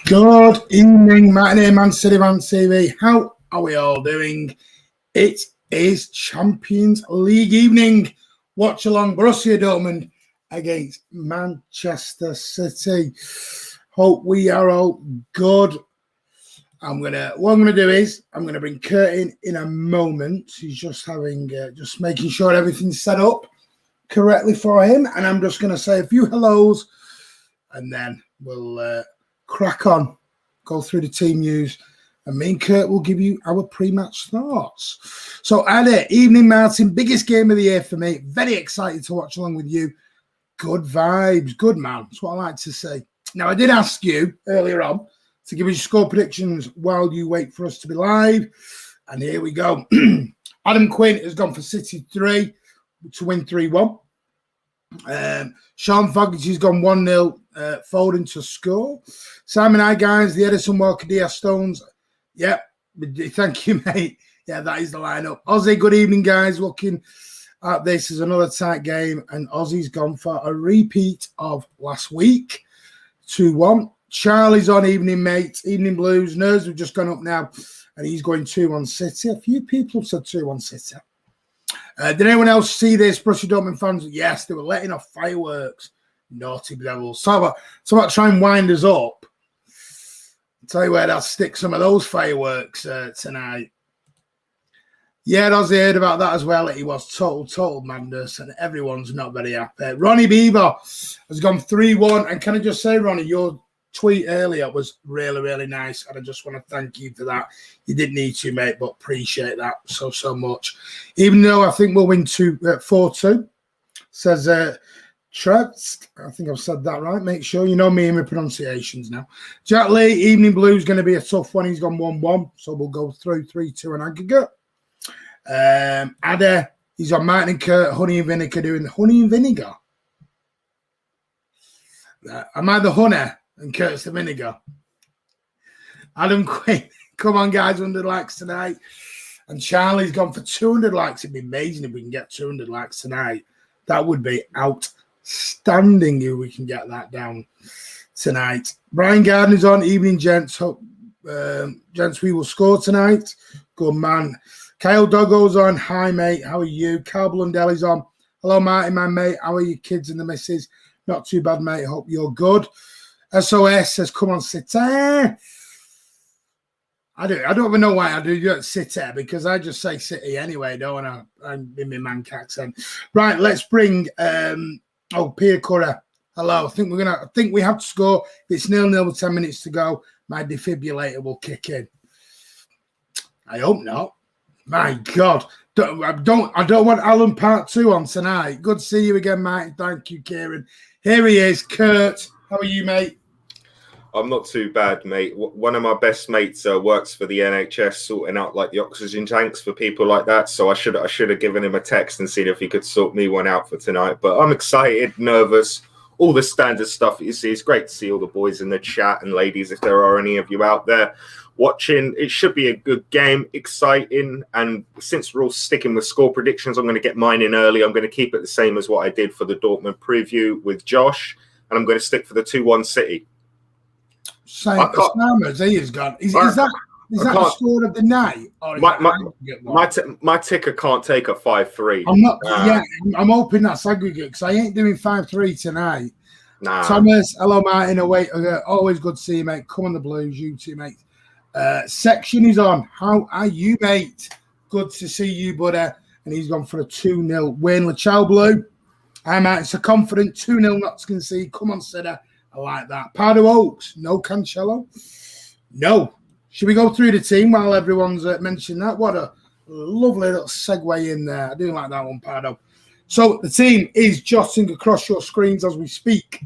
Good evening, Matinee mcfcfantv TV. How are we all doing? It is Champions League evening. Watch along Borussia Dortmund against Manchester City. Hope we are all good. What I'm gonna do is I'm gonna bring Kurt in a moment. He's just having just making sure everything's set up correctly for him, and I'm just gonna say a few hellos, and then we'll crack on, go through the team news, and me and Kurt will give you our pre-match thoughts. So, Addy, evening, Martin. Biggest game of the year for me. Very excited to watch along with you. Good vibes. Good, man. That's what I like to say. Now, I did ask you earlier on to give us your score predictions while you wait for us to be live. And here we go. Adam Quinn has gone for City 3 to win 3-1. Sean Fogarty's gone 1-0, Foden to score. Simon guys, the Edison Walker Diaz Stones. Yep, thank you, mate. Yeah, that is the lineup. Ozzy, good evening, guys. Looking at this as another tight game, and Ozzy's gone for a repeat of last week, 2-1. Charlie's on evening, mate. Evening Blues. Nerds have just gone up now, and he's going 2-1 City. A few people said 2-1 City. Did anyone else see this? Borussia Dortmund fans? Yes, they were letting off fireworks. Naughty devils. So about try and wind us up. I'll tell you where they'll stick some of those fireworks tonight. Yeah, Ozzy heard about that as well. It was total madness, and everyone's not very happy. Ronnie Beaver has gone 3-1. And can I just say, Ronnie, your tweet earlier was really, really nice, and I just want to thank you for that. You didn't need to, mate, but appreciate that so much. Even though I think we'll win 4-2, says Trev. I think I've said that right. Make sure you know me and my pronunciations now. Jack Lee, Evening Blues going to be a tough one. He's gone 1-1, so we'll go through 3-2 and aggregate. Ada, he's on Martin and Kurt, Honey and Vinegar doing the Honey and Vinegar. Am I the honey? And Kurt's the vinegar. Adam Quinn, come on, guys, 100 likes tonight. And Charlie's gone for 200 likes. It'd be amazing if we can get 200 likes tonight. That would be outstanding if we can get that down tonight. Brian Gardner's on. Evening, gents. Hope, gents, we will score tonight. Good man. Kyle Doggo's on. Hi, mate. How are you? Carl Blundelli's on. Hello, Martin, my mate. How are your kids and the missus? Not too bad, mate. Hope you're good. SOS says, come on, City. I don't even know why I do City, because I just say City anyway, don't I? I'm in my Manc accent. Right, let's bring Pierre Curry. Hello. I think we have to score. If it's 0-0 with 10 minutes to go, my defibrillator will kick in. I hope not. My God. I don't want Alan Part 2 on tonight. Good to see you again, mate. Thank you, Kieran. Here he is, Kurt. How are you, mate? I'm not too bad, mate. One of my best mates works for the NHS, sorting out like the oxygen tanks for people like that. So I should have given him a text and seen if he could sort me one out for tonight. But I'm excited, nervous, all the standard stuff that you see. It's great to see all the boys in the chat and ladies, if there are any of you out there watching. It should be a good game, exciting. And since we're all sticking with score predictions, I'm going to get mine in early. I'm going to keep it the same as what I did for the Dortmund preview with Josh. And I'm going to stick for the 2-1 City. Same as he has gone. Is that the score of the night? Or my ticker can't take a 5-3. I'm not. I'm hoping that's aggregate, because I ain't doing 5-3 tonight. Nah. Thomas, hello, Martin. Always good to see you, mate. Come on, the Blues, you too, mate. Section is on. How are you, mate? Good to see you, buddy. And he's gone for a 2-0 win. LaChao Blue. I'm out. It's a confident 2-0 Nottingham City. Come on, City. I like that. Pardo Oaks. No Cancelo. No. Should we go through the team while everyone's mentioning that? What a lovely little segue in there. I do like that one, Pardo. So the team is jotting across your screens as we speak.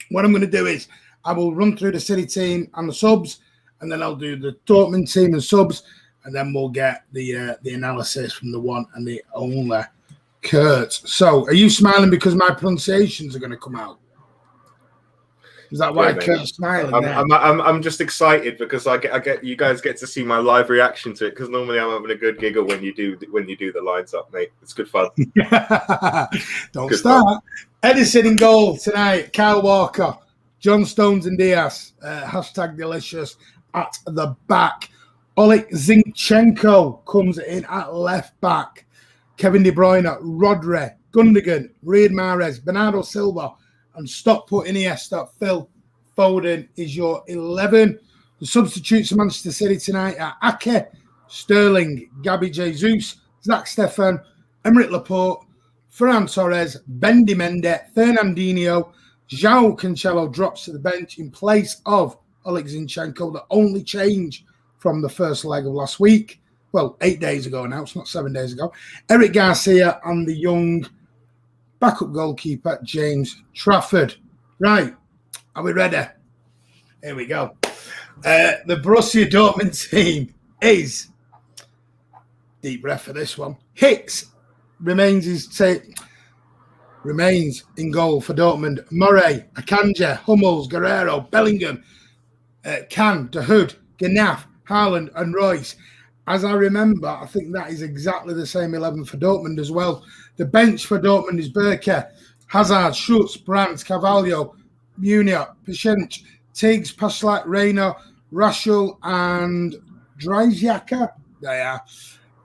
What I'm going to do is I will run through the City team and the subs, and then I'll do the Dortmund team and subs, and then we'll get the analysis from the one and the only Kurt. So are you smiling because my pronunciations are going to come out? Is that why Kurt's smiling? I'm just excited because I get you guys get to see my live reaction to it, because normally I'm having a good giggle when you do the lines up, mate. It's good fun. Don't start. Edison in goal tonight. Kyle Walker. John Stones and Diaz, hashtag delicious at the back. Oleg Zinchenko comes in at left back. Kevin De Bruyne, Rodri, Gundogan, Riyad Mahrez, Bernardo Silva, and stop put Iniesta. Phil Foden is your 11. The substitutes for Manchester City tonight are Ake, Sterling, Gabby Jesus, Zach Stefan, Emerick Laporte, Ferran Torres, Bendy Mende, Fernandinho. João Cancelo drops to the bench in place of Oleg Zinchenko, the only change from the first leg of last week. Well, 8 days ago now. It's not 7 days ago. Eric Garcia and the young backup goalkeeper, James Trafford. Right. Are we ready? Here we go. The Borussia Dortmund team is, deep breath for this one, Hicks remains in goal for Dortmund. Murray, Akanji, Hummels, Guerrero, Bellingham, Can, De Hood, Gnaf, Haaland and Royce. As I remember, I think that is exactly the same 11 for Dortmund as well. The bench for Dortmund is Berke, Hazard, Schutz, Brandt, Carvalho, Munir, Pichench, Tiggs, Pashlack, Reina, Rashul and Dryzjaka. There.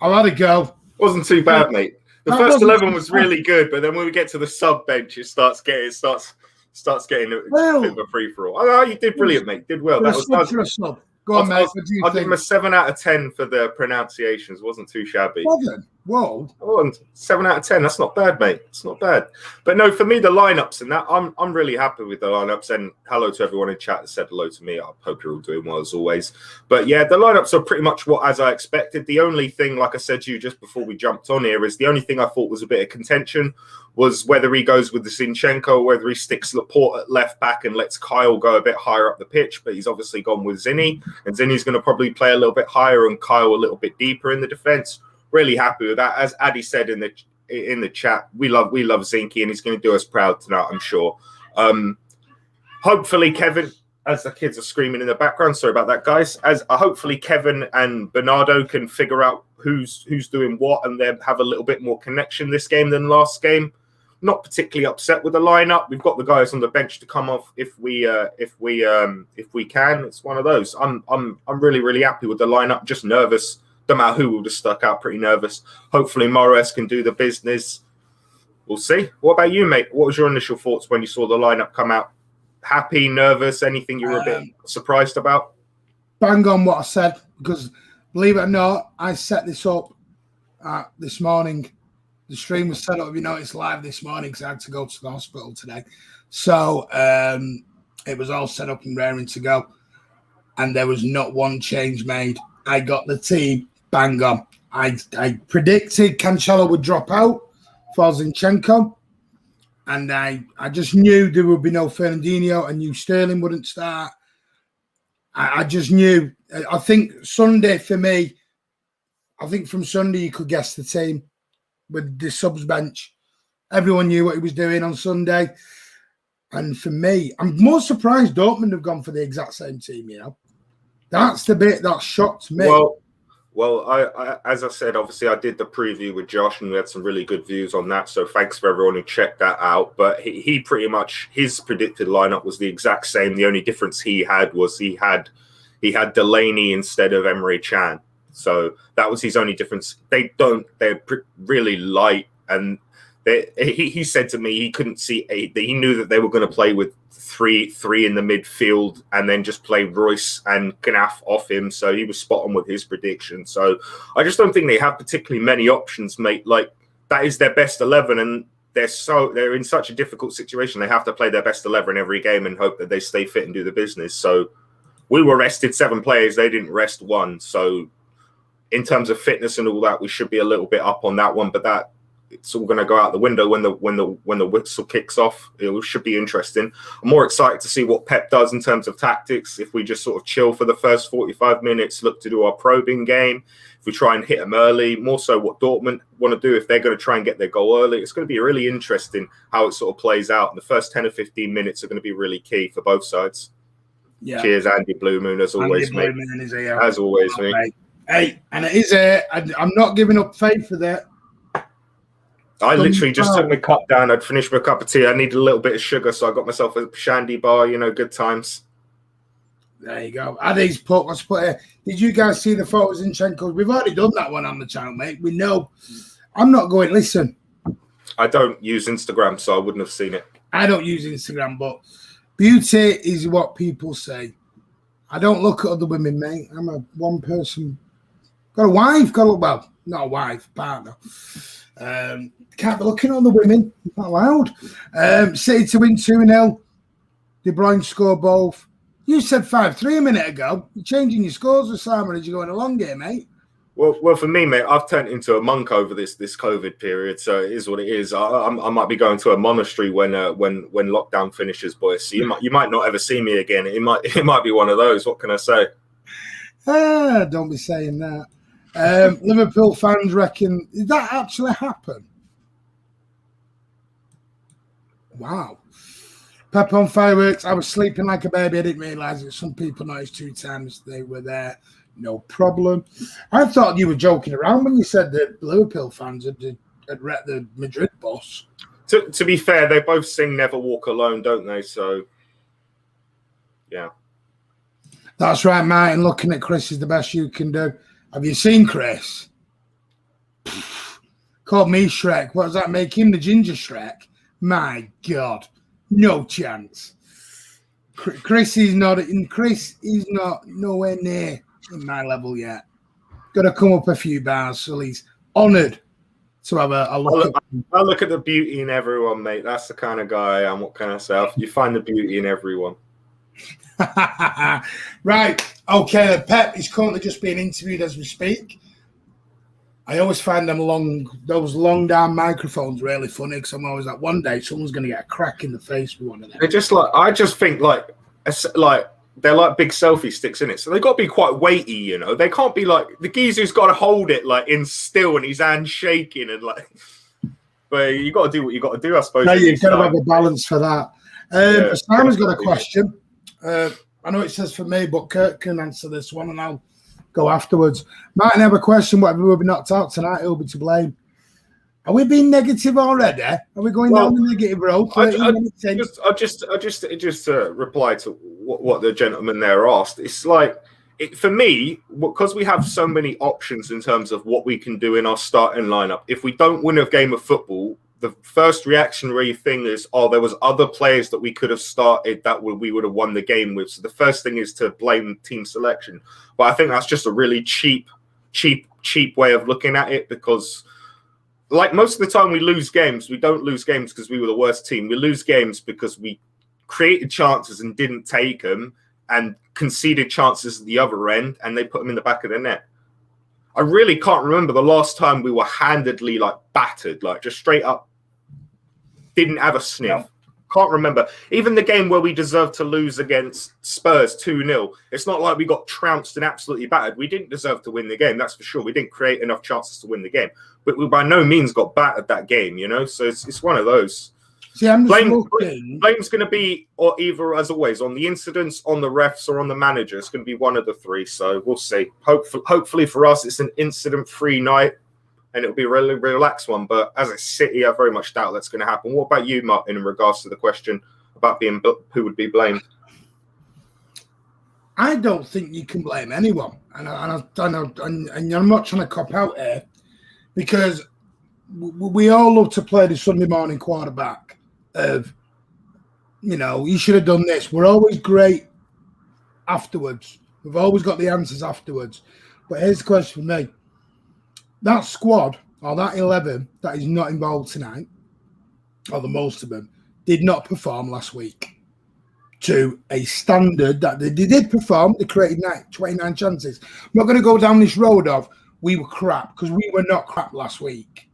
I'll have a go. Wasn't too bad, mate. The first 11 was really good, but then when we get to the sub bench, it starts getting a bit of a free for all. Oh, you did brilliant, mate. Did well. That was nice. Go on, mate. I'll give him a 7 out of 10 for the pronunciations. Wasn't too shabby. 7? Whoa. Oh, 7 out of 10. That's not bad, mate. It's not bad. But no, for me, the lineups and that, I'm really happy with the lineups. And hello to everyone in chat that said hello to me. I hope you're all doing well as always. But yeah, the lineups are pretty much as I expected. The only thing, like I said to you just before we jumped on here, is the only thing I thought was a bit of contention was whether he goes with the Zinchenko, whether he sticks Laporte at left back and lets Kyle go a bit higher up the pitch. But he's obviously gone with Zinny, and Zinny's going to probably play a little bit higher and Kyle a little bit deeper in the defence. Really happy with that. As Addy said in the chat, we love Zinky, and he's going to do us proud tonight, I'm sure. Hopefully, Kevin, as the kids are screaming in the background, sorry about that, guys. Hopefully Kevin and Bernardo can figure out who's doing what, and then have a little bit more connection this game than last game. Not particularly upset with the lineup. We've got the guys on the bench to come off if we can. It's one of those. I'm really happy with the lineup. Just nervous. No matter who would have stuck out, pretty nervous. Hopefully Morris can do the business. We'll see. What about you, mate? What was your initial thoughts when you saw the lineup come out? Happy, nervous, anything you were a bit surprised about? Bang on what I said, because believe it or not, I set this up this morning. The stream was set up, if you noticed, live this morning because I had to go to the hospital today. So it was all set up and raring to go. And there was not one change made. I got the team bang on. I predicted Cancelo would drop out for Zinchenko. And I just knew there would be no Fernandinho. I knew Sterling wouldn't start. I just knew. I think Sunday for me, I think from Sunday you could guess the team with the subs bench. Everyone knew what he was doing on Sunday. And for me, I'm more surprised Dortmund have gone for the exact same team, you know. That's the bit that shocked me. Well, I as I said, obviously I did the preview with Josh and we had some really good views on that. So thanks for everyone who checked that out. But he pretty much, his predicted lineup was the exact same. The only difference he had was he had Delaney instead of Emre Can. So that was his only difference. They're really light, and he said to me he couldn't see he knew that they were going to play with three in the midfield and then just play Royce and Gnaf off him. So he was spot on with his prediction. So I just don't think they have particularly many options, mate. Like, that is their best 11, and they're in such a difficult situation. They have to play their best 11 every game and hope that they stay fit and do the business. So we were rested 7 players. They didn't rest 1. So in terms of fitness and all that, we should be a little bit up on that one, but that it's all going to go out the window when the whistle kicks off. It should be interesting. I'm more excited to see what Pep does in terms of tactics. If we just sort of chill for the first 45 minutes, look to do our probing game, if we try and hit them early, more so what Dortmund want to do, if they're going to try and get their goal early, it's going to be really interesting how it sort of plays out. And the first 10 or 15 minutes are going to be really key for both sides. Yeah. Cheers, Andy Blue Moon, as always, mate. As always, mate. Hey, and it is I'm not giving up faith for that. I literally just took my cup down. I'd finished my cup of tea. I needed a little bit of sugar, so I got myself a shandy bar. You know, good times. There you go. Let's put here. Did you guys see the photos in Zinchenko? We've already done that one on the channel, mate. We know. I'm not going. Listen, I don't use Instagram, so I wouldn't have seen it. I don't use Instagram, but beauty is what people say. I don't look at other women, mate. I'm a one person. Got a wife. Well, not a wife, partner. Can't be looking at other women. Not allowed. City to win 2-0. De Bruyne score both. You said 5-3 a minute ago. You're changing your scores with Simon as you're going along here, mate. Well, for me, mate, I've turned into a monk over this COVID period, so it is what it is. I might be going to a monastery when lockdown finishes, boys. So you might not ever see me again. It might be one of those. What can I say? Don't be saying that. Liverpool fans reckon, did that actually happen? Wow. Pep on fireworks. I was sleeping like a baby. I didn't realise it. Some people noticed 2 times they were there. No problem. I thought you were joking around when you said that Liverpool fans had wrecked the Madrid bus. To be fair, they both sing "Never Walk Alone," don't they? So, yeah. That's right, Martin. Looking at Chris is the best you can do. Have you seen Chris? Called me Shrek. What does that make him? The Ginger Shrek? My God. No chance. Chris is not nowhere near in my level yet. Got to come up a few bars, so he's honoured to have a look. I look at the beauty in everyone, mate. That's the kind of guy I am. What can I say? You find the beauty in everyone. Right. Okay. Pep is currently just being interviewed as we speak. I always find those long down microphones really funny because I'm always like, one day someone's going to get a crack in the face with one of them. They're just like, I just think like they're like big selfie sticks in it, so they got to be quite weighty, you know. They can't be like the geezer's got to hold it like in still and his hand shaking and like. But you got to do what you got to do, I suppose. No, you've got to have a balance for that. Simon's got a question. I know it says for me, but Kurt can answer this one, and I'll go afterwards. Martin, have a question. Whatever we'll be knocked out tonight, he'll be to blame. Are we being negative already? Are we going down the negative road? I just reply to what the gentleman there asked. It's like, for me, because we have so many options in terms of what we can do in our starting lineup. If we don't win a game of football, the first reactionary thing is, there was other players that we could have started that we would have won the game with. So the first thing is to blame team selection. But I think that's just a really cheap way of looking at it, because like most of the time we lose games, we don't lose games because we were the worst team. We lose games because we created chances and didn't take them, and conceded chances at the other end, and they put them in the back of the net. I really can't remember the last time we were handedly like battered, like just straight up didn't have a sniff. No. Can't remember. Even the game where we deserved to lose against Spurs 2-0, it's not like we got trounced and absolutely battered. We didn't deserve to win the game, that's for sure. We didn't create enough chances to win the game. But we by no means got battered that game, you know? So it's one of those. See, I'm just blame's going to be either, as always, on the incidents, on the refs, or on the manager. It's going to be one of the three. So we'll see. Hopefully for us, it's an incident-free night, and it'll be a really relaxed one. But as a City, I very much doubt that's going to happen. What about you, Martin, in regards to the question about who would be blamed? I don't think you can blame anyone, and I'm not trying to cop out here, because we all love to play the Sunday morning quarterback of, you know, you should have done this. We're always great afterwards. We've always got the answers afterwards. But here's the question for me. That squad, or that 11 that is not involved tonight, or the most of them, did not perform last week to a standard that they did perform. They created 29 chances. I'm not going to go down this road of we were crap, because we were not crap last week.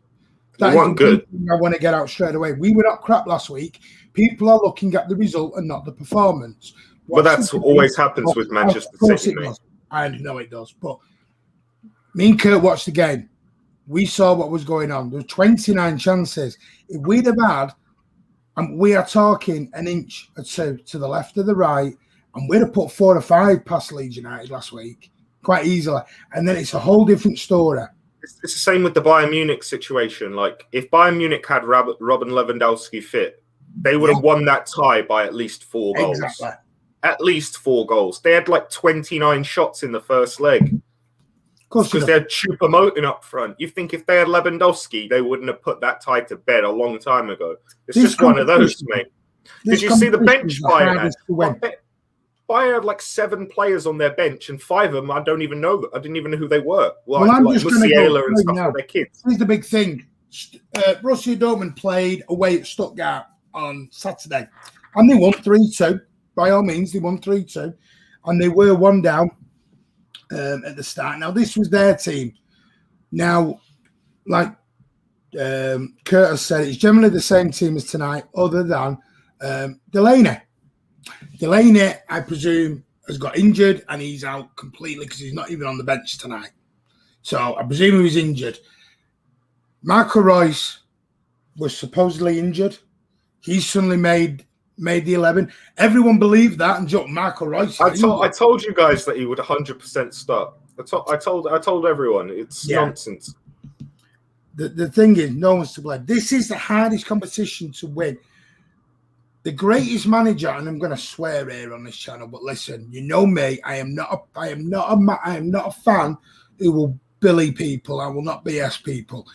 That is good. I want to get out straight away. We were not crap last week. People are looking at the result and not the performance. But that's what always happens with Manchester City. I know it does. But me and Kurt watched the game. We saw what was going on. There were 29 chances. If we'd have had, and we are talking an inch or two to the left or the right, and we'd have put 4 or 5 past Leeds United last week quite easily. And then it's a whole different story. It's the same with the Bayern Munich situation. Like, if Bayern Munich had Robin Lewandowski fit, they would have won that tie by at least 4 goals. Exactly. At least 4 goals. They had like 29 shots in the first leg. Because they had Choupo-Moting up front. You think if they had Lewandowski, they wouldn't have put that tie to bed a long time ago. It's just one of those, mate. Did you see the bench Bayern had? Bayern had like 7 players on their bench, and 5 of them I didn't even know who they were. Well, I'm just going to go and stuff for their kids. Here's the big thing. Borussia Dortmund played away at Stuttgart on Saturday, and they won 3-2. By all means, they won 3-2, and they were 1 down at the start. Now, this was their team. Now, like Curtis said, it's generally the same team as tonight, other than Delaney. Delaney, I presume, has got injured, and he's out completely because he's not even on the bench tonight. So I presume he was injured. Marco Reus was supposedly injured. He suddenly made the 11. Everyone believed that, and Marco Reus. I told you guys that he would 100% start. I told everyone it's nonsense. The thing is, no one's to blame. This is the hardest competition to win. The greatest manager, and I'm going to swear here on this channel, but listen, you know me. I am not a fan who will bully people. I will not BS people.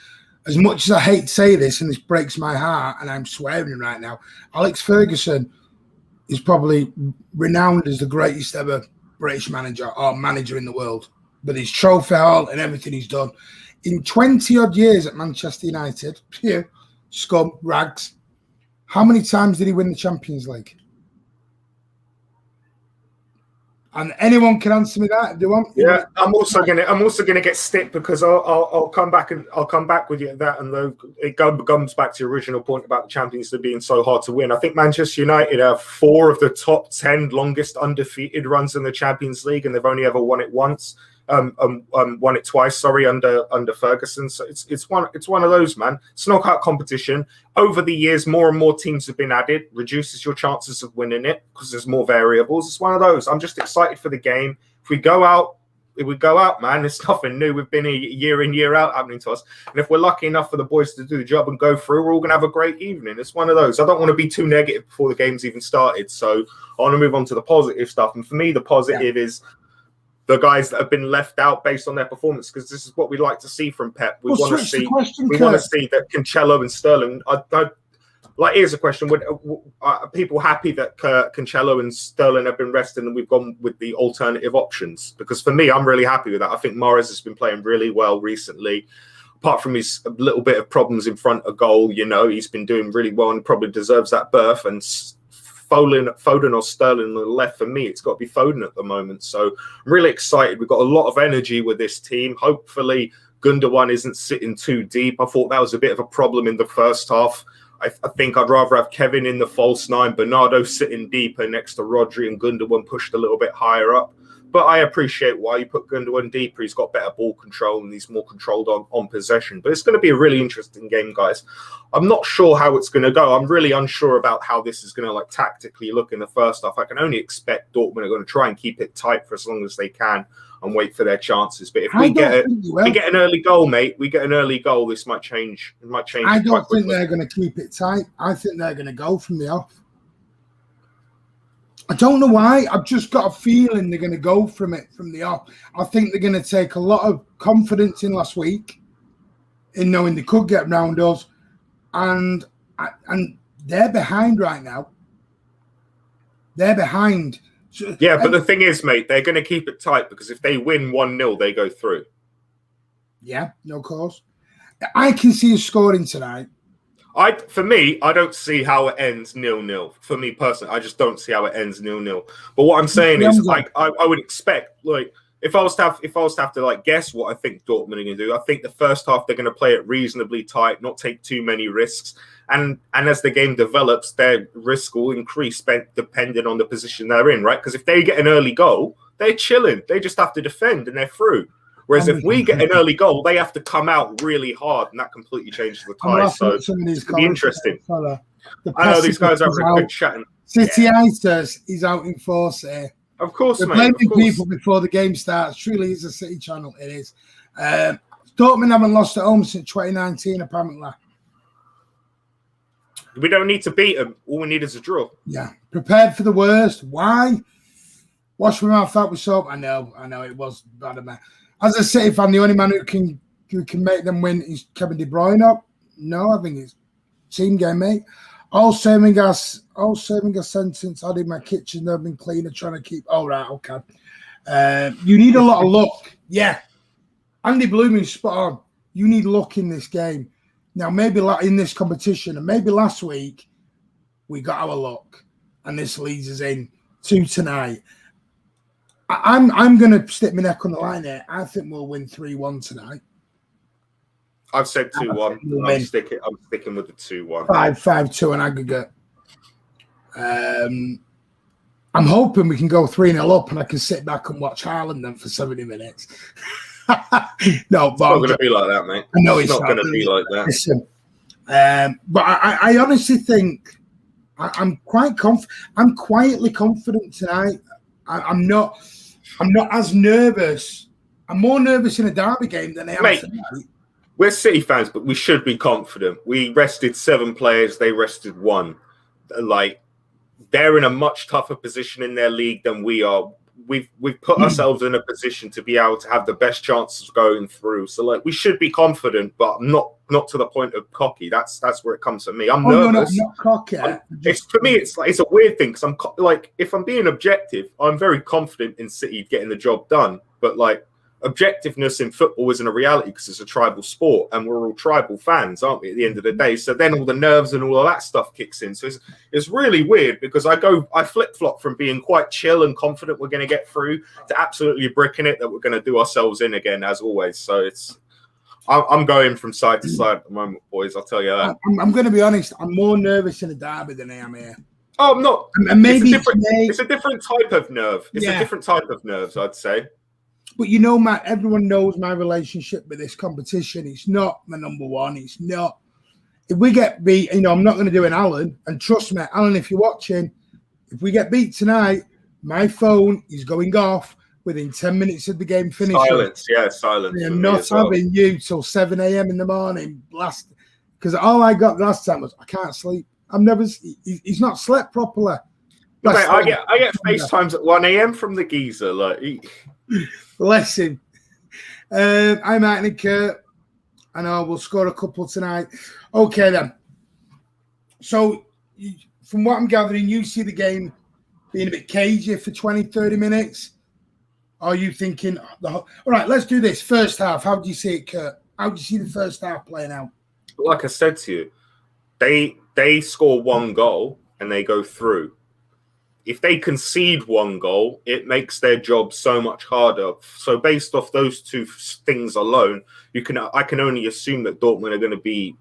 As much as I hate to say this, and this breaks my heart, and I'm swearing right now, Alex Ferguson is probably renowned as the greatest ever British manager or manager in the world. With his trophy haul and everything he's done. In 20-odd years at Manchester United, scum, rags, how many times did he win the Champions League? And anyone can answer me that if they want. Yeah, I'm also gonna get stick because I'll come back with you at that, and it comes back to your original point about the Champions League being so hard to win. I think Manchester United have 4 of the top 10 longest undefeated runs in the Champions League, and they've only ever won it once. Won it twice, under Ferguson. So it's one of those, man. It's knockout competition. Over the years, more and more teams have been added, reduces your chances of winning it because there's more variables. It's one of those. I'm just excited for the game. If we go out, man. It's nothing new. We've been a year in, year out happening to us. And if we're lucky enough for the boys to do the job and go through, we're all going to have a great evening. It's one of those. I don't want to be too negative before the game's even started. So I want to move on to the positive stuff. And for me, the positive is the guys that have been left out based on their performance, because this is what we like to see from Pep. We want to see that Cancelo and Sterling. Here's a question: are people happy that Cancelo and Sterling have been rested and we've gone with the alternative options? Because for me, I'm really happy with that. I think Mahrez has been playing really well recently. Apart from his little bit of problems in front of goal, he's been doing really well and probably deserves that berth. And Foden or Sterling on the left, for me, it's got to be Foden at the moment. So I'm really excited. We've got a lot of energy with this team. Hopefully, Gundogan isn't sitting too deep. I thought that was a bit of a problem in the first half. I think I'd rather have Kevin in the false 9, Bernardo sitting deeper next to Rodri, and Gundogan pushed a little bit higher up. But I appreciate why you put Gundogan deeper. He's got better ball control and he's more controlled on possession. But it's going to be a really interesting game, guys. I'm not sure how it's going to go. I'm really unsure about how this is going to tactically look in the first half. I can only expect Dortmund are going to try and keep it tight for as long as they can and wait for their chances. But if we get an early goal, mate, this might change. It might change. I don't think they're going to keep it tight. I think they're going to go from the off. I don't know why. I've just got a feeling they're going to go from the off. I think they're going to take a lot of confidence in last week, in knowing they could get round us, and they're behind right now. They're behind. Yeah, but the thing is, mate, they're going to keep it tight because if they win 1-0, they go through. Yeah, no, of course. I can see us scoring tonight. For me, I don't see how it ends 0-0. For me personally, I just don't see how it ends 0-0. But what I'm saying is, I would expect, if I was to have to guess what I think Dortmund are going to do, I think the first half they're going to play it reasonably tight, not take too many risks, and as the game develops, their risk will increase depending on the position they're in, right? Because if they get an early goal, they're chilling. They just have to defend and they're through. Whereas if we get an early goal, they have to come out really hard, and that completely changes the tie. So it's going to be interesting. I know these guys are having a good chat. City Ice is out in force here. Of course, mate. Blaming people before the game starts. Truly is a City channel. It is. Dortmund haven't lost at home since 2019, apparently. We don't need to beat them. All we need is a draw. Yeah. Prepared for the worst. Why? Wash my mouth out with soap. I know it was bad, man. As a City fan, the only man who can make them win is Kevin De Bruyne up. No, I think it's team game, mate. All saving gas sentence. I did my kitchen, they've been cleaner, trying to keep. Oh, right, okay. You need a lot of luck. Yeah. Andy Blooming's spot on. You need luck in this game. Now, maybe in this competition, and maybe last week, we got our luck, and this leads us in to tonight. I'm going to stick my neck on the line here. I think we'll win 3-1 tonight. I've said 2-1. I'm sticking with the 2-1. 5-2 on aggregate. I'm hoping we can go 3-0 up and I can sit back and watch Haaland then for 70 minutes. No, it's not going to be like that, mate. I know it's not going to be like that. Listen, but I honestly think I'm quite confident. I'm quietly confident tonight. I'm not as nervous. I'm more nervous in a derby game than I am tonight. We're City fans, but we should be confident. We rested 7 players. They rested 1. Like, they're in a much tougher position in their league than we are. We've put ourselves in a position to be able to have the best chances going through. So, like, we should be confident, but not to the point of cocky. That's where it comes for me. I'm nervous. No, not cocky. For me, it's a weird thing because I'm like, if I'm being objective, I'm very confident in City getting the job done. But like, objectiveness in football isn't a reality because it's a tribal sport and we're all tribal fans, aren't we, at the end of the day? So then all the nerves and all of that stuff kicks in. So it's really weird because I flip-flop from being quite chill and confident we're going to get through to absolutely bricking it that we're going to do ourselves in again, as always. So I'm going from side to side at the moment, boys, I'll tell you that. I'm going to be honest, I'm more nervous in a derby than I am here. Oh, I'm not. And maybe it's a different type of nerve. It's a different type of nerves, I'd say. But you know, Matt, everyone knows my relationship with this competition. It's not my number one. It's not. If we get beat, I'm not going to do an Alan. And trust me, Alan, if you're watching, if we get beat tonight, my phone is going off within 10 minutes of the game finishing. Silence. I'm not having you till 7 a.m. in the morning. Because all I got last time was, I can't sleep. He's not slept properly. Mate, I get FaceTimes at 1 a.m. from the geezer. Bless him. I'm Martin and Kurt. I know we'll score a couple tonight. Okay, then. So, from what I'm gathering, you see the game being a bit cagey for 20, 30 minutes? Are you thinking, all right, let's do this. First half, how do you see it, Kurt? How do you see the first half playing out? Like I said to you, they score 1 goal and they go through. If they concede 1 goal, it makes their job so much harder. So based off those 2 things alone, I can only assume that Dortmund are going to be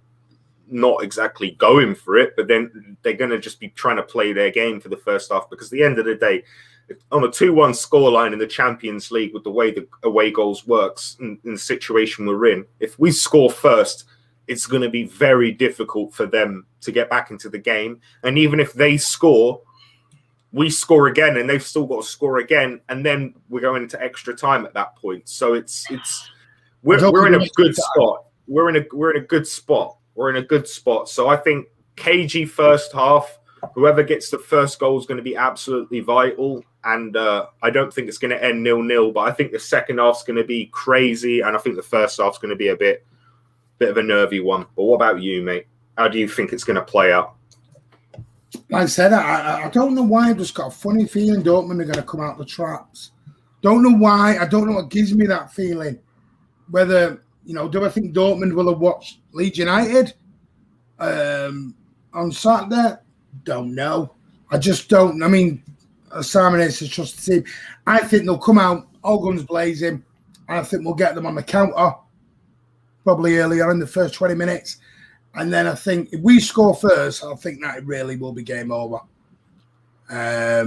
not exactly going for it, but then they're going to just be trying to play their game for the first half, because at the end of the day, on a 2-1 scoreline in the Champions League, with the way the away goals works in the situation we're in, if we score first, it's going to be very difficult for them to get back into the game. And even if they score, we score again, and they've still got to score again, and then we're going into extra time at that point. So we're in a good spot. We're in a good spot. We're in a good spot. So I think KG first half, whoever gets the first goal is going to be absolutely vital. And I don't think it's going to end 0-0, but I think the second half's going to be crazy, and I think the first half's going to be a bit of a nervy one. But what about you, mate? How do you think it's going to play out? Like I said, I don't know why. I've just got a funny feeling Dortmund are going to come out the traps. Don't know why. I don't know what gives me that feeling. Whether, do I think Dortmund will have watched Leeds United on Saturday? Don't know. I just don't. I mean, Simon is to trust the team. I think they'll come out all guns blazing, and I think we'll get them on the counter probably earlier in the first 20 minutes. And then I think if we score first, I think that it really will be game over. I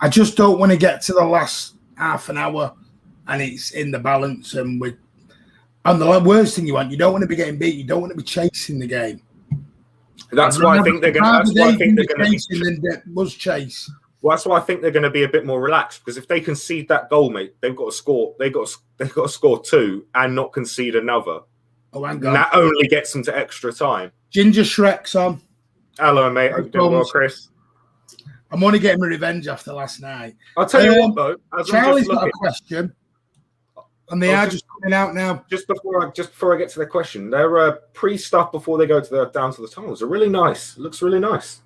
just don't want to get to the last half an hour and it's in the balance. And the worst thing you don't want to be getting beat. You don't want to be chasing the game. That's why I think they're going to. That's why I think they're going to chase. Well, that's why I think they're going to be a bit more relaxed, because if they concede that goal, mate, they've got to score. They've got to score 2 and not concede another. Oh, hang And on. that only gets them to extra time. Ginger Shrek's on. Hello, mate. Hope you're doing well, Chris. I'm only getting my revenge after last night. I'll tell you what, though. Charlie's got a question, and they are just coming out now. Just before I get to their question, their pre-stuff before they go to down to the tunnels are really nice. It looks really nice.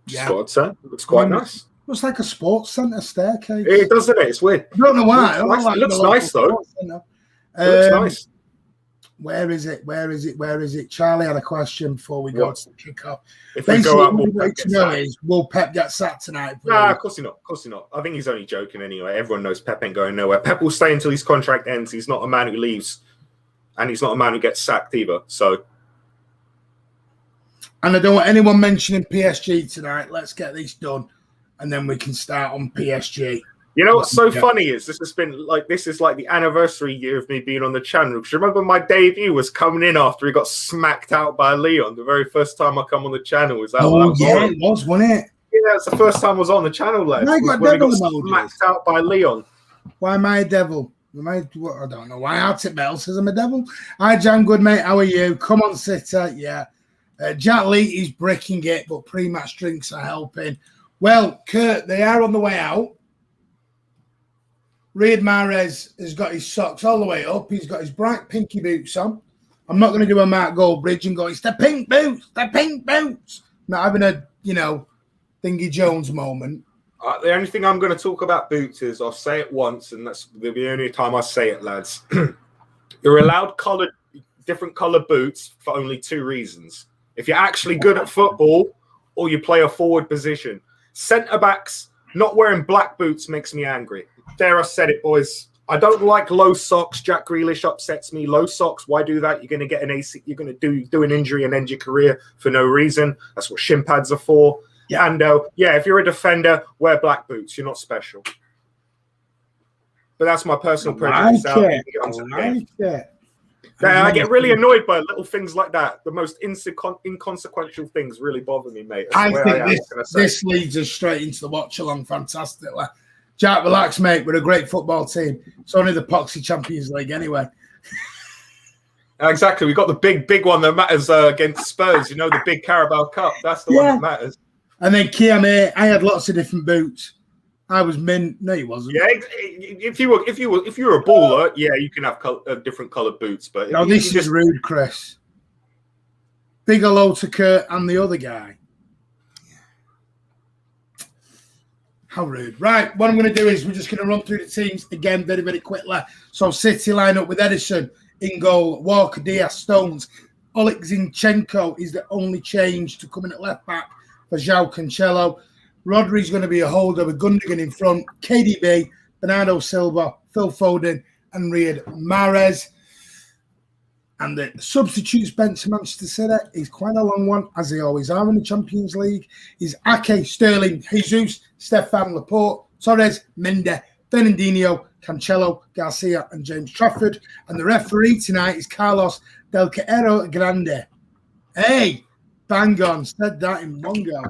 Yeah, I'd say. It looks quite nice. Looks like a sports centre staircase. It does, doesn't it? It's weird. I don't know why. It looks nice, though. It looks nice. Where is it? Where is it? Where is it? Charlie had a question before we go to the kickoff. If we go out, will Pep get sacked tonight? Nah, of course he not. Of course he not. I think he's only joking anyway. Everyone knows Pep ain't going nowhere. Pep will stay until his contract ends. He's not a man who leaves, and he's not a man who gets sacked either. So, and I don't want anyone mentioning PSG tonight. Let's get this done, and then we can start on PSG. You know what's so funny is this is like the anniversary year of me being on the channel. Because remember my debut was coming in after he got smacked out by Leon. The very first time I come on the channel was that. Oh yeah, it was, wasn't it? Yeah, that's the first time I was on the channel, lads. I got smacked out by Leon. Why am I a devil? I don't know why. Arctic Metal says I'm a devil. Hi, Jan, good mate. How are you? Come on, sitter. Yeah. Jack Lee is breaking it, but pre-match drinks are helping. Well, Kurt, they are on the way out. Riyad Mahrez has got his socks all the way up. He's got his bright pinky boots on. I'm not going to do a Mark Goldbridge and go, it's the pink boots, the pink boots. Not having a, Thingy Jones moment. The only thing I'm going to talk about boots is I'll say it once, and that's the only time I say it, lads. You're allowed different coloured boots for only 2 reasons. If you're actually good at football or you play a forward position. Centre-backs not wearing black boots makes me angry. There, I said it, boys. I don't like low socks. Jack Grealish upsets me. Low socks, why do that? You're going to get an AC. You're going to do an injury and end your career for no reason. That's what shin pads are for. Yeah. And if you're a defender, wear black boots. You're not special. But that's my personal prejudice. I get really annoyed by little things like that. The most inconsequential things really bother me, mate. I think this leads us straight into the watch along fantastically. Jack, relax, mate. We're a great football team. It's only the Poxy Champions League anyway. Exactly. We got the big one that matters against Spurs. The big Carabao Cup. That's the one that matters. And then Kiame, I had lots of different boots. I was mint. No, he wasn't. Yeah, if you were a baller, yeah, you can have different coloured boots. But no, this is rude, Chris. Big hello to Kurt and the other guy. How rude. Right, what I'm going to do is we're just going to run through the teams again very, very quickly. So City line up with Edison in goal, Walker, Diaz, Stones. Oleg Zinchenko is the only change to come in at left back for João Cancelo. Rodri's going to be a holder with Gundogan in front, KDB, Bernardo Silva, Phil Foden, and Riyad Mahrez. And the substitutes bench for Manchester City is quite a long one, as they always are in the Champions League. Is Ake, Sterling, Jesus, Stefan Laporte, Torres, Mendes, Fernandinho, Cancelo, Garcia, and James Trafford. And the referee tonight is Carlos Del Caero Grande. Hey, bang on, said that in one go.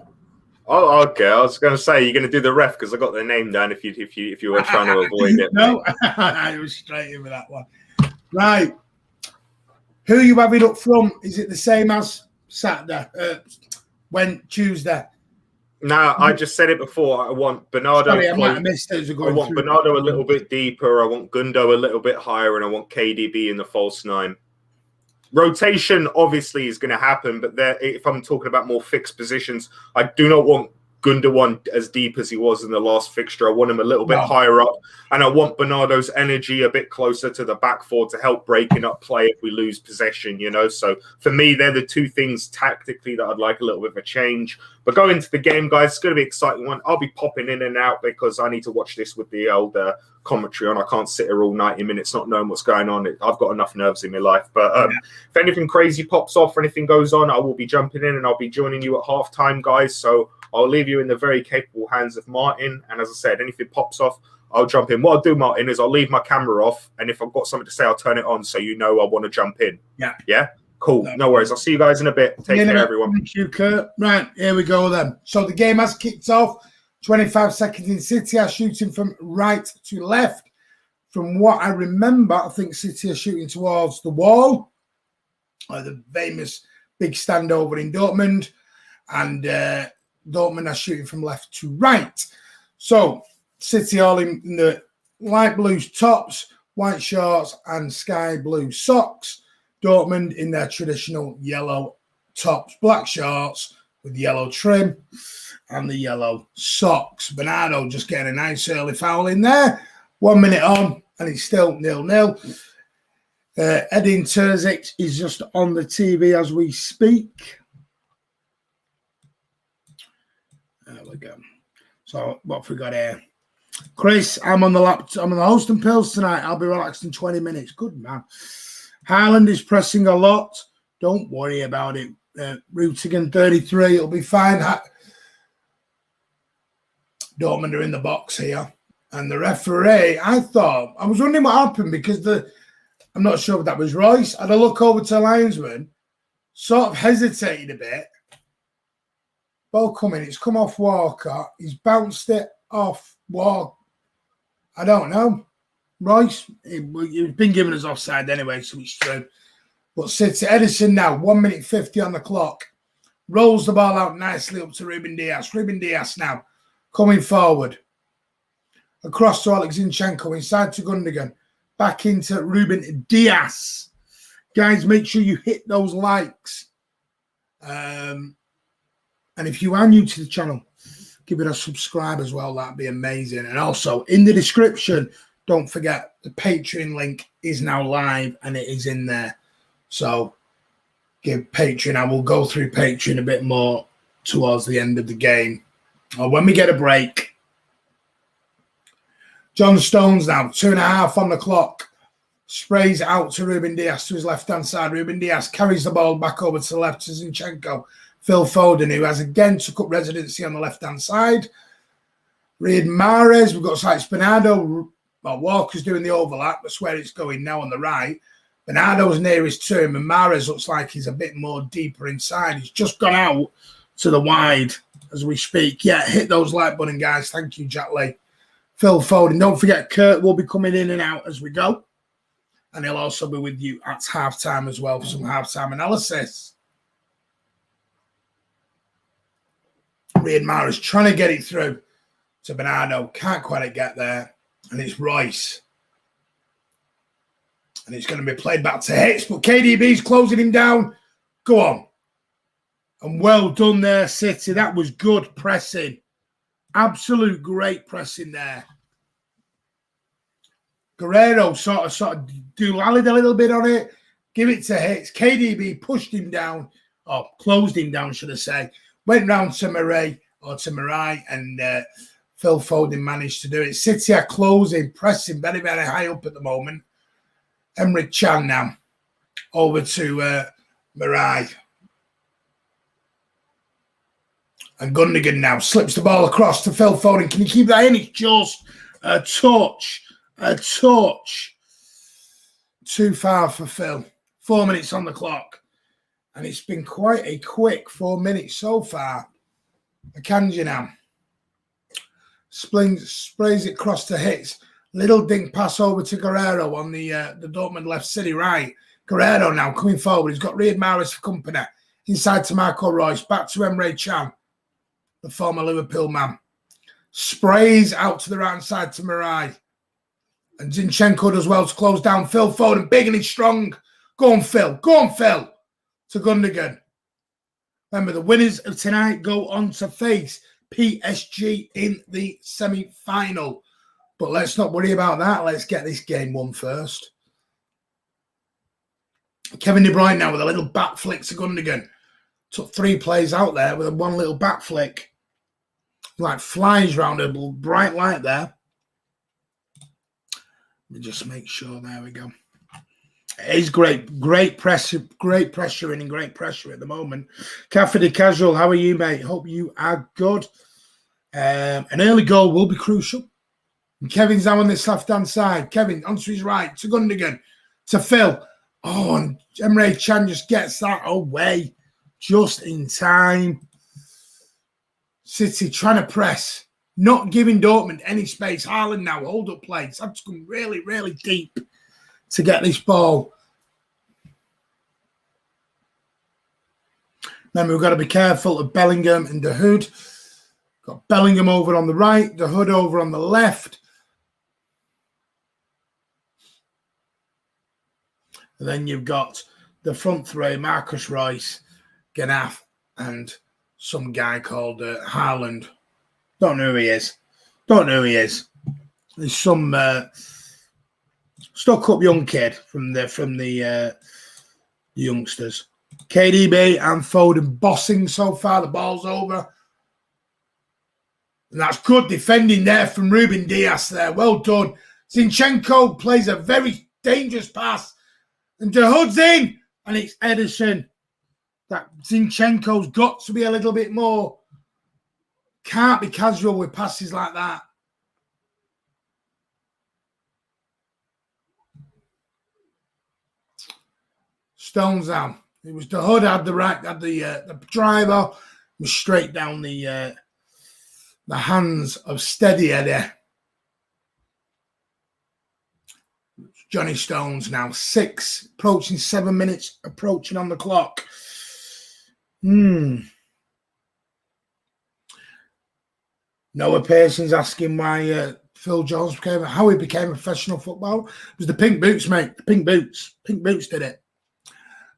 Oh, okay. I was going to say you're going to do the ref because I got their name down. If you were trying to avoid it, no, I was straight in with that one. Right, who are you having up front? Is it the same as Saturday? Tuesday? No, I just said it before. I want Bernardo. Sorry, I might have missed it. I want Bernardo a little bit deeper. I want Gundo a little bit higher, and I want KDB in the false 9. Rotation obviously is going to happen, but if I'm talking about more fixed positions, I do not want Gundogan as deep as he was in the last fixture. I want him a little bit higher up, and I want Bernardo's energy a bit closer to the back four to help breaking up play if we lose possession, So for me, they're the 2 things tactically that I'd like a little bit of a change. But going into the game, guys, it's going to be an exciting one. I'll be popping in and out because I need to watch this with the old commentary on. I can't sit here all 90 minutes not knowing what's going on. I've got enough nerves in my life. But if anything crazy pops off or anything goes on, I will be jumping in and I'll be joining you at halftime, guys. So I'll leave you in the very capable hands of Martin. And as I said, anything pops off, I'll jump in. What I'll do, Martin, is I'll leave my camera off. And if I've got something to say, I'll turn it on so I want to jump in. Yeah. Yeah? Cool. No worries. I'll see you guys in a bit. Take care, everyone. Thank you, Kurt. Right, here we go then. So the game has kicked off. 25 seconds in. City are shooting from right to left. From what I remember, I think City are shooting towards the wall. The famous big standover in Dortmund. And Dortmund are shooting from left to right. So City all in the light blue tops, white shorts, and sky blue socks. Dortmund in their traditional yellow tops, black shorts with yellow trim, and the yellow socks. Bernardo just getting a nice early foul in there. 1 minute on, and it's still 0-0. Edin Terzic is just on the TV as we speak. There we go. So what have we got here? Chris, I'm on the laptop. I'm on the Hudson pills tonight. I'll be relaxed in 20 minutes. Good man. Haaland is pressing a lot. Don't worry about it. Rutigan 33. It'll be fine. Dortmund are in the box here. And the referee, I was wondering what happened because I'm not sure if that was Royce. I had a look over to the linesman, sort of hesitated a bit. Ball coming. It's come off Walker. He's bounced it off Walker. I don't know. Royce, he's been given us offside anyway, so it's true. But City, Edison now, 1 minute 50 on the clock. Rolls the ball out nicely up to Ruben Dias. Ruben Dias now coming forward. Across to Alex Zinchenko, inside to Gundogan. Back into Ruben Dias. Guys, make sure you hit those likes. And if you are new to the channel, give it a subscribe as well. That'd be amazing. And also, in the description, don't forget, the Patreon link is now live and it is in there. So give Patreon. I will go through Patreon a bit more towards the end of the game. Or when we get a break. John Stones now, 2.5 on the clock. Sprays out to Ruben Dias to his left-hand side. Ruben Dias carries the ball back over to the left to Zinchenko. Phil Foden, who has again took up residency on the left-hand side. Riyad Mahrez, we've got Sykes Bernardo. Well, Walker's doing the overlap. That's where it's going now on the right. Bernardo's nearest to him, and Mahrez looks like he's a bit more deeper inside. He's just gone out to the wide as we speak. Yeah, hit those like button, guys. Thank you, Jack Lee. Phil Foden. Don't forget, Kurt will be coming in and out as we go. And he'll also be with you at halftime as well for some halftime analysis. Riyad Mahrez trying to get it through to Bernardo. Can't quite get there. And it's Royce. And it's going to be played back to Hits, but KDB's closing him down. Go on. And well done there, City. That was good pressing. Absolute great pressing there. Guerrero sort of do-lallied a little bit on it. Give it to Hits. KDB pushed him down, or closed him down, should I say. Went round to Marai, and Phil Foden managed to do it. City are closing, pressing very, very high up at the moment. Emre Can now over to Marai. And Gundogan now slips the ball across to Phil Foden. Can you keep that in? It's just a touch. Too far for Phil. 4 minutes on the clock. And it's been quite a quick 4 minutes so far. Akanji now. Sprays it across to Hits. Little dink pass over to Guerrero on the Dortmund left city right. Guerrero now coming forward. He's got Riyad Mahrez for Kompany. Inside to Marco Reus. Back to Emre Can, the former Liverpool man. Sprays out to the right side to Marai. And Zinchenko does well to close down Phil Foden. Big and he's strong. Go on, Phil. Go on, Phil. To Gundogan. Remember, the winners of tonight go on to face PSG in the semi-final. But let's not worry about that. Let's get this game won first. Kevin De Bruyne now with a little back flick to Gundogan. Took 3 plays out there with one little back flick. Like flies round a bright light there. Let me just make sure. There we go. It's great pressure and great pressure at the moment. Cafe de Casual, how are you, mate? Hope you are good. An early goal will be crucial. And Kevin's now on this left-hand side. Kevin onto his right to Gundogan, to Phil. Oh, and Emre Can just gets that away just in time. City trying to press, not giving Dortmund any space. Haaland now, hold up play. It's had to come really, really deep to get this ball. Remember, we've got to be careful of Bellingham and De Hood. Got Bellingham over on the right, De Hood over on the left. And then you've got the front three, Marcus Rice, Ganaf, and some guy called Haaland. Don't know who he is. There's some stuck-up young kid from the youngsters. KDB and Foden bossing so far. The ball's over. And that's good defending there from Ruben Dias there. Well done. Zinchenko plays a very dangerous pass. And De Hood's in. And it's Ederson. That Zinchenko's got to be a little bit more. Can't be casual with passes like that. Stones down. It was De Hood had the driver, was straight down the hands of Steady Eddie. Johnny Stones now 6, approaching 7 minutes, approaching on the clock. Noah Pearson's asking why Phil Jones how he became a professional footballer. It was the pink boots, mate. The pink boots. Pink boots did it.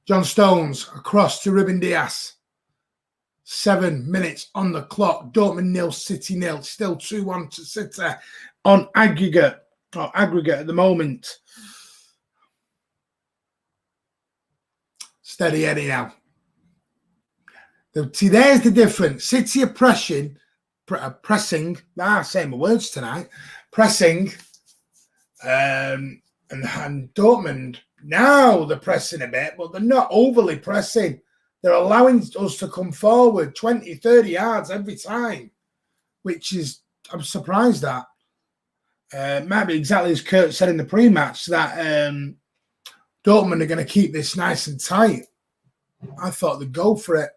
John Stones across to Ruben Dias. 7 minutes on the clock. Dortmund 0, City 0. Still 2-1 to City on aggregate at the moment. Steady Eddie now. See, there's the difference. City are pressing. Saying my words tonight. Pressing. And Dortmund, now they're pressing a bit, but they're not overly pressing. They're allowing us to come forward 20, 30 yards every time, which is, I'm surprised at. Might be exactly as Kurt said in the pre-match, that Dortmund are going to keep this nice and tight. I thought they'd go for it.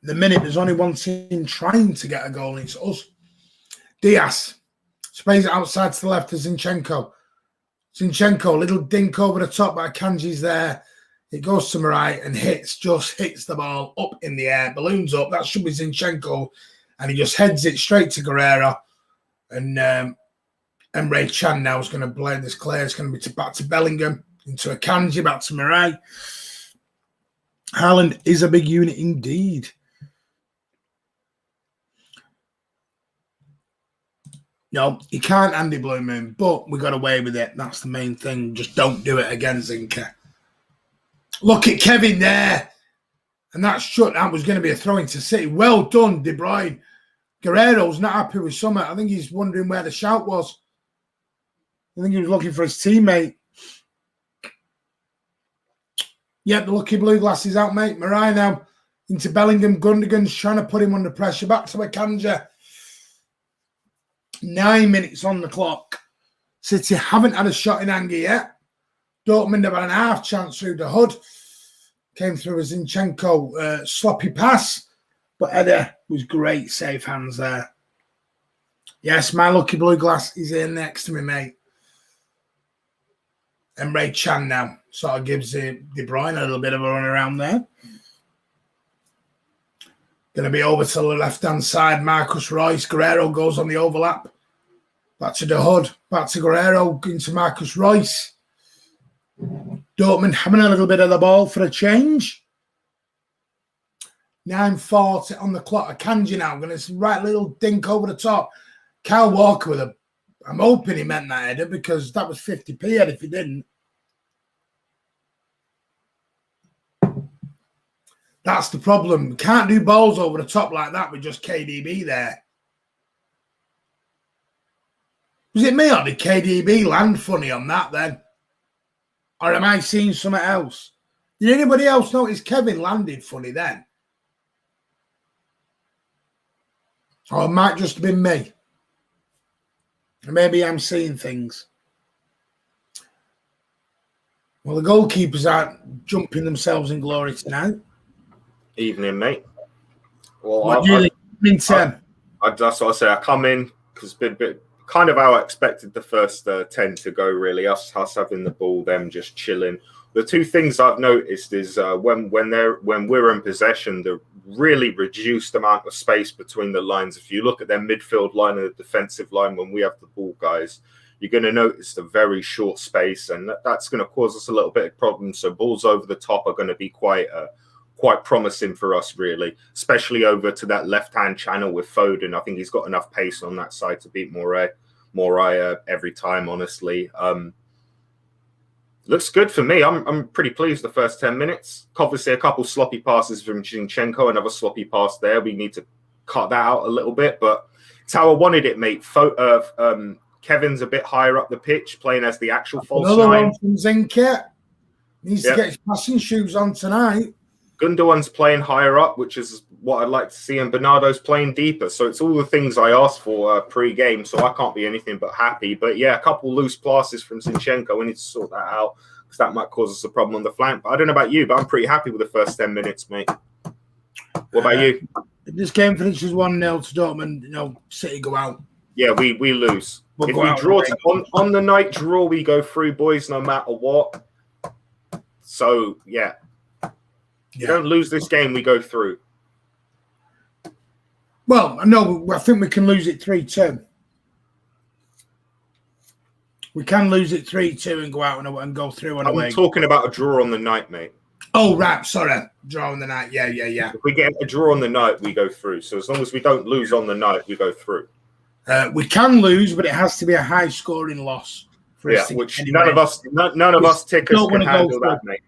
The minute there's only one team trying to get a goal, and it's us. Diaz sprays it outside to the left to Zinchenko. Zinchenko, little dink over the top by Kanji's there. It goes to Marai and hits the ball up in the air, balloons up. That should be Zinchenko. And he just heads it straight to Guerrero. And Emre Can now is going to play this clear. It's going to be back to Bellingham, into a Kanji, back to Marai. Haaland is a big unit indeed. No, he can't Andy Blue Moon, but we got away with it. That's the main thing. Just don't do it again, Zinke. Look at Kevin there. And that was going to be a throw into City. Well done, De Bruyne. Guerrero's not happy with Summit. I think he's wondering where the shout was. I think he was looking for his teammate. Yep, the lucky blue glasses out, mate. Marai now into Bellingham. Gundogan's trying to put him under pressure. Back to Akanji. 9 minutes on the clock. City haven't had a shot in anger yet. Dortmund have had an half chance through the Hood. Came through a Zinchenko sloppy pass. But Eder was great. Safe hands there. Yes, my lucky blue glass is here next to me, mate. Emre Can now sort of gives De Bruyne a little bit of a run around there. Going to be over to the left-hand side. Marcus Rice. Guerrero goes on the overlap. Back to De Hood. Back to Guerrero. Into Marcus Rice. Dortmund having a little bit of the ball for a change. 9:40 on the clock. Akanji now. Going to right little dink over the top. Kyle Walker with a... I'm hoping he meant that header because that was 50p head if he didn't. That's the problem. We can't do balls over the top like that with just KDB there. Was it me or did KDB land funny on that then? Or am I seeing something else? Did anybody else notice Kevin landed funny then? Or it might just have been me. Maybe I'm seeing things. Well, the goalkeepers aren't jumping themselves in glory tonight. Evening, mate. Well, What do you think? that's what I say. I come in because it's been kind of how I expected the first 10 to go, really. Us having the ball, them just chilling. The two things I've noticed is when we're in possession, the really reduced amount of space between the lines. If you look at their midfield line and the defensive line when we have the ball, guys, you're going to notice the very short space, and that's going to cause us a little bit of problems. So balls over the top are going to be quite promising for us, really, especially over to that left-hand channel with Foden. I think he's got enough pace on that side to beat Moray every time, honestly. Looks good for me. I'm pretty pleased the first 10 minutes. Obviously, a couple sloppy passes from Zinchenko, another sloppy pass there. We need to cut that out a little bit, but it's how I wanted it, mate. Kevin's a bit higher up the pitch, playing as the actual false Another nine. One from Zinke. Needs to get his passing shoes on tonight. Gundogan's playing higher up, which is what I'd like to see, and Bernardo's playing deeper. So it's all the things I asked for pre-game, so I can't be anything but happy. But yeah, a couple loose passes from Zinchenko. We need to sort that out because that might cause us a problem on the flank. But I don't know about you, but I'm pretty happy with the first 10 minutes, mate. What about you? This game finishes 1-0 to Dortmund. City go out. Yeah, we lose. If we draw on the night draw, we go through, boys, no matter what. So, yeah. You don't lose this game, we go through. Well, no, I think we can lose it 3-2. We can lose it 3-2 and go out and go through on away. I'm talking about a draw on the night, mate. Oh, right. Sorry. Draw on the night. Yeah. If we get a draw on the night, we go through. So as long as we don't lose on the night, we go through. We can lose, but it has to be a high-scoring loss. Which none of us tickers can handle that, mate.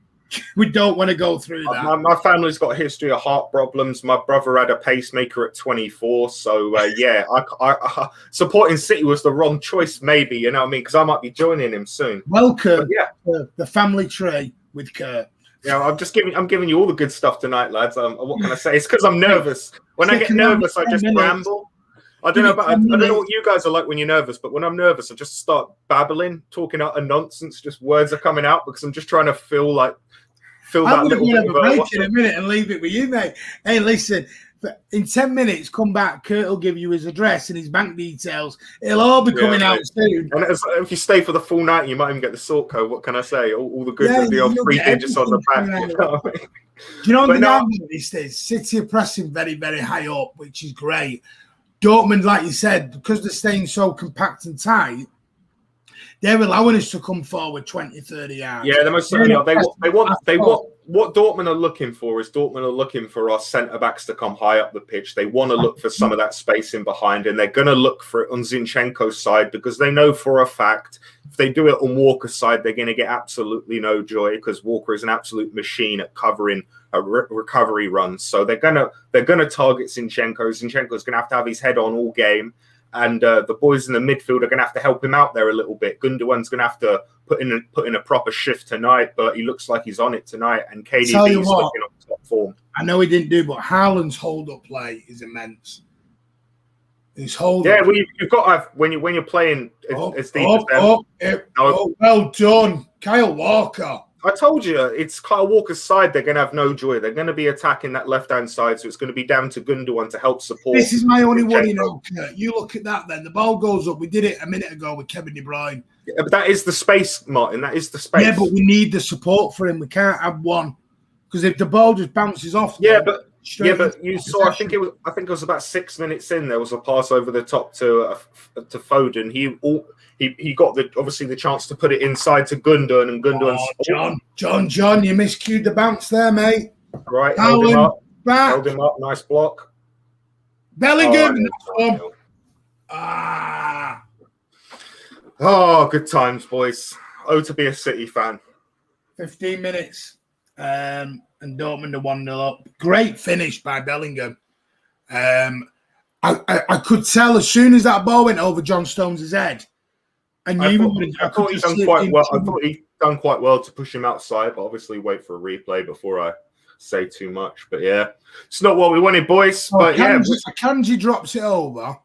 We don't want to go through that. My family's got a history of heart problems. My brother had a pacemaker at 24. So, I supporting City was the wrong choice, maybe, you know what I mean? Because I might be joining him soon. Welcome to the family tree with Kurt. Yeah, I'm giving you all the good stuff tonight, lads. What can I say? It's because I'm nervous. When I get nervous, I just ramble. I don't know what you guys are like when you're nervous, but when I'm nervous, I just start babbling, talking out of nonsense. Just words are coming out because I'm just trying to feel that little bit of a break in a minute and leave it with you, mate. Hey, listen, in 10 minutes, come back. Kurt will give you his address and his bank details. It'll all be coming out soon. And if you stay for the full night, you might even get the sort code. What can I say? All the good, the old 3 digits on the back. Do you know what the I've noticed is? City are pressing very, very high up, which is great. Dortmund, like you said, because they're staying so compact and tight, they're allowing us to come forward 20, 30 yards. Yeah, they most certainly are. What Dortmund are looking for is Dortmund are looking for our centre-backs to come high up the pitch. They want to look for some of that space in behind, and they're going to look for it on Zinchenko's side because they know for a fact if they do it on Walker's side, they're going to get absolutely no joy because Walker is an absolute machine at covering recovery runs. So they're gonna target Zinchenko. Zinchenko's going to have his head on all game. And the boys in the midfield are going to have to help him out there a little bit. Gundogan's going to have to put in a proper shift tonight, but he looks like he's on it tonight. And KDB is looking on top form. I know he didn't do, but Haaland's hold-up play is immense. His hold-up. Yeah, well, you've got to have when you're playing as deep as them. Well done, Kyle Walker. I told you, it's Kyle Walker's side. They're going to have no joy. They're going to be attacking that left-hand side, so it's going to be down to Gundogan to help support. This is my only worry now, Kurt. You look at that then. The ball goes up. We did it a minute ago with Kevin De Bruyne. Yeah, but that is the space, Martin. That is the space. Yeah, but we need the support for him. We can't have one. Because if the ball just bounces off... but you saw, I think it was about 6 minutes in, there was a pass over the top to Foden. He got obviously the chance to put it inside to Gundogan, and Gundogan's John, you miscued the bounce there, mate. Right, held him up, nice block. Bellingham. Good times, boys. To be a City fan. 15 minutes, and Dortmund are 1-0 up. Great finish by Bellingham. I could tell as soon as that ball went over John Stones' head. And I thought he done quite well. I thought he done quite well to push him outside, but obviously wait for a replay before I say too much. But yeah, it's not what we wanted, boys. But Kanji drops it over,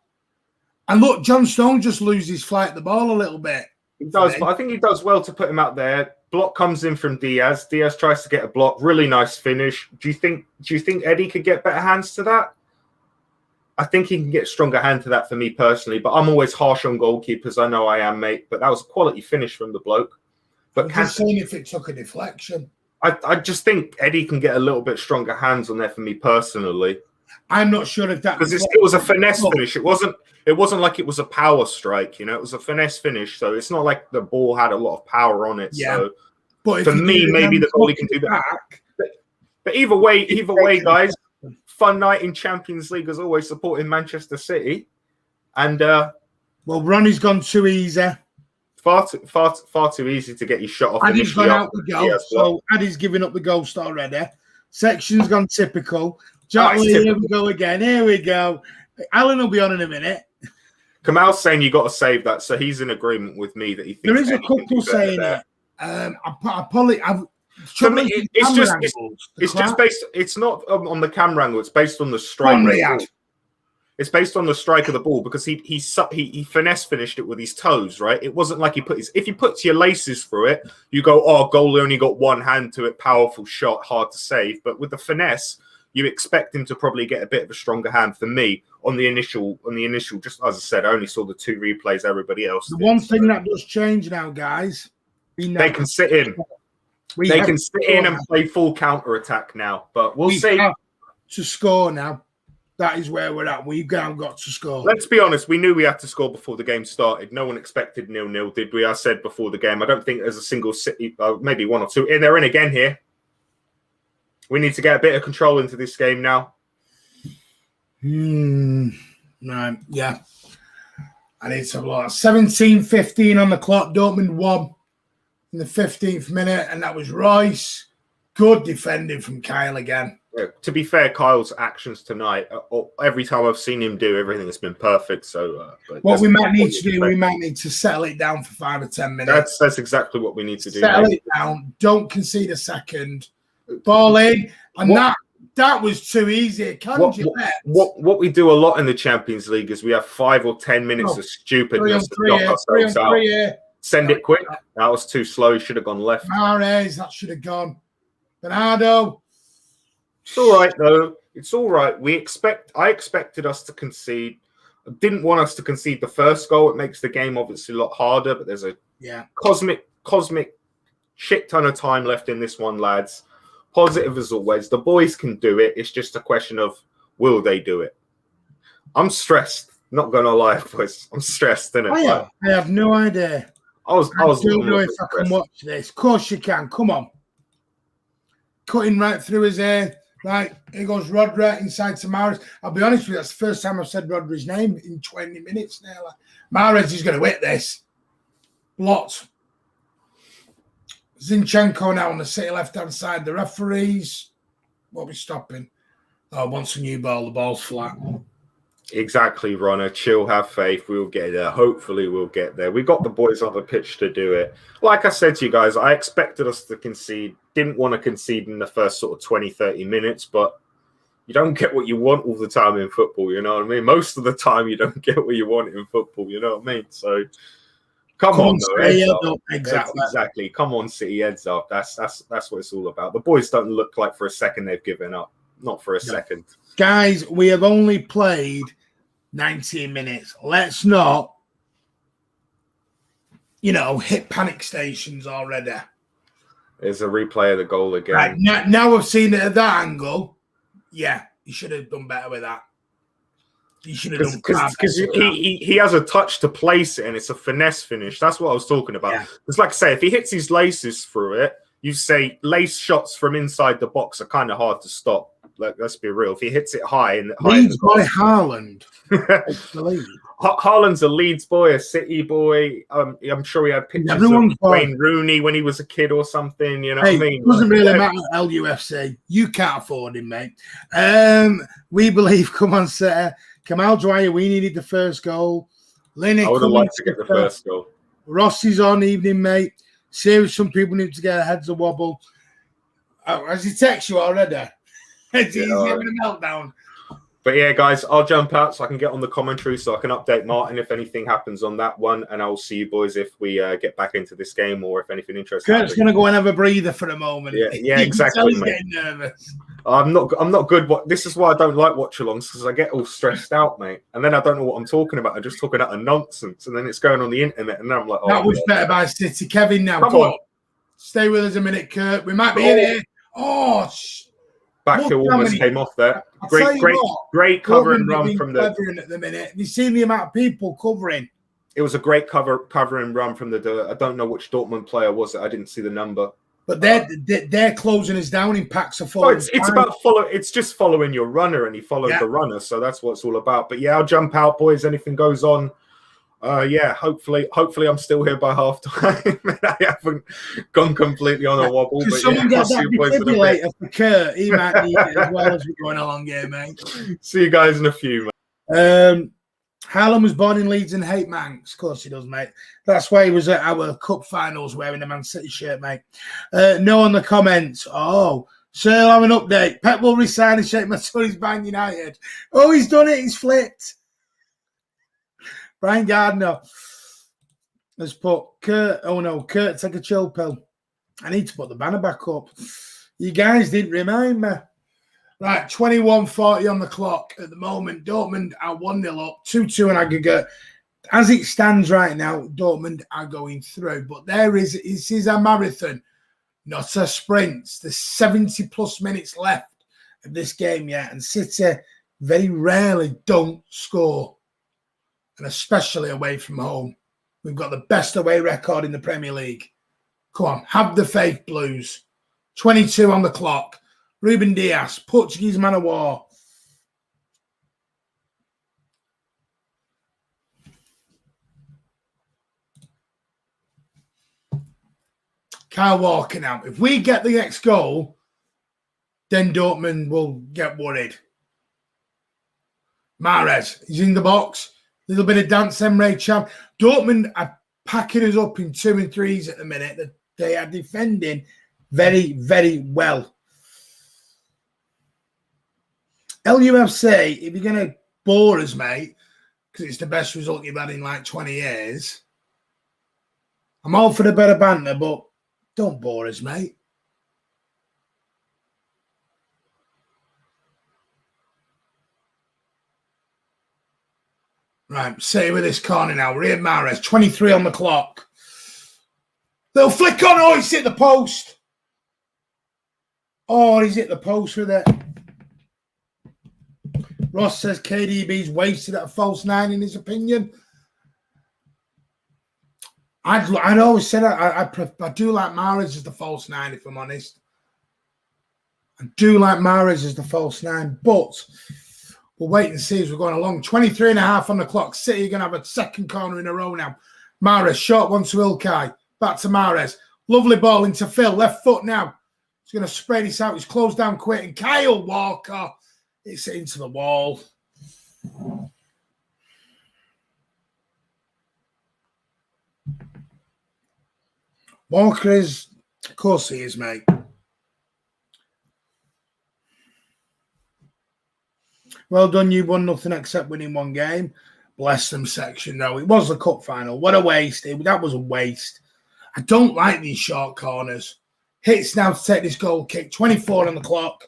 and look, John Stone just loses flight the ball a little bit. He does, but I think he does well to put him out there. Block comes in from Diaz. Diaz tries to get a block. Really nice finish. Do you think Eddie could get better hands to that? I think he can get stronger hand to that for me personally, but I'm always harsh on goalkeepers. I know I am, mate. But that was a quality finish from the bloke. But I'm just saying if it took a deflection. I just think Eddie can get a little bit stronger hands on there for me personally. I'm not sure if that because it was a finesse finish. It wasn't like it was a power strike. It was a finesse finish. So it's not like the ball had a lot of power on it. Yeah. So but for me, maybe the goalie can do that. But either way, guys. Fun night in Champions League as always, supporting Manchester City, and well, Ronnie's gone too easy, far too easy to get your shot off. Addy's gone out the goal, so Addy's giving up the ghost already. Section's gone typical. Here we go again. Here we go. Alan will be on in a minute. Kamal's saying you got to save that, so he's in agreement with me that he thinks there is a couple saying it. For me, it's just based. It's not on the camera angle. It's based on the strike. It's based on the strike of the ball because he finesse finished it with his toes. Right. It wasn't like he put his. If he puts your laces through it, you go, oh, goalie only got one hand to it. Powerful shot, hard to save. But with the finesse, you expect him to probably get a bit of a stronger hand. For me, on the initial, just as I said, I only saw the 2 replays. Everybody else. The one thing that does change now, guys. They can sit in. They can sit in and play full counter attack now, but we'll see. Have to score now. That is where we're at. We've got to score. Let's be honest. We knew we had to score before the game started. No one expected 0-0, did we? I said before the game. I don't think there's a single City, maybe 1 or 2. They're in again here. We need to get a bit of control into this game now. Right. Yeah. I need to have a lot. 17:15 on the clock. Dortmund won in the 15th minute, and that was Royce. Good defending from Kyle again. Yeah, to be fair, Kyle's actions tonight, every time I've seen him do everything, it's been perfect. So, what we might need to do, we might need to settle it down for 5 or 10 minutes. That's exactly what we need to do. Settle it down. Don't concede a second. Ball in, and that was too easy. What we do a lot in the Champions League is we have 5 or 10 minutes of stupidness to knock ourselves out. Send it quick. That was too slow. He should have gone left. Mahrez, that should have gone. Bernardo. It's all right, though. It's all right. I expected us to concede. I didn't want us to concede the first goal. It makes the game obviously a lot harder, but there's a cosmic shit ton of time left in this one, lads. Positive as always. The boys can do it. It's just a question of will they do it? I'm stressed. Not going to lie, boys. I'm stressed, innit? I have no idea. I don't know if I can watch this. Of course you can. Come on. Cutting right through his hair. Right, here goes Rodri inside to Mahrez. I'll be honest with you, that's the first time I've said Rodri's name in 20 minutes now. Mahrez is going to hit this. Blocked. Zinchenko now on the City left-hand side. The referees, what are we stopping? Oh, wants a new ball. The ball's flat. Exactly, Ronna. Chill, have faith. We'll get there. Hopefully, we'll get there. We got the boys on the pitch to do it. Like I said to you guys, I expected us to concede. Didn't want to concede in the first sort of 20, 30 minutes, but you don't get what you want all the time in football, you know what I mean? Most of the time, you don't get what you want in football, you know what I mean? So, come on, though. Exactly. Come on, City, heads up. That's what it's all about. The boys don't look like for a second they've given up. Not for a second. Guys, we have only played 19 minutes. Let's not, hit panic stations already. There's a replay of the goal again. Right, now I've seen it at that angle. Yeah, he should have done better with that. He should have done better. Because he has a touch to place it, and it's a finesse finish. That's what I was talking about. Yeah. It's like I say, if he hits his laces through it, you say lace shots from inside the box are kind of hard to stop. Like, let's be real. If he hits it high Leeds boy Haaland. Haaland's a Leeds boy, a City boy. I'm sure he had pictures of Wayne Rooney when he was a kid or something. You know what I mean? It doesn't really matter. LUFC, you can't afford him, mate. We believe. Come on, City. Kamal Dwyer. We needed the first goal. Lenny, I would have liked to get the first goal. Rossi's on evening, mate. Serious. Some people need to get their heads a wobble. Has he texted you already? He's having a meltdown. But yeah, guys, I'll jump out so I can get on the commentary so I can update Martin if anything happens on that one. And I'll see you boys if we get back into this game or if anything interesting Kurt's going to go and have a breather for a moment. Yeah, exactly. He's getting nervous. I'm not good. This is why I don't like watch-alongs, because I get all stressed out, mate. And then I don't know what I'm talking about. I'm just talking out of nonsense. And then it's going on the internet. And then I'm like, oh. That was better by City. Kevin, now. Come on. Stay with us a minute, Kurt. We might be in here. Oh, Backhill almost came off there. Great cover and run from the. At the minute, have you seen the amount of people covering? It was a great cover and run from the. I don't know which Dortmund player was it. I didn't see the number. But they're closing us down in packs of four. Oh, it's about It's just following your runner, and he followed the runner, so that's what it's all about. But yeah, I'll jump out, boys. Anything goes on. Hopefully I'm still here by half time. I haven't gone completely on a wobble. But someone get that defibrillator for Kurt. He might need it as well as we're going along here, mate. See you guys in a few, mate. Haaland was born in Leeds and hate Manx. Of course he does, mate. That's why he was at our cup finals wearing the Man City shirt, mate. No on the comments. Oh, so I'll have an update. Pep will resign and shake my son. He's bang United. Oh, he's done it. He's flipped. Brian Gardner has put Kurt. Oh no, Kurt, take a chill pill. I need to put the banner back up. You guys didn't remind me. Right, 21:40 on the clock at the moment. Dortmund are 1-0 up, 2-2 in aggregate. As it stands right now, Dortmund are going through. But this is a marathon, not a sprint. There's 70+ minutes left of this game yet, and City very rarely don't score, and especially away from home. We've got the best away record in the Premier League. Come on, have the faith, Blues. 22 on the clock. Ruben Dias, Portuguese man of war. Kyle Walker now. If we get the next goal, then Dortmund will get worried. Mahrez, he's in the box. Little bit of dance, Emre Can. Dortmund are packing us up in 2 and 3s at the minute. They are defending very, very well. LUFC, if you're going to bore us, mate, because it's the best result you've had in like 20 years, I'm all for the better banter, but don't bore us, mate. Right, City with this corner now. Riyad Mahrez, 23 on the clock. They'll flick on. Oh, he's hit the post. Oh, he's hit the post with it. Ross says KDB's wasted at a false 9 in his opinion. I'd always said I do like Mahrez as the false 9, if I'm honest. I do like Mahrez as the false 9, but we'll wait and see as we're going along. 23.5 on the clock. City are going to have a second corner in a row now. Mahrez, short one to Ilkay. Back to Mahrez. Lovely ball into Phil. Left foot now. He's going to spread this out. He's closed down quick. And Kyle Walker, it's into the wall. Walker is, of course he is, mate. Well done, you won nothing except winning one game. Bless them section, though. It was the cup final. What a waste. That was a waste. I don't like these short corners. Hits now to take this goal kick. 24 on the clock.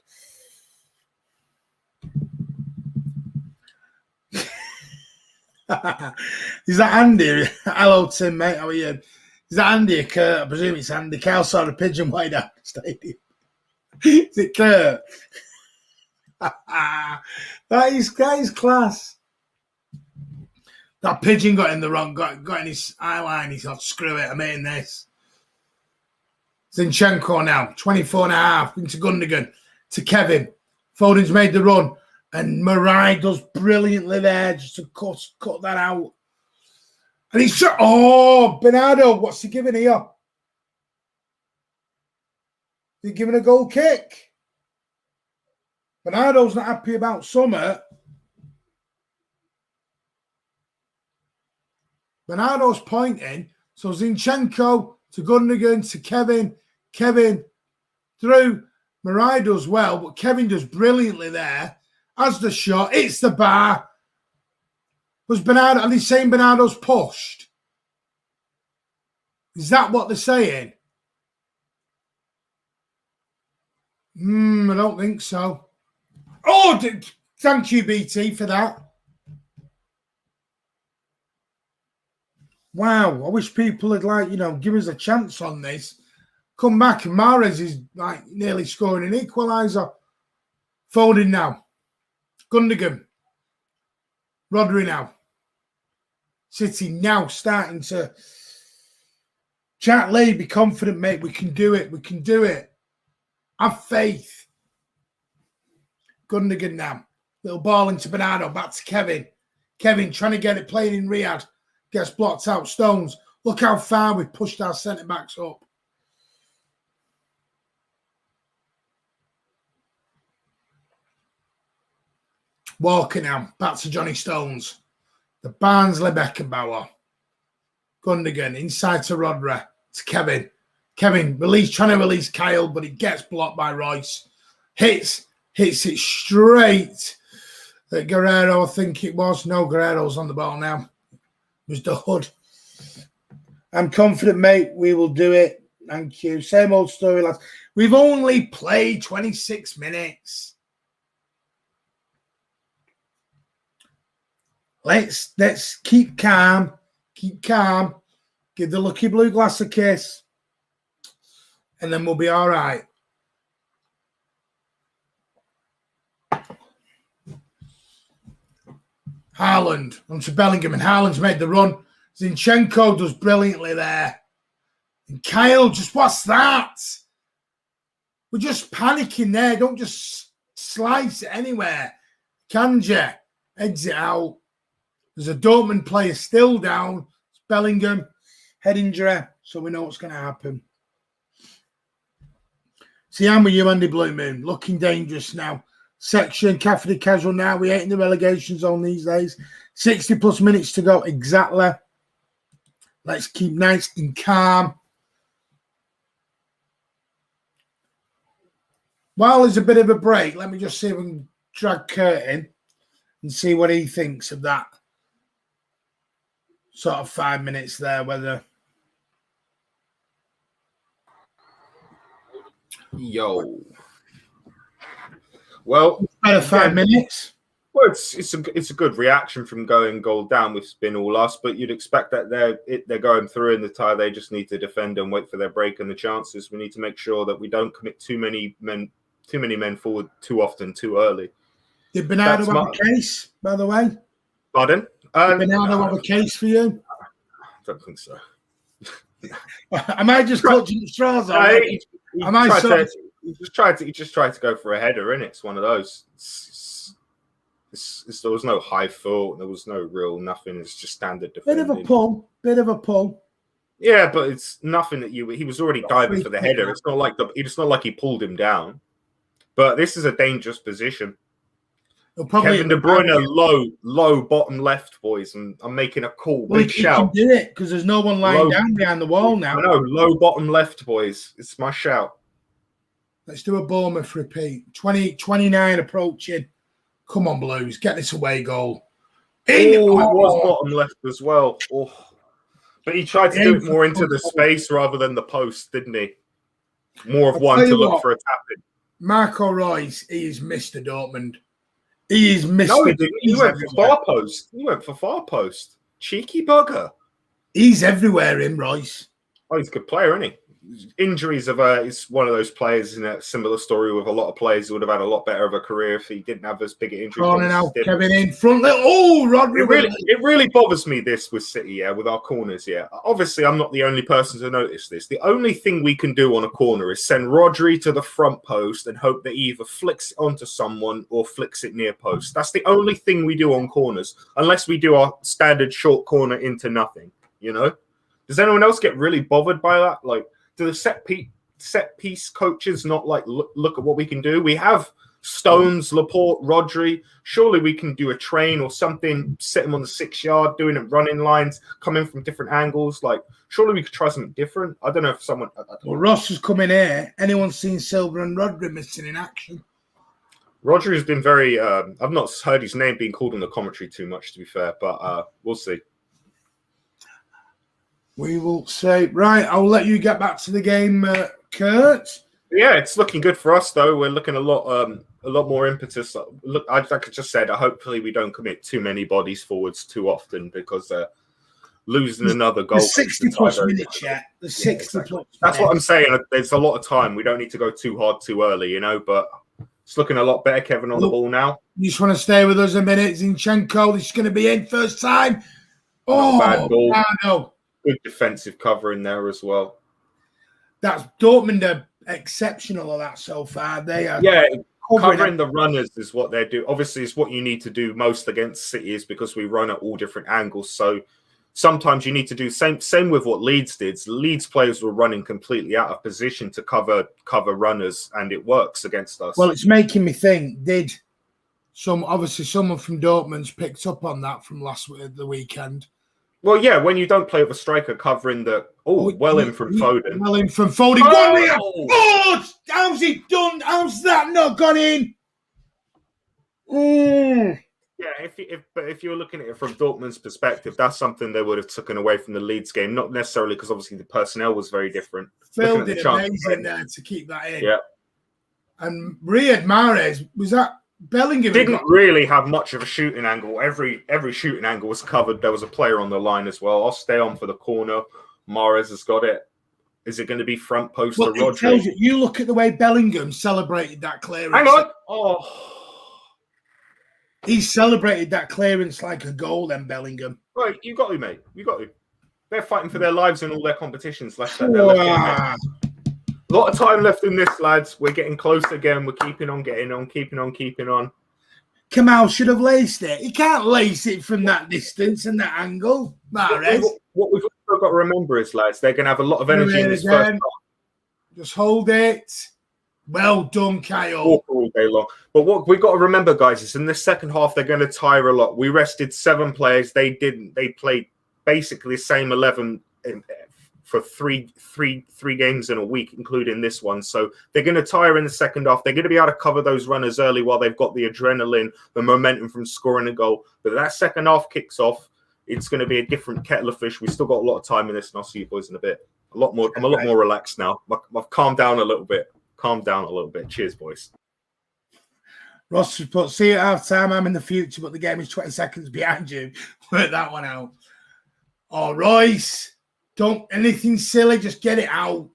Is that Andy? Hello, Tim, mate. How are you? Is that Andy or Kurt? I presume it's Andy. Cal saw the pigeon way down the stadium. Is it Kurt? that is class. That pigeon got in the wrong, got in his eye line. He thought, screw it, I'm in this. Zinchenko now, 24.5 into Gundogan to Kevin. Foden's made the run, and Marai does brilliantly there just to cut that out. And he's shot. Oh, Bernardo, what's he giving here? Is he giving a goal kick? Bernardo's not happy about Summit. Bernardo's pointing. So Zinchenko to Gundogan to Kevin. Kevin through. Marai does well, but Kevin does brilliantly there. Has the shot. It's the bar. Was Bernardo, are they saying Bernardo's pushed? Is that what they're saying? I don't think so. Oh, thank you, BT, for that. Wow, I wish people had, give us a chance on this. Come back, and Mahrez is nearly scoring an equaliser. Foden now. Gundogan. Rodri now. City now starting to chat, Lee, be confident, mate. We can do it. We can do it. Have faith. Gundogan now. Little ball into Bernardo. Back to Kevin. Kevin trying to get it playing in Riyadh. Gets blocked out. Stones. Look how far we've pushed our centre-backs up. Walker now. Back to Johnny Stones. The Barnsley Beckenbauer. Gundogan inside to Rodri. To Kevin. Kevin trying to release Kyle, but it gets blocked by Royce. Hits it straight at Guerrero, I think it was. No, Guerrero's on the ball now. It was the Hood. I'm confident, mate. We will do it. Thank you. Same old story, lads. We've only played 26 minutes. Let's keep calm. Keep calm. Give the lucky blue glass a kiss. And then we'll be all right. Haaland onto Bellingham, and Haaland's made the run. Zinchenko does brilliantly there. And Kyle, what's that? We're just panicking there. Don't just slice it anywhere. Kanja, exit out. There's a Dortmund player still down. It's Bellingham, head injury, so we know what's going to happen. See, I'm with you, Andy Blue Moon. Looking dangerous now. Section, Cafferty casual now. We ain't in the relegation zone these days. 60 plus minutes to go exactly. Let's keep nice and calm. While there's a bit of a break, let me just see if we can drag Kurt in and see what he thinks of that sort of 5 minutes there, whether... Yo. Well, better 5 minutes. Well, it's a good reaction from going goal down. We've been all us, but you'd expect that they're going through in the tie. They just need to defend and wait for their break and the chances. We need to make sure that we don't commit too many men forward too often, too early. Did Bernardo have a case, by the way? Pardon? Did Bernardo have a case for you? I don't think so. Am I just clutching at straws? He just tried to go for a header, and it's one of those. There was no high foot. There was no real nothing. It's just standard defending. Bit of a pull. Yeah, but it's nothing that he was already diving for the header. It's not like he pulled him down. But this is a dangerous position. Kevin De Bruyne low bottom left, boys, and I'm making a call. Well, he can do it because there's no one lying down behind the wall now. I know, low bottom left, boys. It's my shout. Let's do a Bournemouth repeat. 29 approaching. Come on, Blues. Get this away goal. It was bottom left as well. Oh. But he tried to do it more into the space rather than the post, didn't he? More of one to look for a tap-in. Marco Reus, he is Mr. Dortmund. He is Mr. No, he didn't. He went for far post. He went for far post. Cheeky bugger. He's everywhere in Reus. Oh, he's a good player, isn't he? Injuries is one of those players in a similar story with a lot of players who would have had a lot better of a career if he didn't have as big an injury. Now, Kevin in front. Oh, Rodri. It really bothers me this with City, yeah, with our corners, yeah. Obviously, I'm not the only person to notice this. The only thing we can do on a corner is send Rodri to the front post and hope that he either flicks it onto someone or flicks it near post. That's the only thing we do on corners, unless we do our standard short corner into nothing, you know? Does anyone else get really bothered by that? Like, do the set piece coaches not look at what we can do? We have Stones, Laporte, Rodri. Surely we can do a train or something, set him on the 6 yard, doing it running lines, coming from different angles. Like, surely we could try something different. I don't know if someone. Well, Ross has come in here. Anyone seen Silva and Rodri missing in action? Rodri's been very. I've not heard his name being called on the commentary too much, to be fair, but we'll see. We will say, right, I'll let you get back to the game, Kurt. Yeah, it's looking good for us, though. We're looking a lot more impetus. Look, like I just said, hopefully we don't commit too many bodies forwards too often, because losing another goal. There's 60 plus minutes yet. There's 60 exactly. plus minutes. That's what I'm saying. There's a lot of time. We don't need to go too hard too early, but it's looking a lot better, Kevin, on the ball now. You just want to stay with us a minute. Zinchenko, this is going to be in first time. Oh, bad ball. No. Good defensive cover in there as well. That's Dortmund are exceptional at that so far. They are covering the runners is what they do. Obviously, it's what you need to do most against City, is because we run at all different angles. So sometimes you need to do same with what Leeds did. Leeds players were running completely out of position to cover runners, and it works against us. Well, it's making me think, obviously someone from Dortmund's picked up on that from the weekend. Well, yeah, when you don't play with a striker covering the... in from Foden. Well in from Foden. Oh, how's he done? How's that not gone in? Yeah, if you were looking at it from Dortmund's perspective, that's something they would have taken away from the Leeds game. Not necessarily because obviously the personnel was very different. Phil did amazing there to keep that in. Yeah. And Riyad Mahrez, was that Bellingham? Didn't really have much of a shooting angle. Every shooting angle was covered. There was a player on the line as well. I'll stay on for the corner. Mahrez has got it. Is it going to be front post to Rodri? You look at the way Bellingham celebrated that clearance. Hang on. Oh. He celebrated that clearance like a goal, then Bellingham. Right, you got to, mate. You got to. They're fighting for their lives in all their competitions. A lot of time left in this, lads. We're getting close again. We're keeping on getting on, keeping on. Kamal should have laced it. He can't lace it from that distance and that angle. Mahrez. What we've also got to remember is, lads, they're going to have a lot of energy in this first half. Just hold it. Well done, Kyle. Walk all day long. But what we've got to remember, guys, is in the second half, they're going to tire a lot. We rested 7 players. They didn't. They played basically the same 11 for three games in a week, including this one. So they're going to tire in the second half. They're going to be able to cover those runners early while they've got the adrenaline, the momentum from scoring a goal. But that second half kicks off. It's going to be a different kettle of fish. We've still got a lot of time in this, and I'll see you boys in a bit. I'm a lot more relaxed now. I've calmed down a little bit. Cheers, boys. Ross has put, see you at half time. I'm in the future, but the game is 20 seconds behind you. Work that one out. Oh, Royce. Don't anything silly, just get it out.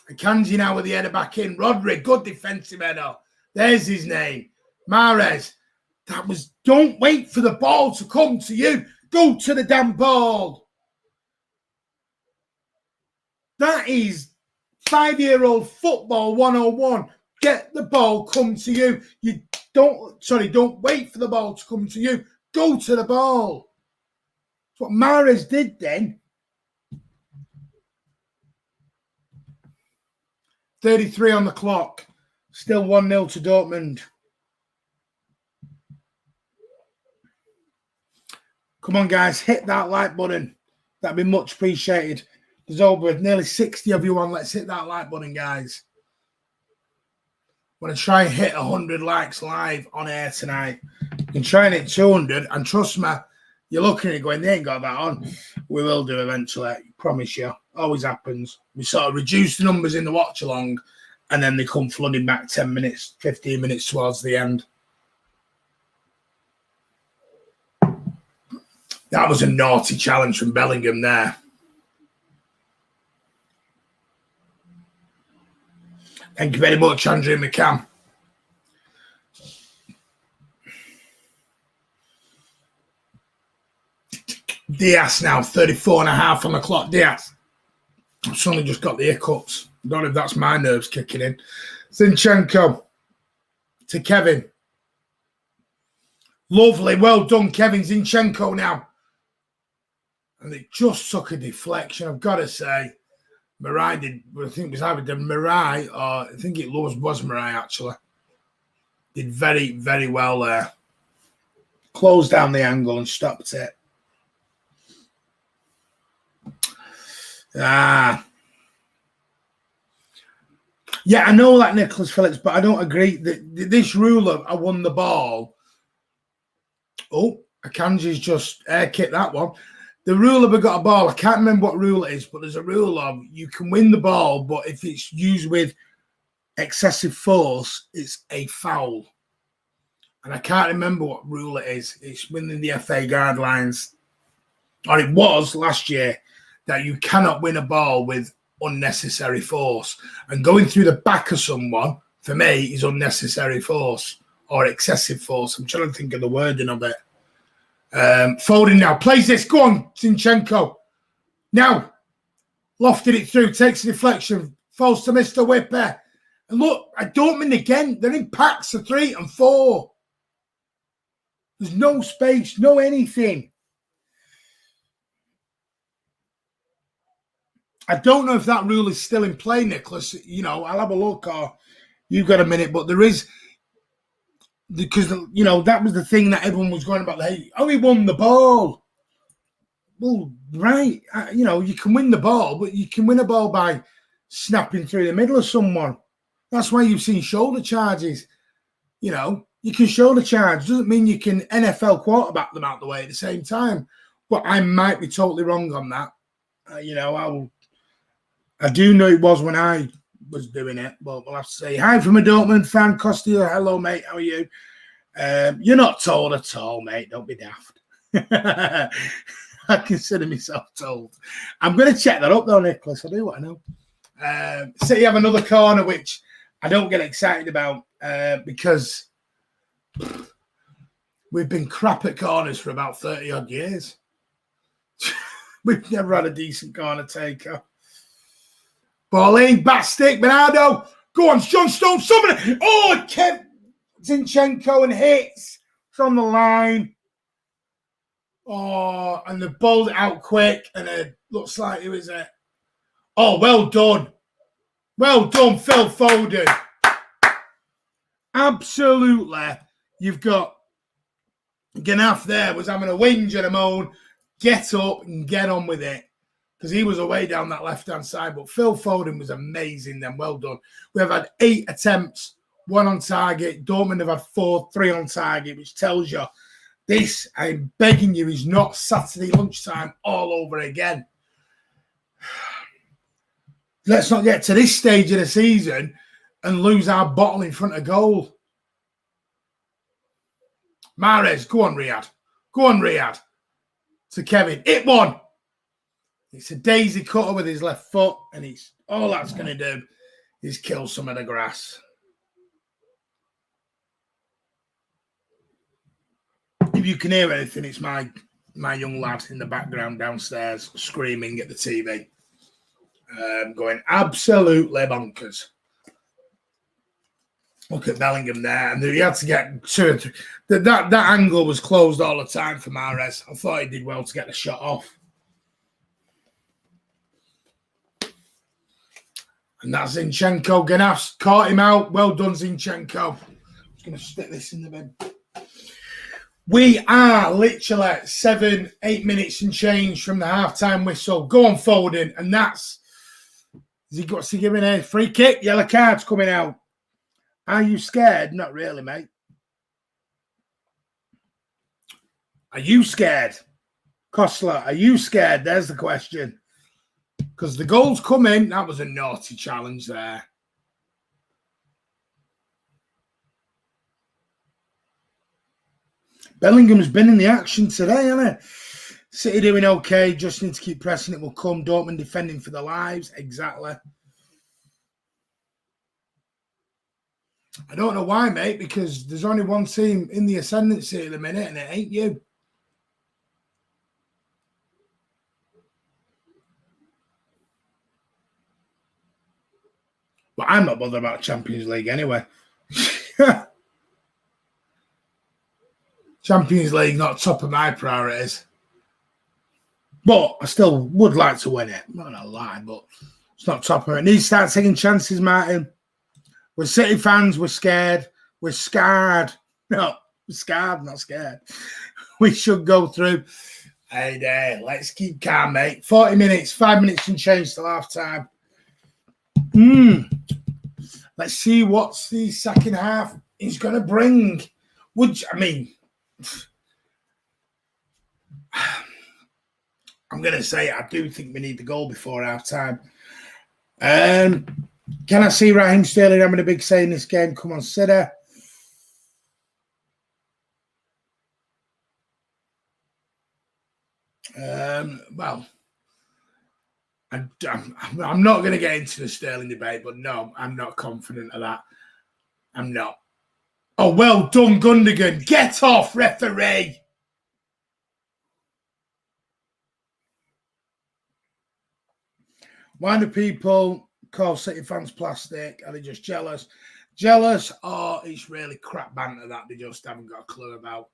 Akanji now with the header back in. Rodri, good defensive header. There's his name. Mahrez. Don't wait for the ball to come to you. Go to the damn ball. That is 5-year-old football 101. Get the ball, come to you. Don't wait for the ball to come to you. Go to the ball. That's what Mahrez did then. 33 on the clock. Still 1-0 to Dortmund. Come on, guys. Hit that like button. That'd be much appreciated. There's over nearly 60 of you on. Let's hit that like button, guys. I'm going to try and hit 100 likes live on air tonight. You can try and hit 200. And trust me, you're looking at it going, they ain't got that on. We will do eventually. I promise you. Always happens. We sort of reduce the numbers in the watch along, and then they come flooding back 10 minutes, 15 minutes towards the end. That was a naughty challenge from Bellingham there. Thank you very much, Andrew McCann. Diaz now, 34.5 on the clock. Diaz. I've suddenly just got the hiccups. I don't know if that's my nerves kicking in. Zinchenko to Kevin. Lovely. Well done, Kevin. Zinchenko now. And it just took a deflection, I've got to say. Mirai did, I think it was either Mirai or I think it was Mirai actually. Did very, very well there. Closed down the angle and stopped it. Yeah, I know that, Nicholas Phillips, but I don't agree that this rule of I won the ball. Oh, Akanji's just air kicked that one. The rule of I got a ball, I can't remember what rule it is, but there's a rule of you can win the ball, but if it's used with excessive force, it's a foul. And I can't remember what rule it is. It's within the FA guidelines, or it was last year, that you cannot win a ball with unnecessary force. And going through the back of someone, for me, is unnecessary force or excessive force. I'm trying to think of the wording of it. Foden now plays this. Go on, Zinchenko. Now, lofted it through, takes a deflection, falls to Mr. Whipper. And look, at Dortmund again, they're in packs of 3 and 4. There's no space, no anything. I don't know if that rule is still in play, Nicholas. You know, I'll have a look, or you've got a minute, but there is. Because, you know, that was the thing that everyone was going about. Hey, oh, he won the ball. Well, right. You know, you can win the ball, but you can win a ball by snapping through the middle of someone. That's why you've seen shoulder charges. You know, you can shoulder charge. Doesn't mean you can NFL quarterback them out the way at the same time. But I might be totally wrong on that. You know, I do know it was when I was doing it, but we'll have to say hi from a Dortmund fan. Costa, hello, mate. How are you? You're not told at all, mate. Don't be daft. I consider myself told. I'm going to check that up, though, Nicholas. I do what I know. City have another corner, which I don't get excited about because we've been crap at corners for about 30-odd years. We've never had a decent corner taker. Ball in, back stick, Bernardo. Go on, John Stones, somebody. Oh, Kev Zinchenko and hits. It's on the line. Oh, and they bowled it out quick, and it looks like it was a. Oh, well done. Well done, Phil Foden. Absolutely. You've got Ganaf there, was having a whinge and a moan. Get up and get on with it. Because he was away down that left-hand side. But Phil Foden was amazing then. Well done. We have had 8 attempts, 1 on target. Dortmund have had 3 on target, which tells you this, I'm begging you, is not Saturday lunchtime all over again. Let's not get to this stage of the season and lose our bottle in front of goal. Mahrez, go on, Riyadh. Go on, Riyadh. To Kevin. Hit one. It's a daisy cutter with his left foot, and he's all that's going to do is kill some of the grass. If you can hear anything, it's my young lad in the background downstairs screaming at the TV, going absolutely bonkers. Look at Bellingham there, and he had to get 2 or 3. That angle was closed all the time for Mahrez. I thought he did well to get the shot off. And that's Zinchenko. Ganaf's caught him out. Well done, Zinchenko. I'm just going to stick this in the bin. We are literally 7-8 minutes and change from the half-time whistle. Go on, Foden. And that's... Has he got to give him a free kick? Yellow card's coming out. Are you scared? Not really, mate. Are you scared? Kostler, are you scared? There's the question. Because the goal's coming. That was a naughty challenge there. Bellingham's been in the action today, hasn't he? City doing okay. Just need to keep pressing. It will come. Dortmund defending for their lives. Exactly. I don't know why, mate, because there's only one team in the ascendancy at the minute, and it ain't you. But I'm not bothered about Champions League anyway. Champions League not top of my priorities. But I still would like to win it. I'm not going to lie, but it's not top of it. Need to start taking chances, Martin. We're City fans. We're scared. We're scarred. No, we're scarred, not scared. We should go through. Hey, let's keep calm, mate. 40 minutes, 5 minutes and change till half time. Let's see what the second half is going to bring. I'm going to say I do think we need the goal before half time. Can I see Raheem Sterling having a big say in this game? Come on, Sitter. Well, I'm not going to get into the Sterling debate, but no, I'm not confident of that. I'm not. Oh, well done, Gundogan. Get off, referee. Why do people call City fans plastic? Are they just jealous? Jealous, or it's really crap banter that they just haven't got a clue about.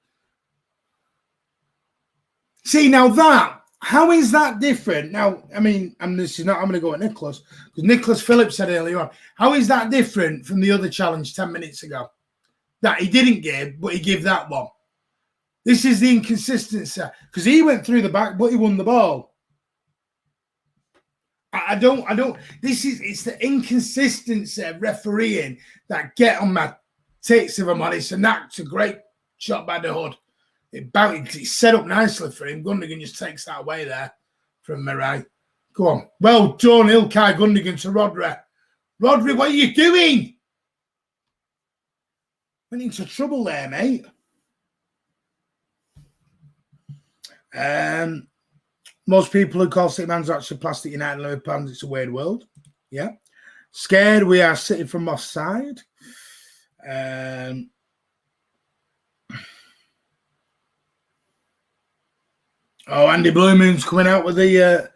See, now how is that different? Now, I mean, I'm going to go at Nicholas, because Nicholas Phillips said earlier on, how is that different from the other challenge 10 minutes ago? That he didn't give, but he gave that one. This is the inconsistency, because he went through the back, but he won the ball. It's the inconsistency of refereeing that get on my tits, if I'm honest, and that's a great shot by the Hood. It's set up nicely for him. Gundogan just takes that away there from Murray. Go on. Well done, Ilkay Gundogan to Rodri. Rodri, what are you doing? Went into trouble there, mate. Most people who call City fans are actually plastic United and Liverpool fans. It's a weird world. Yeah. Scared we are City from offside. Andy Blue Moon's coming out with the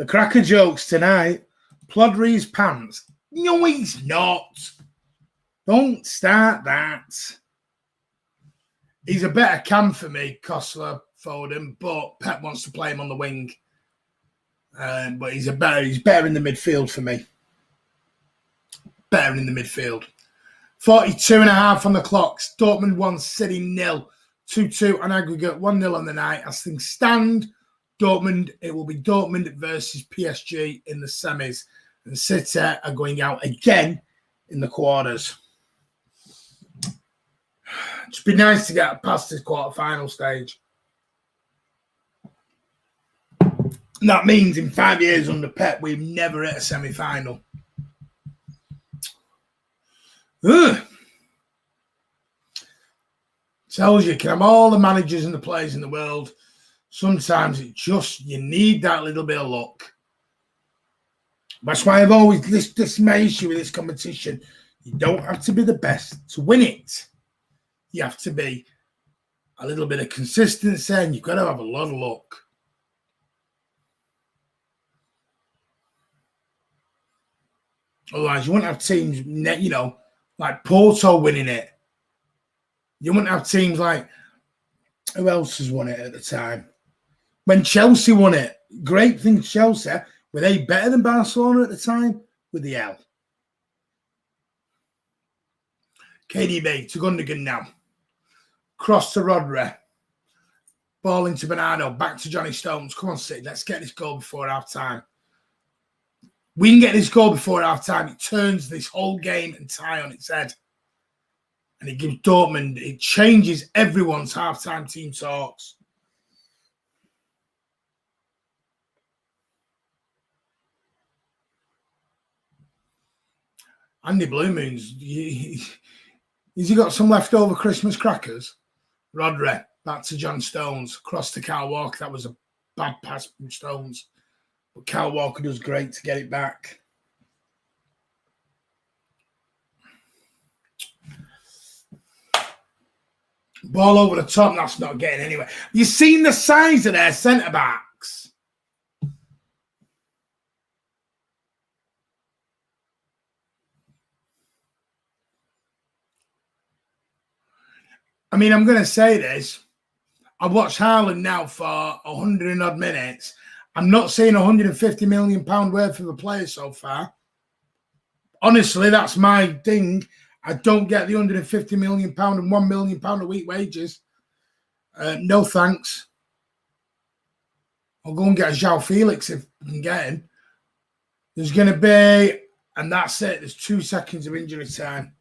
cracker jokes tonight. Plodry's pants. No, he's not. Don't start that. He's a better cam for me, Kostler, Foden, but Pep wants to play him on the wing. But he's better in the midfield for me. Better in the midfield. 42.5 on the clocks. Dortmund 1, City 0. 2-2 on aggregate, 1-0 on the night. As things stand, it will be Dortmund versus PSG in the semis. And City are going out again in the quarters. It'd be nice to get past this quarter-final stage. And that means in 5 years under Pep, we've never hit a semi-final. Tells you, can have all the managers and the players in the world. Sometimes you need that little bit of luck. That's why I've always, this my issue with this competition. You don't have to be the best to win it. You have to be a little bit of consistency, and you've got to have a lot of luck. Otherwise, you wouldn't have teams, like Porto winning it. You wouldn't have teams like, who else has won it at the time? When Chelsea won it, great thing, Chelsea, were they better than Barcelona at the time? With the L. KDB to Gundogan now. Cross to Rodri. Ball into Bernardo. Back to Johnny Stones. Come on, City. Let's get this goal before half time. We can get this goal before half time. It turns this whole game and tie on its head. And it gives Dortmund, it changes everyone's halftime team talks. Andy Blue Moon's, has he got some leftover Christmas crackers? Rodri, back to John Stones, across to Kyle Walker. That was a bad pass from Stones. But Kyle Walker does great to get it back. Ball over the top, that's not getting anywhere. You've seen the size of their centre-backs. I mean, I'm going to say this. I've watched Haaland now for 100 and odd minutes. I'm not seeing £150 million worth of the player so far. Honestly, that's my thing. I don't get the £150 million and £1 million a week wages. No thanks. I'll go and get a João Felix if I can get him. There's going to be And that's it. There's 2 seconds of injury time.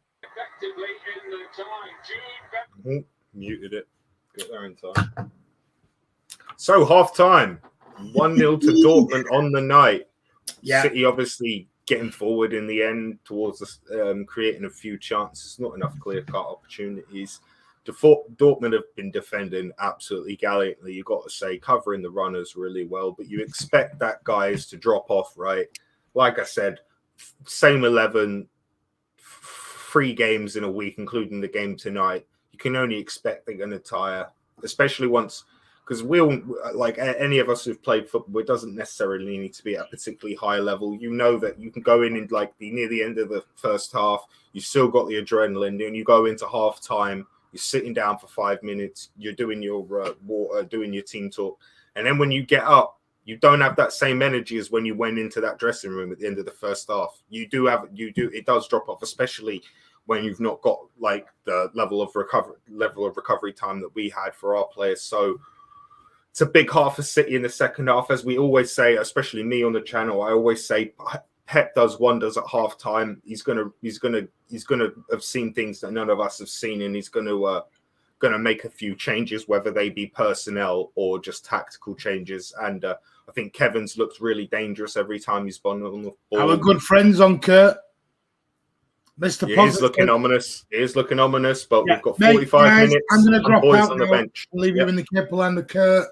Muted it. Get there in time. So, half-time. 1-0 to Dortmund on the night. Yeah. City obviously getting forward in the end towards us, creating a few chances. Not enough clear-cut opportunities. Dortmund have been defending absolutely gallantly. You've got to say, covering the runners really well. But you expect that guys to drop off, right? Like I said, same 11, 3 games in a week, including the game tonight. You can only expect they're going to tire, especially once, because we'll, like any of us who've played football, it doesn't necessarily need to be at a particularly high level. You know that you can go in and like near the end of the first half, you've still got the adrenaline, and you go into half time, you're sitting down for 5 minutes, you're doing your water, doing your team talk, and then when you get up, you don't have that same energy as when you went into that dressing room at the end of the first half. It does drop off, especially when you've not got like the level of recovery time that we had for our players. So it's a big half for City in the second half, as we always say, especially me on the channel. I always say Pep does wonders at half time. He's gonna have seen things that none of us have seen, and he's gonna make a few changes, whether they be personnel or just tactical changes. And I think Kevin's looked really dangerous every time he's gone on the ball. Our good friends on Kurt. Mr. It is looking ominous. It is looking ominous, but we've got 45 minutes. I'm going to drop out on the bench. Leave you in the kipple and the Kurt.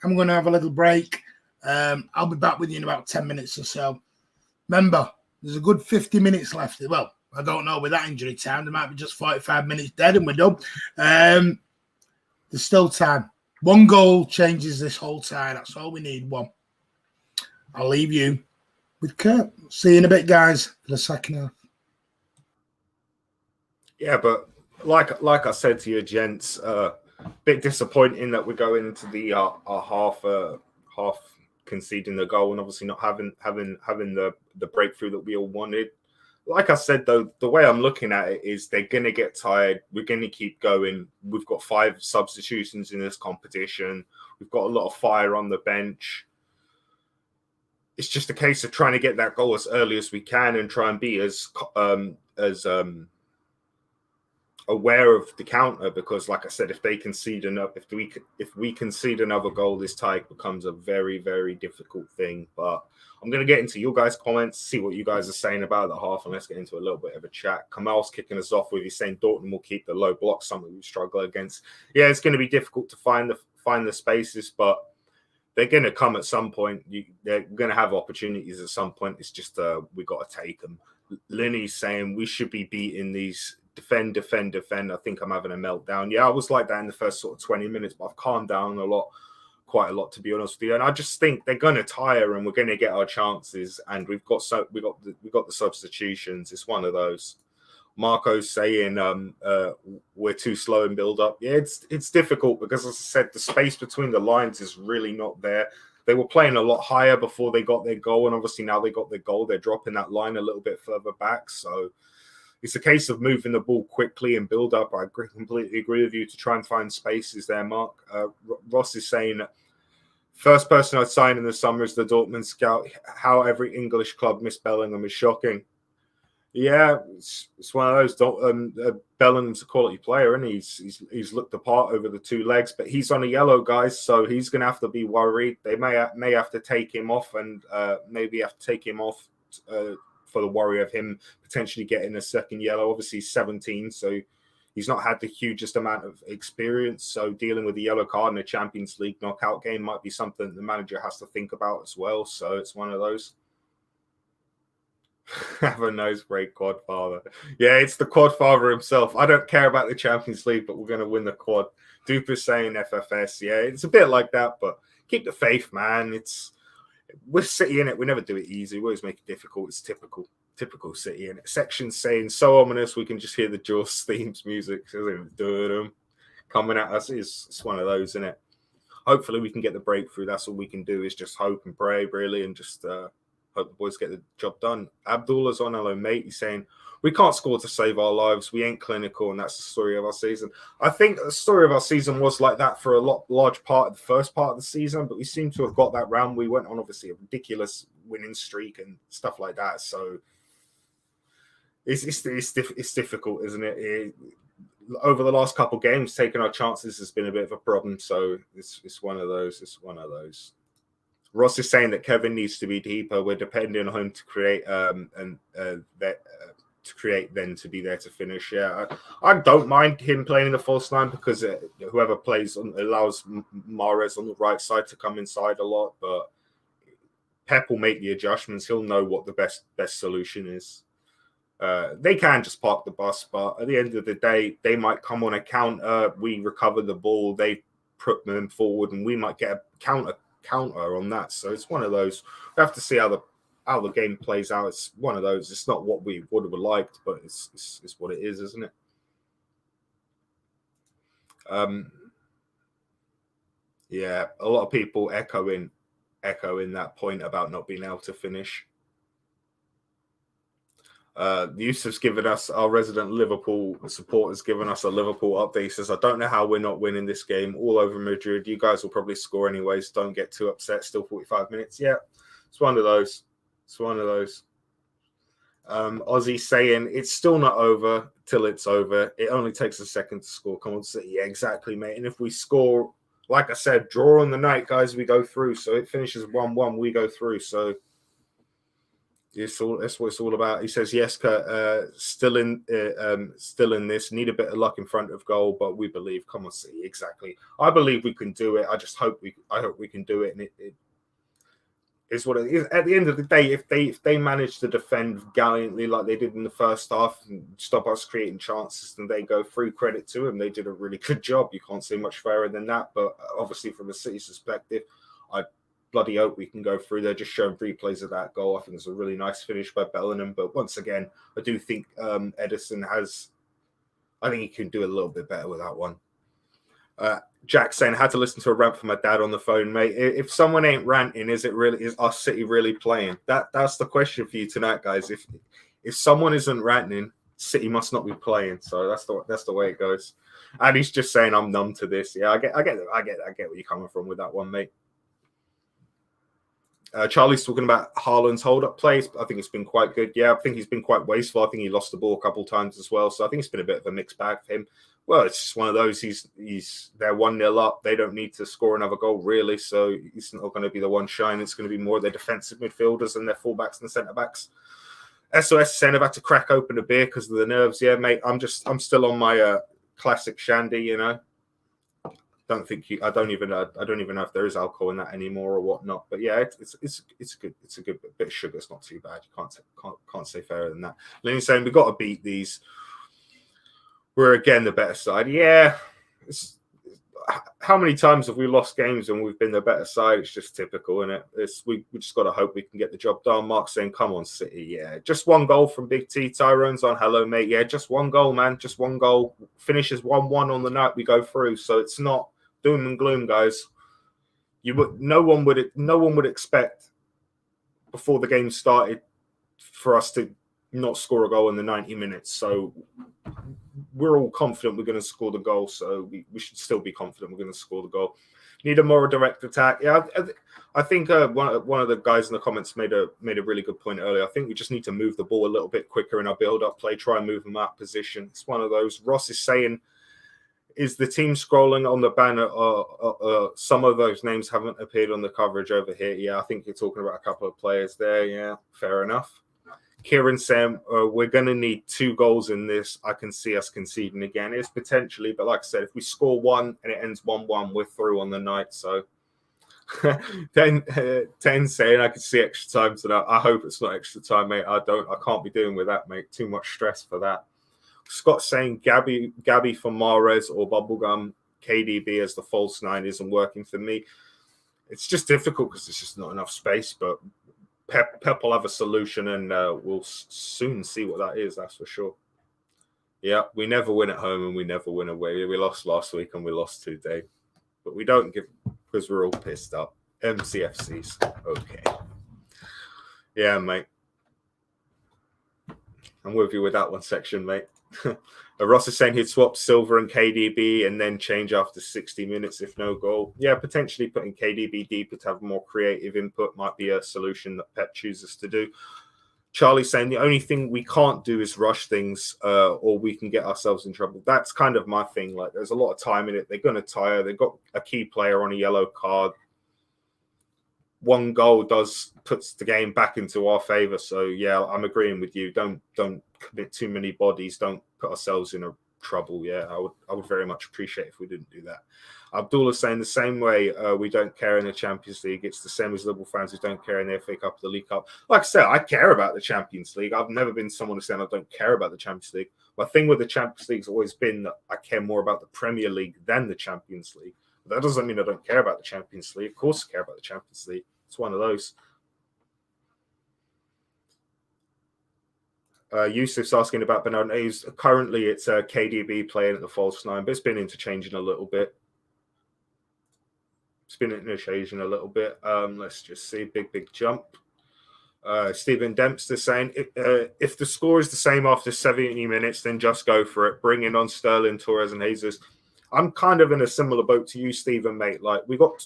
I'm going to have a little break. I'll be back with you in about 10 minutes or so. Remember, there's a good 50 minutes left. Well, I don't know, with that injury time, there might be just 45 minutes dead and we're done. There's still time. 1 goal changes this whole tie. That's all we need, 1. I'll leave you with Kurt. See you in a bit, guys, for the second half. Yeah, but like I said to you, gents, bit disappointing that we're going into the half conceding the goal and obviously not having the breakthrough that we all wanted. Like I said, though, the way I'm looking at it is they're going to get tired. We're going to keep going. We've got 5 substitutions in this competition. We've got a lot of fire on the bench. It's just a case of trying to get that goal as early as we can and try and be as aware of the counter, because like I said, if they concede enough, if we concede another goal, this tie becomes a very, very difficult thing. But I'm going to get into your guys' comments, see what you guys are saying about the half, and let's get into a little bit of a chat. Kamal's kicking us off with, he's saying Dortmund will keep the low block, something we struggle against. Yeah, it's going to be difficult to find the spaces, but they're going to come at some point. They're going to have opportunities at some point. It's just we got to take them. Lenny's saying we should be beating these. Defend. I think I'm having a meltdown. Yeah, I was like that in the first sort of 20 minutes, but I've calmed down quite a lot, to be honest with you. And I just think they're going to tire, and we're going to get our chances. And we've got the substitutions. It's one of those. Marco's saying we're too slow in build up. Yeah, it's difficult because, as I said, the space between the lines is really not there. They were playing a lot higher before they got their goal, and obviously now they got their goal, they're dropping that line a little bit further back. So it's a case of moving the ball quickly and build up. I completely agree with you to try and find spaces there, Mark. Ross is saying, first person I'd sign in the summer is the Dortmund scout. How every English club missed Bellingham is shocking. Yeah, it's one of those. Bellingham's a quality player, and he's looked the part over the 2 legs, but he's on a yellow, guys, so he's going to have to be worried. They may have to take him off, and maybe have to take him off for the worry of him potentially getting a second yellow. Obviously, he's 17, so he's not had the hugest amount of experience. So dealing with the yellow card in a Champions League knockout game might be something the manager has to think about as well. So it's one of those. Have a nose break, Quadfather. Yeah, it's the Quadfather himself. I don't care about the Champions League, but we're going to win the quad. Dupe is saying FFS. Yeah, it's a bit like that, but keep the faith, man. We're City in it. We never do it easy. We always make it difficult. It's typical City in it. Section saying so ominous. We can just hear the Jaws themes music coming at us. It's one of those, isn't it? Hopefully we can get the breakthrough. That's all we can do is just hope and pray, really, and just hope the boys get the job done. Abdullah's on. Hello, mate. He's saying we can't score to save our lives. We ain't clinical, and that's the story of our season. I think the story of our season was like that for a large part of the first part of the season, but we seem to have got that round. We went on, obviously, a ridiculous winning streak and stuff like that. So It's difficult, isn't it? Over the last couple of games, taking our chances has been a bit of a problem. So it's one of those. It's one of those. Ross is saying that Kevin needs to be deeper. We're depending on him to create then to be there to finish. Yeah, I don't mind him playing in the false nine because whoever plays allows Mahrez on the right side to come inside a lot. But Pep will make the adjustments. He'll know what the best solution is. They can just park the bus, but at the end of the day, they might come on a counter. We recover the ball. They put them forward, and we might get a counter on that. So it's one of those. We have to see how the game plays out. It's one of those. It's not what we would have liked, but it's what it is, isn't it? Yeah, a lot of people echoing that point about not being able to finish. Yusuf's given us, our resident Liverpool supporters, given us a Liverpool update. He says, I don't know how we're not winning this game all over Madrid. You guys will probably score anyways. Don't get too upset. Still 45 minutes. Yeah, it's one of those. It's one of those. Ozzy saying, it's still not over till it's over. It only takes a second to score. Come on, yeah, exactly, mate. And if we score, like I said, draw on the night, guys, we go through. So it finishes 1-1, we go through. So that's what it's all about. He says, yes, Kurt, still in this. Need a bit of luck in front of goal, but we believe. Come on, see, exactly. I believe we can do it. I hope we can do it. And it is what it is. At the end of the day, if they manage to defend gallantly like they did in the first half and stop us creating chances, then they go through. Credit to them. They did a really good job. You can't say much fairer than that. But obviously, from a City's perspective, I bloody hope we can go through. They're just showing replays of that goal. I think it's a really nice finish by Bellingham. But once again, I do think Edison has. I think he can do a little bit better with that one. Jack saying, I had to listen to a rant from my dad on the phone, mate. If someone ain't ranting, is our City really playing? That's the question for you tonight, guys. If someone isn't ranting, City must not be playing. So that's the way it goes. And he's just saying, I'm numb to this. Yeah, I get where you're coming from with that one, mate. Charlie's talking about Haaland's hold-up plays. I think it's been quite good. Yeah, I think he's been quite wasteful. I think he lost the ball a couple of times as well. So I think it's been a bit of a mixed bag for him. Well, it's just one of those. They're 1-0 up. They don't need to score another goal, really. So he's not going to be the one shine. It's going to be more their defensive midfielders and their fullbacks and centre-backs. SOS saying I've had to crack open a beer because of the nerves. Yeah, mate, I'm still on my classic shandy, you know. I don't even know if there is alcohol in that anymore or whatnot. But yeah, it's a good bit of sugar. It's not too bad. You can't say fairer than that. Lenny's saying we've got to beat these. We're again the better side. Yeah. How many times have we lost games and we've been the better side? It's just typical, isn't it? We just got to hope we can get the job done. Mark's saying, come on, City. Yeah, just one goal from Big T. Tyrone's on. Hello, mate. Yeah, just one goal, man. Just one goal. Finishes 1-1 on the night we go through. So it's not doom and gloom, guys. No one would expect before the game started for us to not score a goal in the 90 minutes. So we're all confident we're going to score the goal. So we should still be confident we're going to score the goal. Need a more direct attack. Yeah, I think one of the guys in the comments made a really good point earlier. I think we just need to move the ball a little bit quicker in our build-up play. Try and move them out of position. It's one of those. Ross is saying, is the team scrolling on the banner? Some of those names haven't appeared on the coverage over here. Yeah, I think you're talking about a couple of players there. Yeah, fair enough. Kieran saying, we're going to need 2 goals in this. I can see us conceding again. It's potentially, but like I said, if we score 1 and it ends 1-1, we're through on the night. So 10 saying I can see extra time tonight. I hope it's not extra time, mate. I can't be doing with that, mate. Too much stress for that. Scott saying Gabby for Mahrez or Bubblegum KDB as the false 9 isn't working for me. It's just difficult because there's just not enough space, but Pep will have a solution and we'll soon see what that is, that's for sure. Yeah, we never win at home and we never win away. We lost last week and we lost today. But we don't give because we're all pissed up. MCFCs. Okay. Yeah, mate. I'm with you with that one section, mate. Ross is saying he'd swap Silva and KDB and then change after 60 minutes if no goal. Yeah, potentially putting KDB deeper to have more creative input might be a solution that Pep chooses to do. Charlie's saying the only thing we can't do is rush things, or we can get ourselves in trouble. That's kind of my thing. Like, there's a lot of time in it. They're going to tire. They've got a key player on a yellow card. One goal puts the game back into our favor. So yeah, I'm agreeing with you. Don't commit too many bodies. Don't put ourselves in a trouble. Yeah, I would very much appreciate if we didn't do that. Abdullah's saying the same way we don't care in the Champions League. It's the same as Liverpool fans who don't care in the FA Cup or the League Cup. Like I said, I care about the Champions League. I've never been someone who's saying I don't care about the Champions League. My thing with the Champions League has always been that I care more about the Premier League than the Champions League. But that doesn't mean I don't care about the Champions League. Of course I care about the Champions League. It's one of those. Yusuf's asking about Bernardo. Currently, it's KDB playing at the false nine, but it's been interchanging a little bit. Let's just see. Big jump. Stephen Dempster saying, if the score is the same after 70 minutes, then just go for it. Bring in on Sterling, Torres, and Jesus. I'm kind of in a similar boat to you, Stephen, mate. Like, we got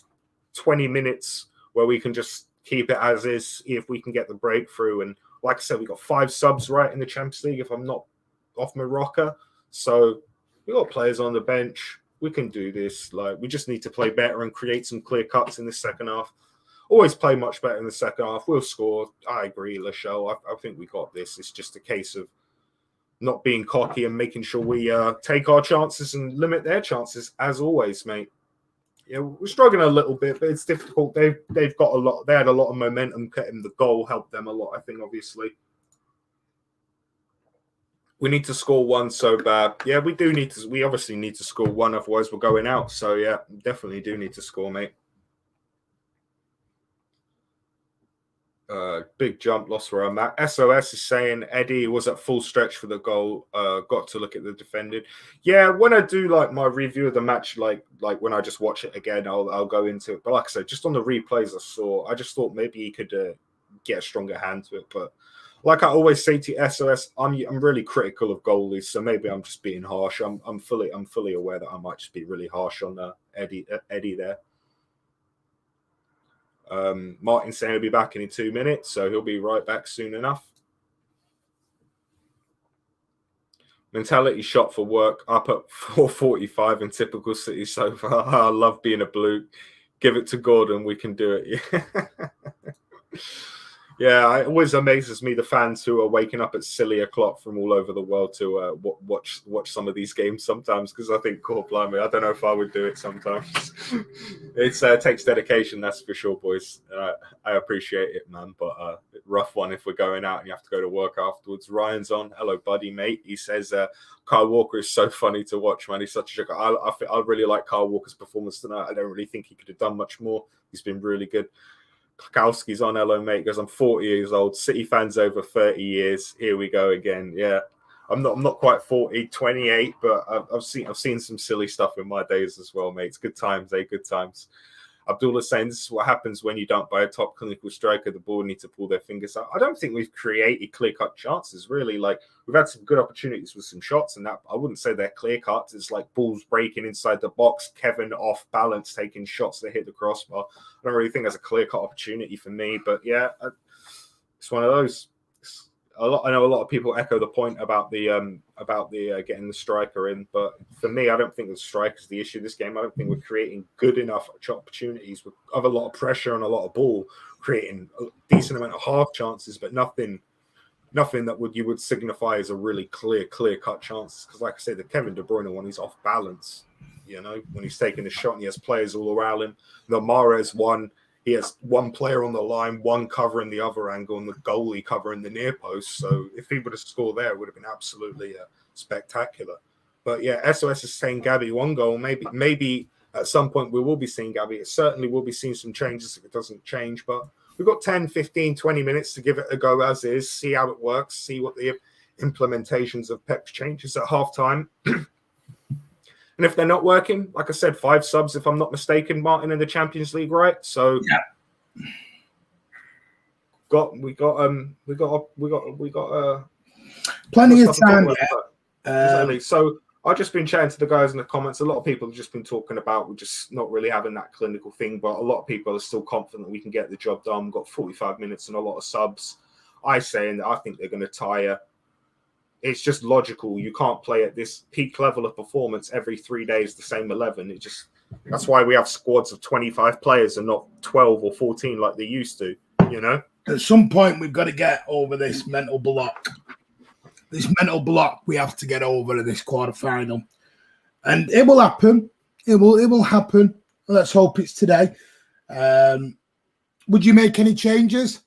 20 minutes where we can just keep it as is, see if we can get the breakthrough. And like I said, we got 5 subs right in the Champions League, if I'm not off my rocker. So we got players on the bench. We can do this. Like, we just need to play better and create some clear cuts in the second half. Always play much better in the second half. We'll score. I agree, Lachelle. I think we got this. It's just a case of not being cocky and making sure we take our chances and limit their chances, as always, mate. Yeah, we're struggling a little bit, but it's difficult. They've got a lot. They had a lot of momentum. Getting the goal helped them a lot, I think, obviously. We need to score one so bad. Yeah, we do need to. We obviously need to score one, otherwise we're going out. So yeah, definitely do need to score, mate. Big jump, lost where I'm at. SOS is saying Eddie was at full stretch for the goal. Got to look at the defending. Yeah, when I do like my review of the match, like when I just watch it again, I'll go into it. But like I said, just on the replays I saw, I just thought maybe he could get a stronger hand to it. But like I always say to SOS, I'm really critical of goalies, so maybe I'm just being harsh. I'm fully aware that I might just be really harsh on Eddie there. Martin's saying he'll be back in 2 minutes, so he'll be right back soon enough. Mentality shot for work up at 4:45 in typical City so far. I love being a blue. Give it to Gordon. We can do it. Yeah, it always amazes me the fans who are waking up at silly o'clock from all over the world to watch some of these games sometimes, because I think, God blimey, I don't know if I would do it sometimes. It takes dedication, that's for sure, boys. I appreciate it, man, but rough one if we're going out and you have to go to work afterwards. Ryan's on. Hello, buddy, mate. He says, Kyle Walker is so funny to watch, man. He's such a joke. I really like Kyle Walker's performance tonight. I don't really think he could have done much more. He's been really good. Kowski's on. Hello, mate. Goes, I'm 40 years old. City fans over 30 years. Here we go again. Yeah, I'm not quite 40, 28, but I've seen some silly stuff in my days as well, mate. It's good times, good times. Abdullah's saying this is what happens when you don't buy a top clinical striker. The ball need to pull their fingers out. I don't think we've created clear-cut chances, really. Like, we've had some good opportunities with some shots, and that I wouldn't say they're clear-cuts. It's like balls breaking inside the box, Kevin off balance, taking shots that hit the crossbar. I don't really think that's a clear-cut opportunity for me, but yeah, it's one of those. I know a lot of people echo the point about the getting the striker in, but for me, I don't think the striker's the issue this game. I don't think we're creating good enough opportunities with a lot of pressure and a lot of ball, creating a decent amount of half chances, but nothing that you would signify as a really clear cut chance. Because like I said, the Kevin De Bruyne one, he's off balance. You know, when he's taking a shot and he has players all around him. The Mahrez one, he has one player on the line, one covering the other angle, and the goalie covering the near post. So if he would have scored there, it would have been absolutely spectacular. But yeah, SOS is saying Gabby one goal. Maybe at some point we will be seeing Gabby. It certainly will be seeing some changes if it doesn't change. But we've got 10, 15, 20 minutes to give it a go as is, see how it works, see what the implementations of Pep's changes at halftime. And if they're not working, like I said, 5 subs, if I'm not mistaken, Martin, in the Champions League, right? So yeah, we got plenty of time. Exactly. So I've just been chatting to the guys in the comments. A lot of people have just been talking about we're just not really having that clinical thing, but a lot of people are still confident we can get the job done. We've got 45 minutes and a lot of subs. I think they're going to tire. It's just logical. You can't play at this peak level of performance every 3 days, the same 11. That's why we have squads of 25 players and not 12 or 14 like they used to, you know? At some point, we've got to get over this mental block. This mental block we have to get over in this quarterfinal. And it will happen. It will happen. Let's hope it's today. Would you make any changes?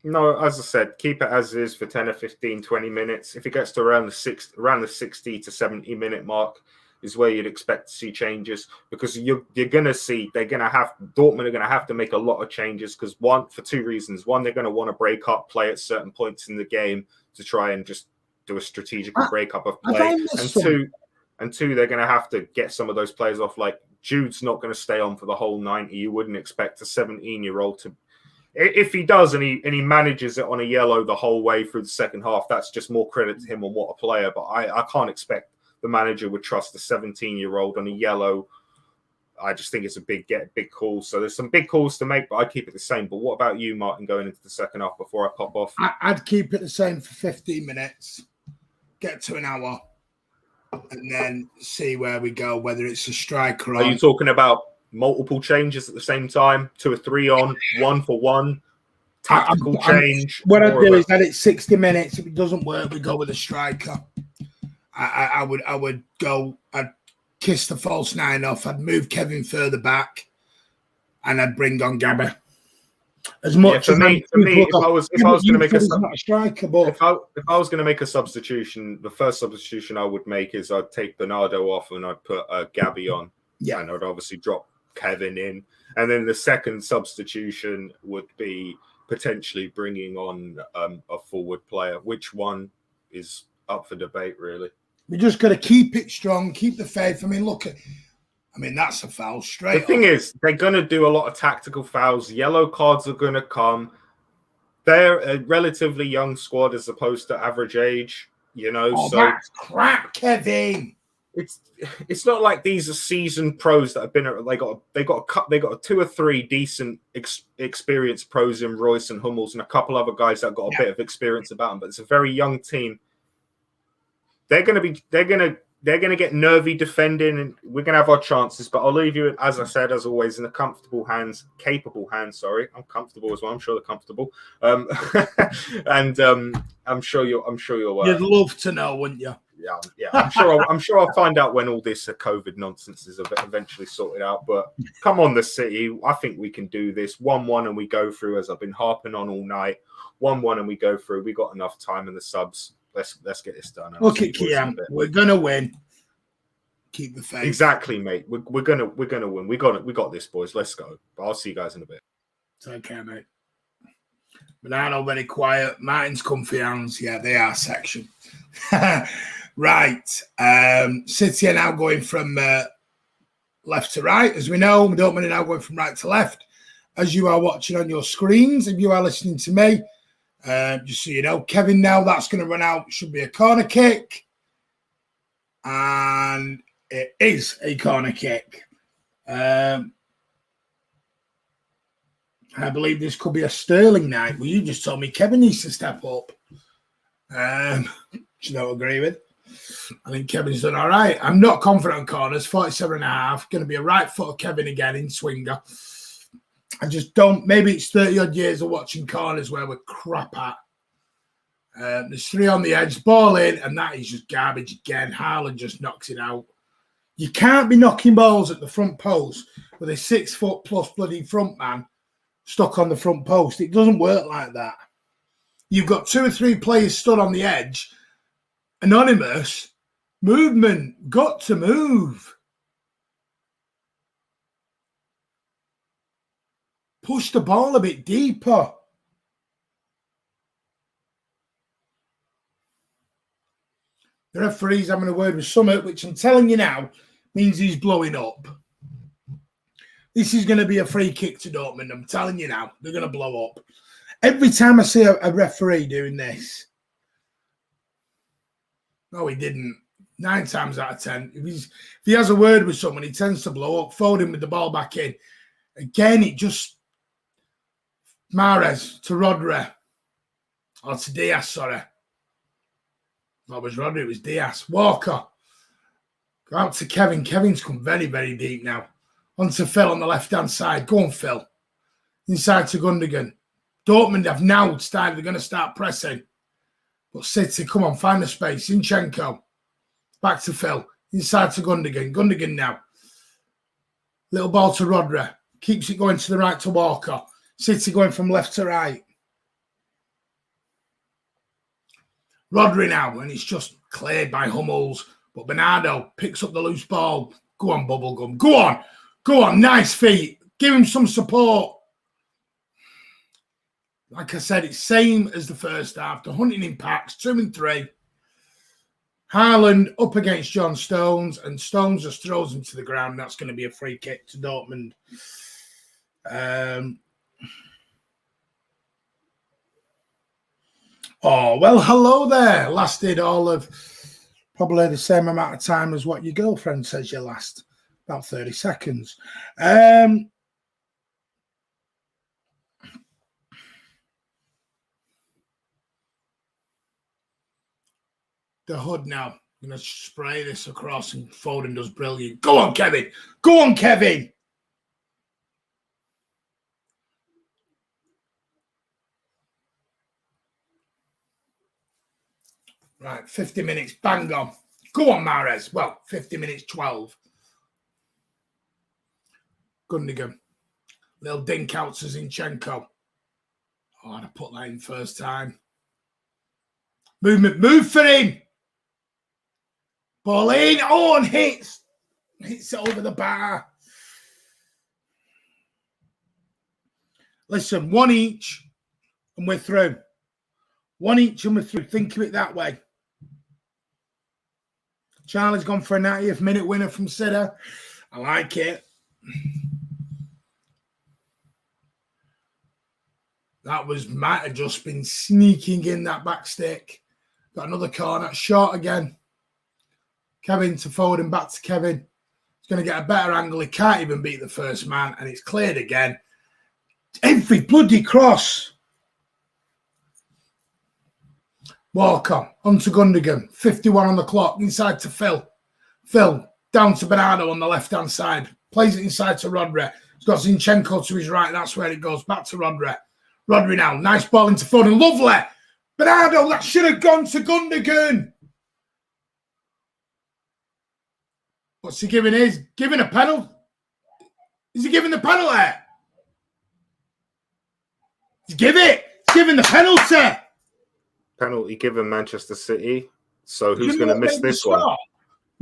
No, as I said, keep it as is for 10 or 15, 20 minutes. If it gets to around the 60 to 70 minute mark is where you'd expect to see changes, because you're going to see Dortmund are going to have to make a lot of changes for two reasons. One, they're going to want to break up play at certain points in the game to try and just do a strategic breakup of play. And two, they're going to have to get some of those players off. Like Jude's not going to stay on for the whole 90. You wouldn't expect a 17-year-old to. If he does and he manages it on a yellow the whole way through the second half, that's just more credit to him on what a player. But I can't expect the manager would trust a 17-year-old on a yellow. I just think it's a big call. So there's some big calls to make, but I'd keep it the same. But what about you, Martin, going into the second half before I pop off? I'd keep it the same for 15 minutes, get to an hour, and then see where we go, whether it's a striker or... Are you talking about multiple changes at the same time, 2 or 3 on, 1 for 1, tactical change? What I'd do is that it's 60 minutes. If it doesn't work, we go with a striker. I would go. I'd kiss the false 9 off. I'd move Kevin further back, and I'd bring on Gabby. As much for me, if I was going to make not a striker, but if I was going to make a substitution, the first substitution I would make is I'd take Bernardo off and I'd put Gabby on. Yeah, and I'd obviously drop Kevin in, and then the second substitution would be potentially bringing on a forward player. Which one is up for debate, really? We just got to keep it strong, keep the faith. I mean, that's a foul straight. The thing is, they're going to do a lot of tactical fouls. Yellow cards are going to come. They're a relatively young squad as opposed to average age, you know. Oh, so that's crap, Kevin. It's not like these are seasoned pros that have been. They got 2 or 3 decent experienced pros in Royce and Hummels and a couple other guys that got a bit of experience about them. But it's a very young team. They're gonna get nervy defending, and we're gonna have our chances. But I'll leave you, as I said, as always, in the capable hands. Sorry, I'm comfortable as well. I'm sure they're comfortable. And I'm sure you'll. You'd love to know, wouldn't you? Yeah. I'm sure I'll find out when all this COVID nonsense is eventually sorted out. But come on, the City. I think we can do this. 1-1 and we go through, as I've been harping on all night. 1-1 and we go through. We got enough time in the subs. Let's get this done. Look at Kiam. We're gonna win. Keep the faith. Exactly, mate. We're gonna win. We got this, boys. Let's go. But I'll see you guys in a bit. Take care, mate. Banana very quiet. Martin's comfy hands. Yeah, they are section. Right. City are now going from left to right. As we know, Dortmund are now going from right to left. As you are watching on your screens, if you are listening to me, just so you know, Kevin, now that's going to run out. Should be a corner kick. And it is a corner kick. I believe this could be a Sterling night. Well, you just told me Kevin needs to step up. Which I don't agree with. I think Kevin's done all right. I'm not confident on corners. 47.5. Going to be a right foot of Kevin again in swinger. I just don't. Maybe it's 30-odd years of watching corners where we're crap at. There's 3 on the edge. Ball in, and that is just garbage again. Haaland just knocks it out. You can't be knocking balls at the front post with a 6-foot-plus bloody front man stuck on the front post. It doesn't work like that. You've got 2 or 3 players stood on the edge. Anonymous. Movement. Got to move. Push the ball a bit deeper. The referee's having a word with Summit, which I'm telling you now means he's blowing up. This is going to be a free kick to Dortmund. I'm telling you now, they're going to blow up. Every time I see a referee doing this, no, he didn't. 9 times out of 10. If he has a word with someone, he tends to blow up. Foden with the ball back in. Again, it just... Mahrez to Rodri. Oh, to Diaz, sorry. That was Rodri, it was Diaz. Walker. Go out to Kevin. Kevin's come very, very deep now. On to Phil on the left-hand side. Go on, Phil. Inside to Gundogan. Dortmund have now started. They're going to start pressing. But City, come on, find the space. Zinchenko. Back to Phil. Inside to Gundogan. Gundogan now. Little ball to Rodri. Keeps it going to the right to Walker. City going from left to right. Rodri now, and it's just cleared by Hummels. But Bernardo picks up the loose ball. Go on, Bubblegum. Go on. Go on. Nice feet. Give him some support. Like I said, it's same as the first half. The hunting in packs, 2 and 3. Haaland up against John Stones, and Stones just throws him to the ground. That's going to be a free kick to Dortmund. Oh, well, hello there. Lasted all of probably the same amount of time as what your girlfriend says you last. About 30 seconds. The hood now. I'm going to spray this across, and Foden does brilliant. Go on, Kevin. Go on, Kevin. Right, 50 minutes, bang on. Go on, Mahrez. Well, 50 minutes, 12. Gundogan. Little dink out to Zinchenko. Oh, I'd have put that in first time. Movement, move for him. Ball in. Oh, and hits. Hits it over the bar. Listen, 1 each, and we're through. 1 each, and we're through. Think of it that way. Charlie's gone for a 90th minute winner from City. I like it. That might have just been sneaking in that back stick. Got another corner. Short again. Kevin to Foden, back to Kevin. He's going to get a better angle. He can't even beat the first man, and it's cleared again. Every bloody cross. Walker, onto Gundogan. 51 on the clock. Inside to Phil. Phil, down to Bernardo on the left-hand side. Plays it inside to Rodri. He's got Zinchenko to his right. That's where it goes. Back to Rodri. Rodri now. Nice ball into Foden. Lovely. Bernardo, that should have gone to Gundogan. What's he giving? He's giving a penalty. Is he giving the penalty? He's giving the penalty. Penalty given Manchester City. So who's going to miss this one?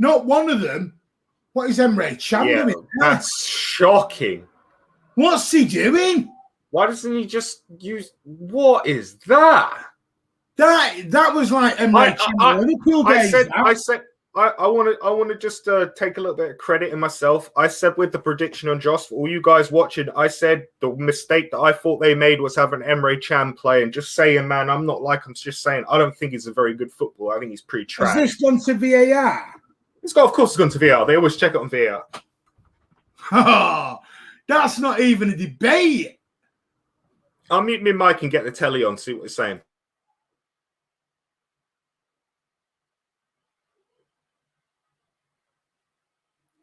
Not one of them. What is Emre Can? Yeah, that's shocking. What's he doing? Why doesn't he just use? What is that? That was like Emre Can. I want to just take a little bit of credit in myself. I said with the prediction on Joss, for all you guys watching, I said the mistake that I thought they made was having Emre Can play, and just saying, man, I'm just saying, I don't think he's a very good footballer. I think he's pretty trash. Has this gone to VAR? Of course, it's gone to VAR. They always check it on VAR. Oh, that's not even a debate. I'll mute my mic and get the telly on, see what it's saying.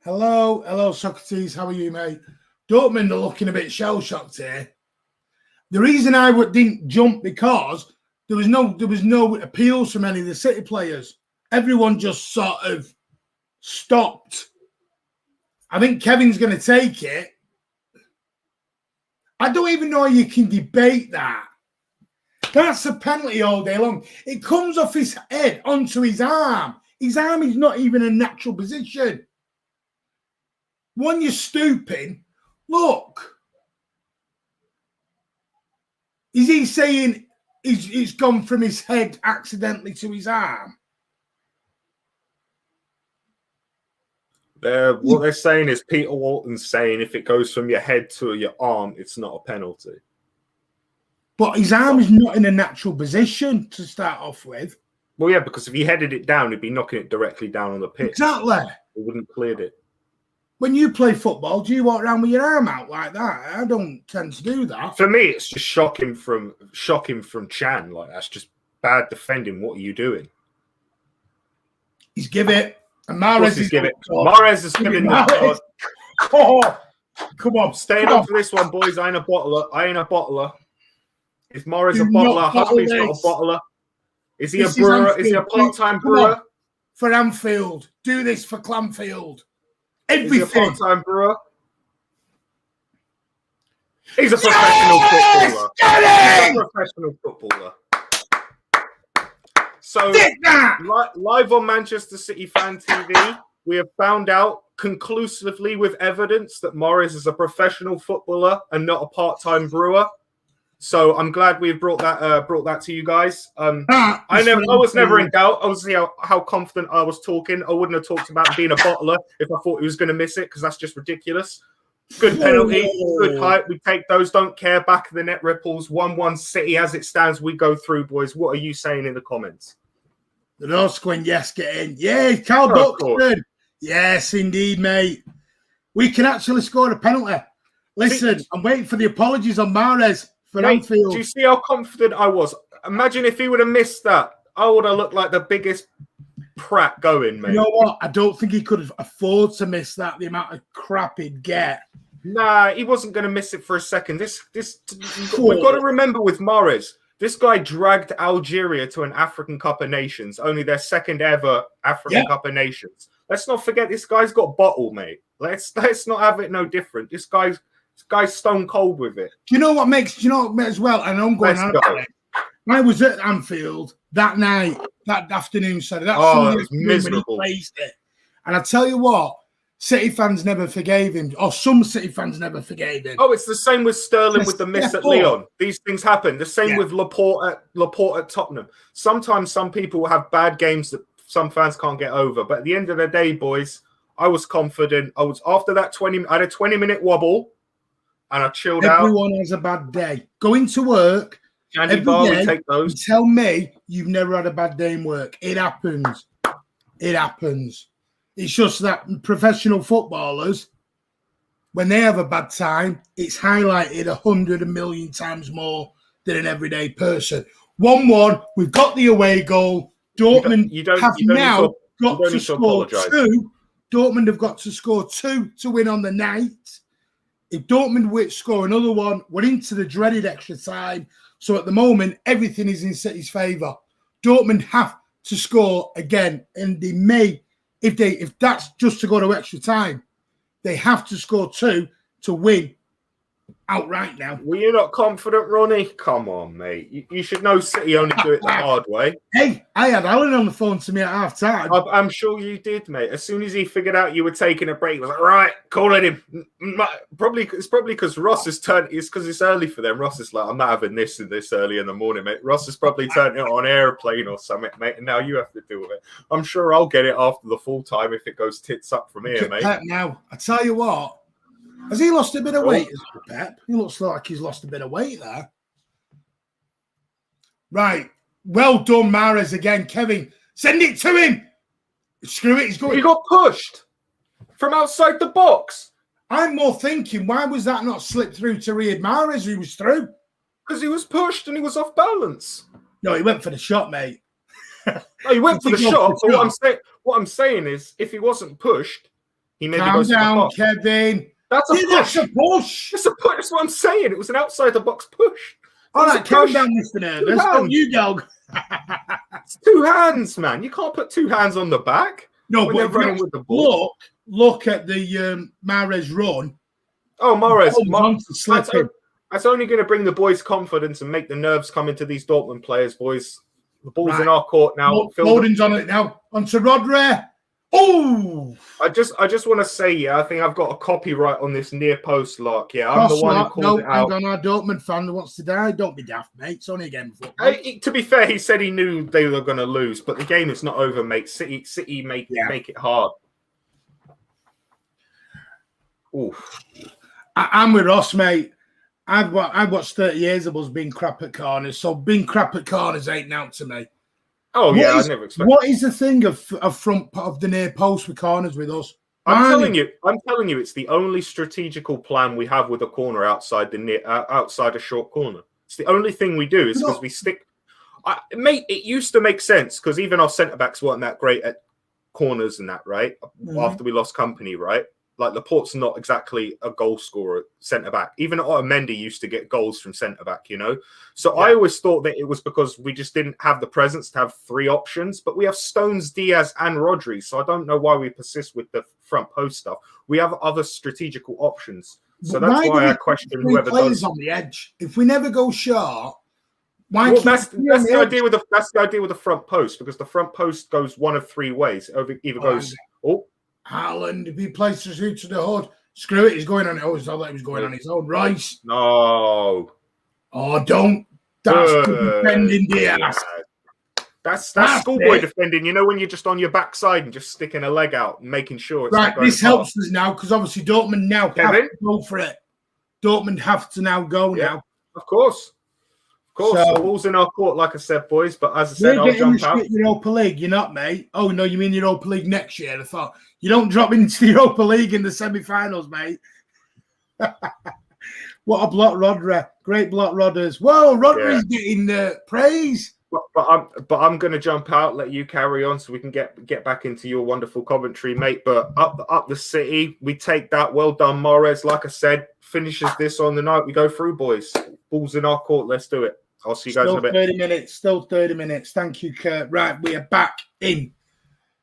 Hello, Socrates. How are you, mate? Dortmund are looking a bit shell-shocked here. The reason I didn't jump because there was no appeals from any of the City players. Everyone just sort of stopped. I think Kevin's going to take it. I don't even know how you can debate that. That's a penalty all day long. It comes off his head onto his arm. His arm is not even a natural position. When you're stooping, look. Is he saying it's gone from his head accidentally to his arm? What they're saying is Peter Walton's saying if it goes from your head to your arm, it's not a penalty. But his arm is not in a natural position to start off with. Well, yeah, because if he headed it down, he'd be knocking it directly down on the pitch. Exactly. He wouldn't cleared it. when you play football, do you walk around with your arm out like that? I don't tend to do that. For me, it's just shocking from Chan. Like, that's just bad defending. What are you doing? He's give it. And Mahrez is give it. Mahrez is giving the Come on. Staying up for this one, boys. I ain't a bottler. Is Mahrez a bottler? Husby's not a bottler. Is he a brewer? Is he a part-time brewer? For Anfield. Do this for Clanfield. Everything. Is he a part-time brewer? He's a professional footballer. He's a professional footballer. So, live on Manchester City Fan TV, we have found out conclusively with evidence that Mahrez is a professional footballer and not a part-time brewer. So I'm glad we've brought that to you guys. I was never in doubt. Obviously, how confident I was talking. I wouldn't have talked about being a bottler if I thought he was going to miss it, because that's just ridiculous. Good penalty, good height. We take those. Don't care. Back of the net ripples. 1-1 City as it stands. We go through, boys. What are you saying in the comments? The North Squin, yes, get in. Yeah, Carl Buxton. Yes, indeed, mate. We can actually score a penalty. Listen, I'm waiting for the apologies on Mahrez for Anfield. Do you see how confident I was? Imagine if he would have missed that. I would have looked like the biggest prat going, mate. You know what? I don't think he could afford to miss that, the amount of crap he'd get. Nah, he wasn't going to miss it for a second. We've got to remember with Mahrez, this guy dragged Algeria to an African Cup of Nations, only their second ever African Cup of Nations. Let's not forget this guy's got bottle, mate. Let's not have it no different. This guy's stone cold with it. Do you know what makes as well? And I'm going on about it. I was at Anfield that night, that afternoon, Saturday. That it was miserable. When he placed it. And I tell you what, City fans never forgave him, or some City fans never forgave him. Oh, it's the same with Sterling with the miss at Lyon. These things happen. The same with Laporte at Tottenham. Sometimes some people have bad games that some fans can't get over. But at the end of the day, boys, I was confident. I was after that 20. I had a 20-minute wobble, and I chilled out. Everyone has a bad day. Going to work every day, take those. And tell me you've never had a bad day in work. It happens. It happens. It's just that professional footballers, when they have a bad time, it's highlighted 100 million times more than an everyday person. 1-1, we've got the away goal. Dortmund have now got to score two. Dortmund have got to score two to win on the night. If Dortmund score another one, we're into the dreaded extra time. So at the moment, everything is in City's favour. Dortmund have to score again, and they may. If that's just to go to extra time, they have to score two to win outright now. Were you not confident, Ronnie? Come on, mate. You should know City only do it the hard way. Hey, I had Alan on the phone to me at half time. I'm sure you did, mate. As soon as he figured out you were taking a break, he was like, right, calling him. It's probably because Ross has turned. It's because it's early for them. Ross is like, I'm not having this early in the morning, mate. Ross has probably turned it on airplane or something, mate. And now you have to deal with it. I'm sure I'll get it after the full time if it goes tits up from here, mate. Now, I tell you what. Has he lost a bit of weight, Pep? He looks like he's lost a bit of weight there. Right. Well done, Mahrez again. Kevin, send it to him. Screw it. He's going. He got pushed from outside the box. I'm more thinking, why was that not slipped through to Riyad Mahrez, who was through? Because he was pushed and he was off balance. No, he went for the shot, mate. No, he went for the shot. But what I'm saying is, if he wasn't pushed, he maybe goes down, Kevin. That's a push. That's a push. It's a push. That's what I'm saying. It was an outside the box push. All right, calm down, Mr. Nervous. Don't you, dog. It's two hands, man. You can't put two hands on the back. No, but running with the ball. Look at the Mahrez run. Oh, Mahrez. That's only going to bring the boys' confidence and make the nerves come into these Dortmund players, boys. The ball's in our court now. Foden's on it now. On to Rodri. Oh! I just want to say, I think I've got a copyright on this near post lock. Yeah, I'm the one who called it out. Hang on, our Dortmund fan that wants to die. Don't be daft, mate. It's only a game of football. To be fair, he said he knew they were going to lose, but the game is not over, mate. City make it hard. Oof. I'm with Ross, mate. I've watched 30 years of us being crap at corners, so being crap at corners ain't now to me. Oh, I never expected. What is the thing of front of the near post with corners with us? I'm telling you, it's the only strategical plan we have with a corner outside outside a short corner. It's the only thing we do is because we stick. Mate, it used to make sense because even our centre backs weren't that great at corners and that, right? After we lost Kompany, right? Like Laporte's not exactly a goal scorer centre back. Even Otamendi used to get goals from centre back, you know. So I always thought that it was because we just didn't have the presence to have three options. But we have Stones, Diaz, and Rodri. So I don't know why we persist with the front post stuff. We have other strategical options. So that's why I question whoever does on the edge. If we never go short. Well, that's the idea with the front post, because the front post goes one of three ways. It either goes Haaland, if he plays us to the hood, screw it, he's going on it. Oh, it's not like he was going on his own. Rice. No. Oh, don't. That's defending Diaz. That's schoolboy defending. You know, when you're just on your backside and just sticking a leg out and making sure it's right. This helps us now because obviously Dortmund now have to go for it. Dortmund have to now go now. Of course. Of course, so, the ball's in our court, like I said, boys. But as I said, I'll jump out. Europa League, you're not, mate. Oh no, you mean Europa League next year? I thought you don't drop into the Europa League in the semi-finals, mate. What a block, Rodri! Great block, Rodders. Whoa, Rodri's getting praise. But I'm going to jump out. Let you carry on so we can get back into your wonderful commentary, mate. But up the city, we take that. Well done, Mahrez. Like I said, finishes this on the night. We go through, boys. Ball's in our court. Let's do it. I'll see you guys in a bit. 30 minutes. Still 30 minutes. Thank you, Kurt. Right, we are back in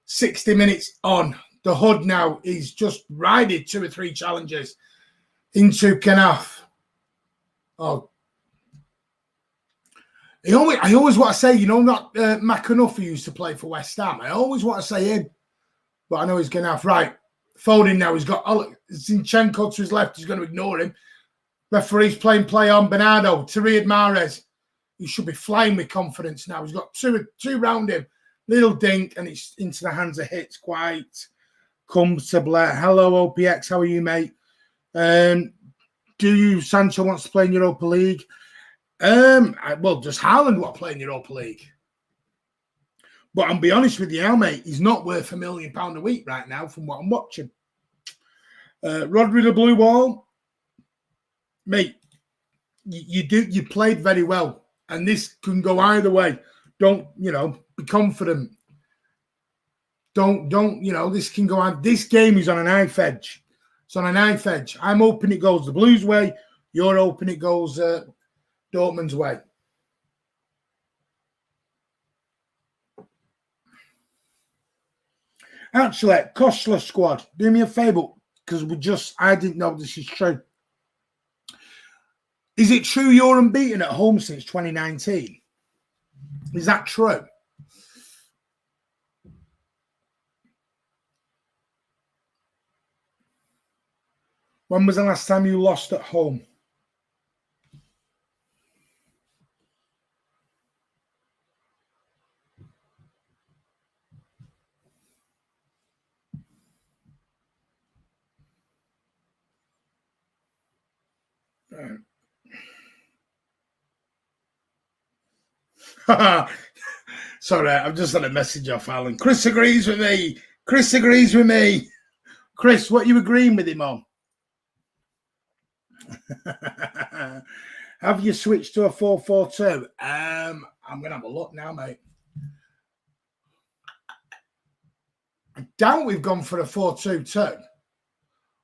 60 minutes on. The Hood now is just riding 2 or 3 challenges into Canaf. Oh. I always want to say, you know, that McAnuff who used to play for West Ham. I always want to say him. But I know he's going to have. Right. Foden now. He's got Zinchenko to his left. He's going to ignore him. Referee's playing play on Bernardo. Riyad Mahrez. He should be flying with confidence now. He's got two round him. Little dink, and it's into the hands of Hits quite comfortably. Hello, OPX. How are you, mate? Do you, Sancho, wants to play in Europa League? Well, does Haaland want to play in Europa League? But I'll be honest with you, mate, he's not worth £1 million a week right now from what I'm watching. Rodri the blue wall. Mate, you played very well. And this can go either way. Don't, be confident. Don't, this can go on. This game is on a knife edge. It's on a knife edge. I'm hoping it goes the Blues' way. You're hoping it goes Dortmund's way. Actually, Kostler squad, do me a favour, because I didn't know this is true. Is it true you're unbeaten at home since 2019? Is that true? When was the last time you lost at home? Sorry, I've just had a message off Alan. Chris agrees with me. Chris, what are you agreeing with him on? Have you switched to a 4-4-2? I'm going to have a look now, mate. I doubt we've gone for a 4-2-2.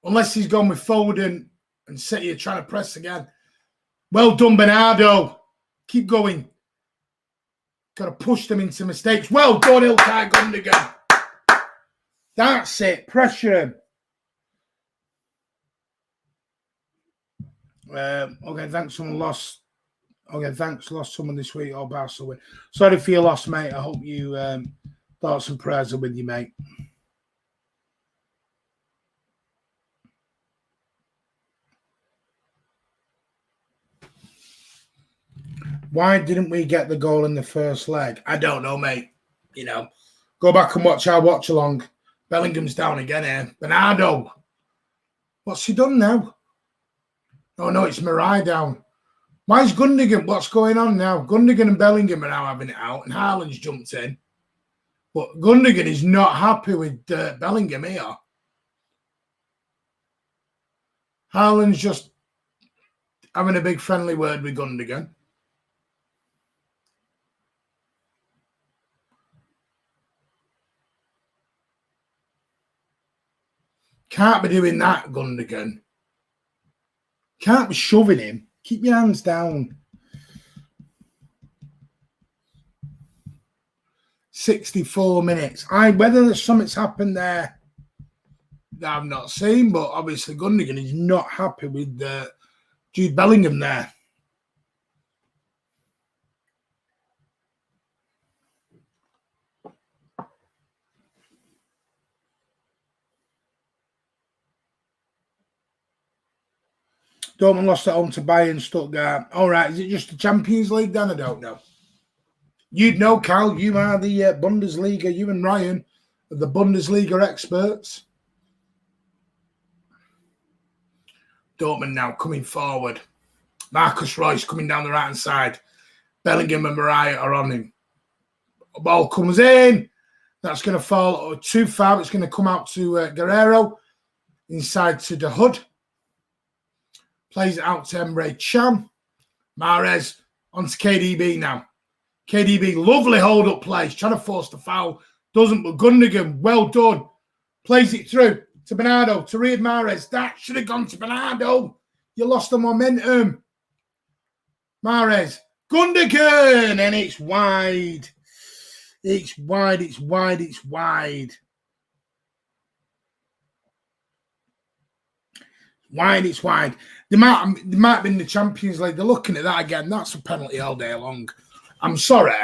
Unless he's gone with Foden and City are trying to press again. Well done, Bernardo. Keep going. Got to push them into mistakes. Well done, Ilkay Gundogan. That's it. Pressure him. Okay, thanks. Someone lost. Okay, thanks. Lost someone this week. Oh, Barca win. Sorry for your loss, mate. I hope you thoughts and prayers are with you, mate. Why didn't we get the goal in the first leg? I don't know, mate. Go back and watch our watch along. Bellingham's down again here. Bernardo. What's he done now? Oh, no, it's Marai down. Why is Gundogan? What's going on now? Gundogan and Bellingham are now having it out, and Haaland's jumped in. But Gundogan is not happy with Bellingham here. Haaland's just having a big friendly word with Gundogan. Can't be doing that, Gundogan. Can't be shoving him. Keep your hands down. 64 minutes. Whether there's something's happened there that I've not seen, but obviously Gundogan is not happy with Jude Bellingham there. Dortmund lost at home to Bayern Stuttgart. All right, is it just the Champions League then? I don't know. You'd know, Cal. You are the Bundesliga. You and Ryan are the Bundesliga experts. Dortmund now coming forward. Marcus Royce coming down the right-hand side. Bellingham and Mariah are on him. Ball comes in. That's going to fall too far. It's going to come out to Guerrero. Inside to the Hood. Plays it out to Emre Can. Mahrez onto KDB now. KDB, lovely hold-up play. He's trying to force the foul. Doesn't, but Gundogan, well done. Plays it through to Bernardo, to Riyad Mahrez. That should have gone to Bernardo. You lost the momentum. Mahrez. Gundogan, and it's wide. It's wide, it's wide, it's wide. Wide, it's wide. They might have been the Champions League. They're looking at that again. That's a penalty all day long. I'm sorry.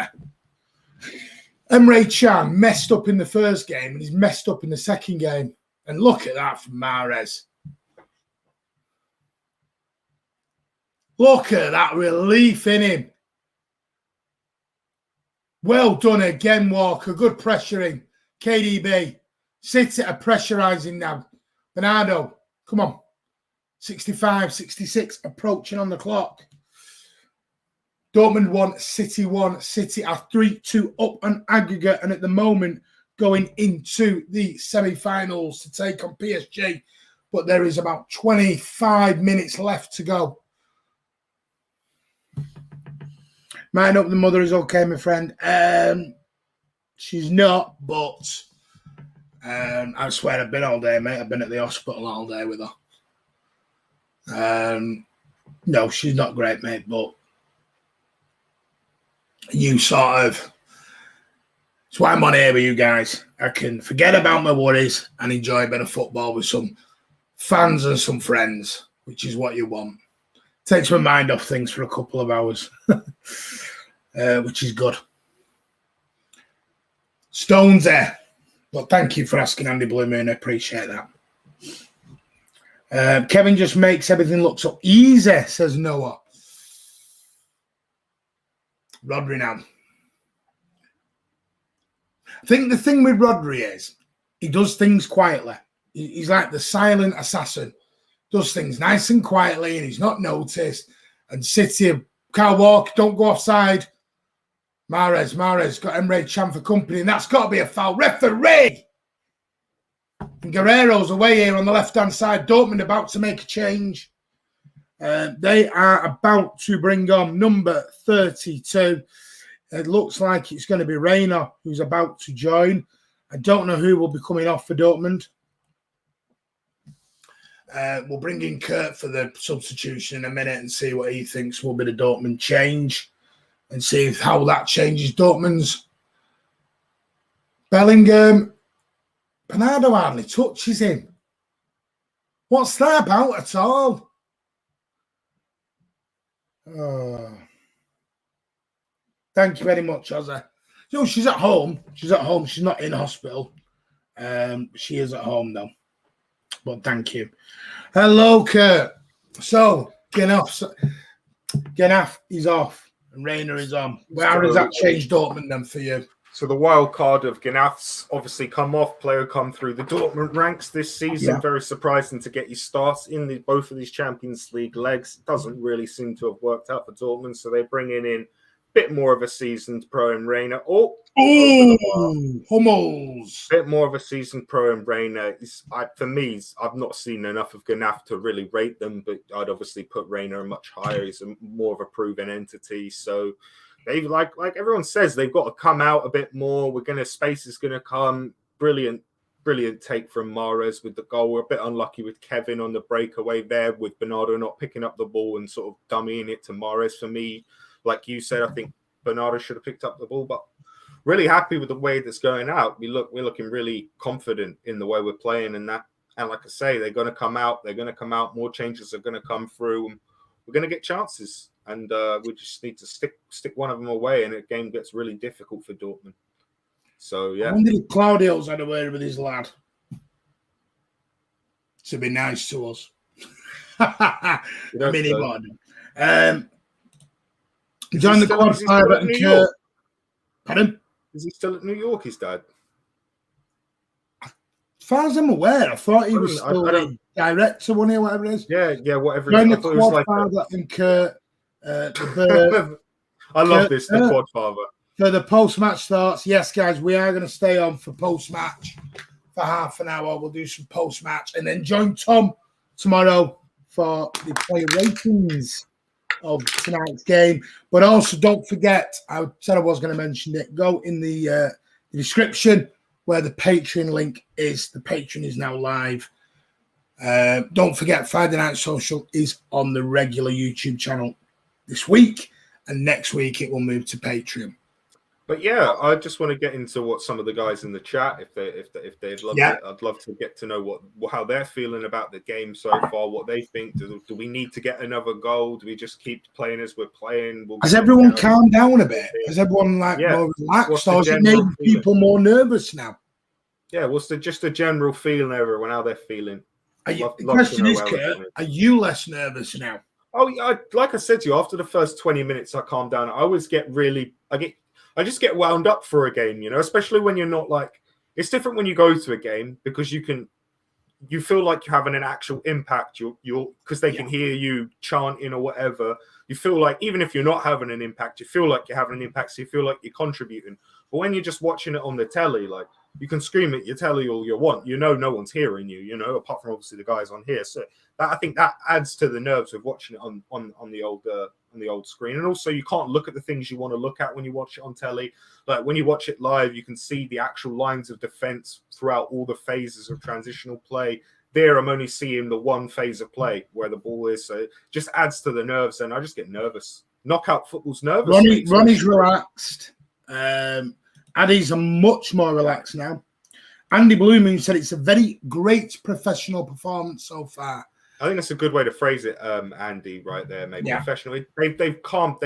Emre Can messed up in the first game and he's messed up in the second game. And look at that from Mahrez. Look at that relief in him. Well done again, Walker. Good pressuring. KDB. City are pressurising now. Bernardo, come on. 65, 66, approaching on the clock. Dortmund 1, City 1. City are 3-2 up on aggregate and at the moment going into the semi-finals to take on PSG. But there is about 25 minutes left to go. Mine up the mother is okay, my friend. She's not, but I swear I've been all day, mate. I've been at the hospital all day with her. No, she's not great, mate, but you sort of, that's why I'm on here with you guys. I can forget about my worries and enjoy a bit of football with some fans and some friends, which is what you want. Takes my mind off things for a couple of hours, which is good. Stones there, but thank you for asking, Andy Blue Moon. I appreciate that. Kevin just makes everything look so easy, says Noah. Rodri now. I think the thing with Rodri is he does things quietly. He's like the silent assassin. Does things nice and quietly and he's not noticed. And City, can't walk, don't go offside. Mahrez got Emre Can for Kompany and that's got to be a foul. Referee! And Guerrero's away here on the left-hand side. Dortmund about to make a change. They are about to bring on number 32. It looks like it's going to be Reina who's about to join. I don't know who will be coming off for Dortmund. We'll bring in Kurt for the substitution in a minute and see what he thinks will be the Dortmund change and see how that changes Dortmund's. Bellingham. Bernardo hardly touches him. What's that about at all? Oh. Thank you very much, Ozzy. No, she's at home. She's at home. She's not in hospital. She is at home, though. But thank you. Hello, Kurt. So, Genaf is off and Reina is on. How does that change Dortmund then for you? So the wild card of Genaf's obviously come off. Player come through the Dortmund ranks this season. Yeah. Very surprising to get his starts in both of these Champions League legs. Doesn't really seem to have worked out for Dortmund. So they're bringing in bit more of a seasoned pro in Reina. Hummels. Bit more of a seasoned pro in Reina. For me, I've not seen enough of Gnaf to really rate them, but I'd obviously put Reina much higher. He's more of a proven entity. So they like everyone says, they've got to come out a bit more. Space is gonna come. Brilliant take from Mahrez with the goal. We're a bit unlucky with Kevin on the breakaway there, with Bernardo not picking up the ball and sort of dummying it to Mahrez. For me, like you said, I think Bernardo should have picked up the ball, but really happy with the way that's going out. We're looking really confident in the way we're playing, and that. And like I say, they're going to come out. More changes are going to come through. And we're going to get chances, and we just need to stick one of them away, and the game gets really difficult for Dortmund. So yeah, I wonder if Claudio's had a word with his lad to be nice to us. He won't. Join the quad five at New York. Pardon? Is he still at New York, his dad? As far as I'm aware, I thought he was still a director, wasn't he, whatever it is? Yeah, whatever. Join the quad father and Kurt. I love this, the quad father. For the post-match thoughts, yes, guys, we are going to stay on for post-match for half an hour. We'll do some post-match and then join Tom tomorrow for the player ratings of tonight's game. But also, don't forget, I said I was going to mention it. Go in the description where the Patreon link is. The Patreon is now live. Don't forget, Friday Night Social is on the regular YouTube channel this week, and next week it will move to Patreon. But yeah, I just want to get into what some of the guys in the chat, if they'd love it, I'd love to get to know how they're feeling about the game so far, what they think. Do we need to get another goal? Do we just keep playing as we're playing? Has everyone calmed down a bit? Has everyone more relaxed, or is it making people more nervous now? Yeah, what's just a general feeling, everyone, how they're feeling? The question is, Kurt, are you less nervous now? Oh, yeah, like I said to you, after the first 20 minutes, I calm down. I always I just get wound up for a game, especially when you're not like, it's different when you go to a game because you feel like you're having an actual impact. Because they can hear you chanting or whatever. You feel like, even if you're not having an impact, you feel like you're having an impact. So you feel like you're contributing. But when you're just watching it on the telly, like, you can scream at your telly all you want. No one's hearing you, apart from obviously the guys on here. So I think that adds to the nerves of watching it on the old screen. And also, you can't look at the things you want to look at when you watch it on telly. Like, when you watch it live, you can see the actual lines of defense throughout all the phases of transitional play. There, I'm only seeing the one phase of play where the ball is. So it just adds to the nerves, and I just get nervous. Knockout football's nervous. Ronnie's relaxed. Addy's are much more relaxed now. Andy Blooming said it's a very great professional performance so far. I think that's a good way to phrase it, Andy, right there. Maybe professional. They've calmed.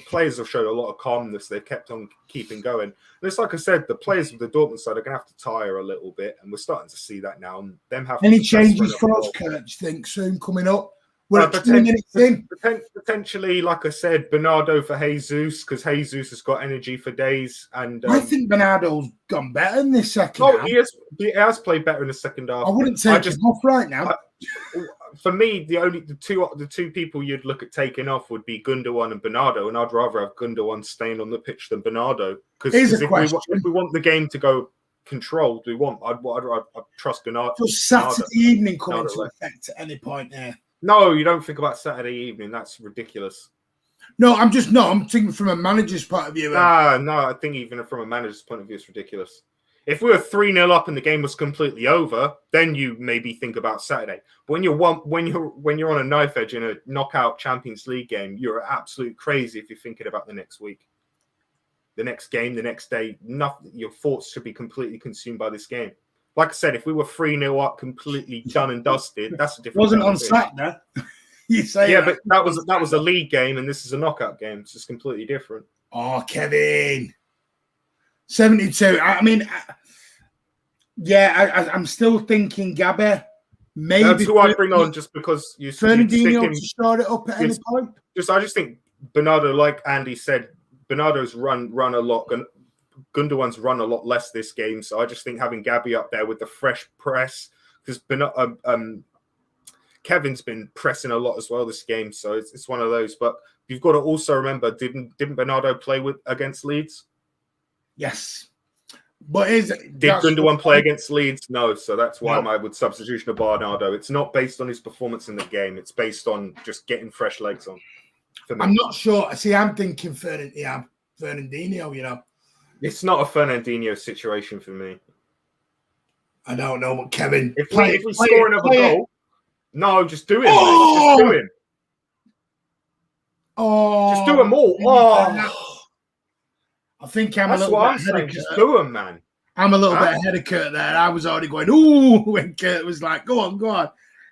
Players have showed a lot of calmness. They've kept on keeping going. And it's like I said, the players of the Dortmund side are going to have to tire a little bit, and we're starting to see that now. And them have any changes for us, Kurt? Do you think soon coming up? We're at 20 minutes in. Potentially, like I said, Bernardo for Jesus, because Jesus has got energy for days. And I think Bernardo's gone better in this second half. He has played better in the second half. I wouldn't take him off right now. For me, the two people you'd look at taking off would be Gundogan and Bernardo, and I'd rather have Gundogan staying on the pitch than Bernardo. Because if we want the game to go controlled, I'd trust Bernardo. Just Saturday evening coming into effect at any point there. No, you don't think about Saturday evening. That's ridiculous. No, I'm thinking from a manager's point of view. No, I think even from a manager's point of view, it's ridiculous. If we were 3-0 up and the game was completely over, then you maybe think about Saturday. But when you're on a knife edge in a knockout Champions League game, you're absolute crazy if you're thinking about the next week, the next game, the next day. Nothing. Your thoughts should be completely consumed by this game. Like I said, if we were 3-0 up, completely done and dusted, that's a different. Wasn't on Saturday. You say but that was a league game, and this is a knockout game. It's just completely different. Oh, Kevin, 72. I'm still thinking Gabby. Maybe that's who I bring on just because you Fernandinho to start it up at any point. I just think Bernardo, like Andy said, Bernardo's run a lot. Gundogan's run a lot less this game, so I just think having Gabby up there with the fresh press, because Kevin's been pressing a lot as well this game, so it's one of those. But you've got to also remember, didn't Bernardo play against Leeds? Yes. But did Gundogan play against Leeds? No, so that's why I would substitution of Bernardo. It's not based on his performance in the game. It's based on just getting fresh legs on. For me. I'm not sure. See, I'm thinking Fernandinho, you know. It's not a Fernandinho situation for me. I don't know, but Kevin. If we score another goal, no, just do him. Just do him. Oh, just do them all. Oh, I think I'm that's a little what I'm bit saying. ahead of Just Kurt. do them, man. I'm a little bit ahead of Kurt there. I was already going, ooh, when Kurt was like, go on.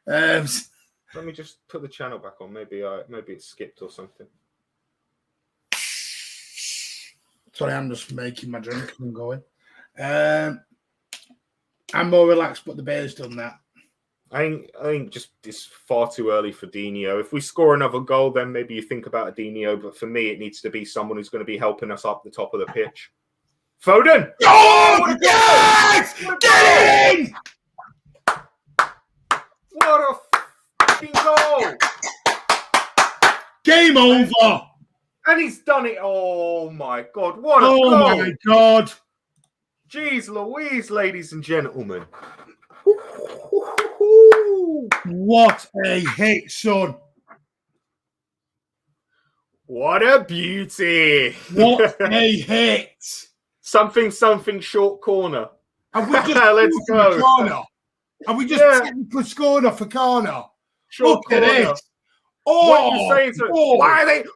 Let me just put the channel back on. Maybe it's skipped or something. Sorry, I'm just making my drink and going. I'm more relaxed, but the bear's done that. I think just it's far too early for Dino. If we score another goal, then maybe you think about a Dino. But for me, it needs to be someone who's going to be helping us up the top of the pitch. Foden! Oh, yes! Get in! What a fucking goal! Game over! And he's done it. Oh, my God. What a goal! Oh, my God. Jeez Louise, ladies and gentlemen. What a hit, son. What a beauty. What a hit. Something short corner. Have we just let's go. Corner? Have we just technically scored off a corner? Short Look corner. at it. Oh, what are you saying to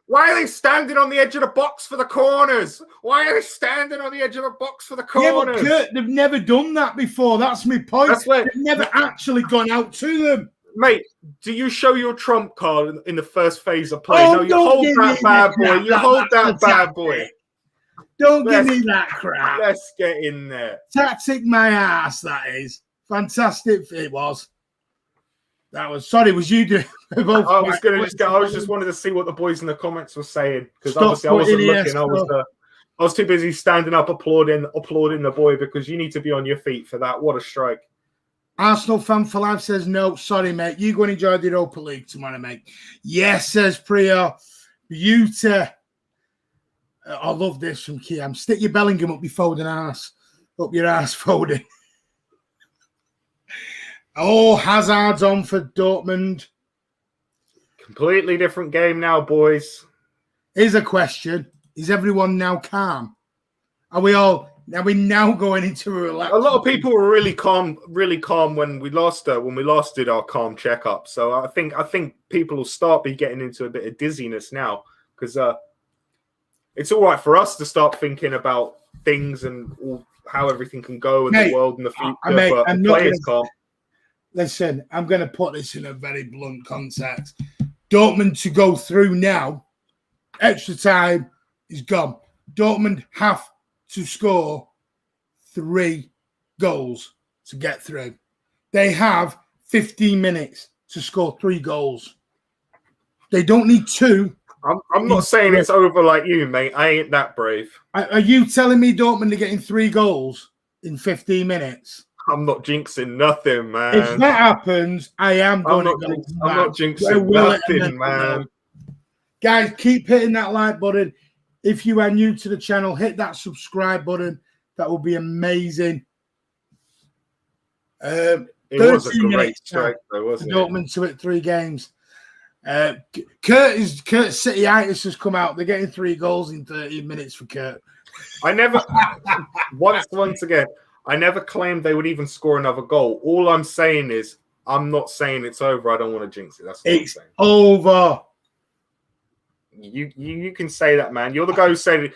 why are they standing on the edge of the box for the corners? Why are they standing on the edge of the box for the corners? Yeah, but Kurt, they've never done that before. That's my point. They've never actually gone out to them. Mate, do you show your trump card in the first phase of play? No, you hold that bad boy. You hold that bad boy. Don't give me that crap. Let's get in there. Tactic my ass, that is. Fantastic it was. That was was you doing? I was just wanted to see what the boys in the comments were saying because obviously I wasn't looking. I was too busy standing up applauding the boy because you need to be on your feet for that. What a strike! Arsenal fan for life says no. Sorry, mate. You go and enjoy the Europa League tomorrow, mate. Yes, says Priya. Beauty. I love this from Kiam. Stick your Bellingham up your folding ass. Up your ass folding. Oh, Hazard's on for Dortmund. Completely different game now, boys. Here's a question. Is everyone now calm? Are we now going into a relaxed? A lot of people were really calm when we last did our calm checkup. So I think people will start getting into a bit of dizziness now because it's all right for us to start thinking about things and how everything can go in the world in the future. But the players can't. Listen, I'm going to put this in a very blunt context. Dortmund to go through now, extra time is gone. Dortmund have to score 3 goals to get through. They have 15 minutes to score 3 goals. They don't need 2. I'm not saying it's over like you, mate. I ain't that brave. Are you telling me Dortmund are getting 3 goals in 15 minutes? I'm not jinxing nothing, man. If that happens, I am going to go. I'm not jinxing nothing, man. Guys, keep hitting that like button. If you are new to the channel, hit that subscribe button. That will be amazing. It was a great strike, though, wasn't it? Dortmund to it 3 games. Kurt Cityitis has come out. They're getting 3 goals in 13 minutes for Kurt. I never once again. I never claimed they would even score another goal. All I'm saying is, I'm not saying it's over. I don't want to jinx it. That's what I'm saying. Over. You can say that, man. You're the guy who said.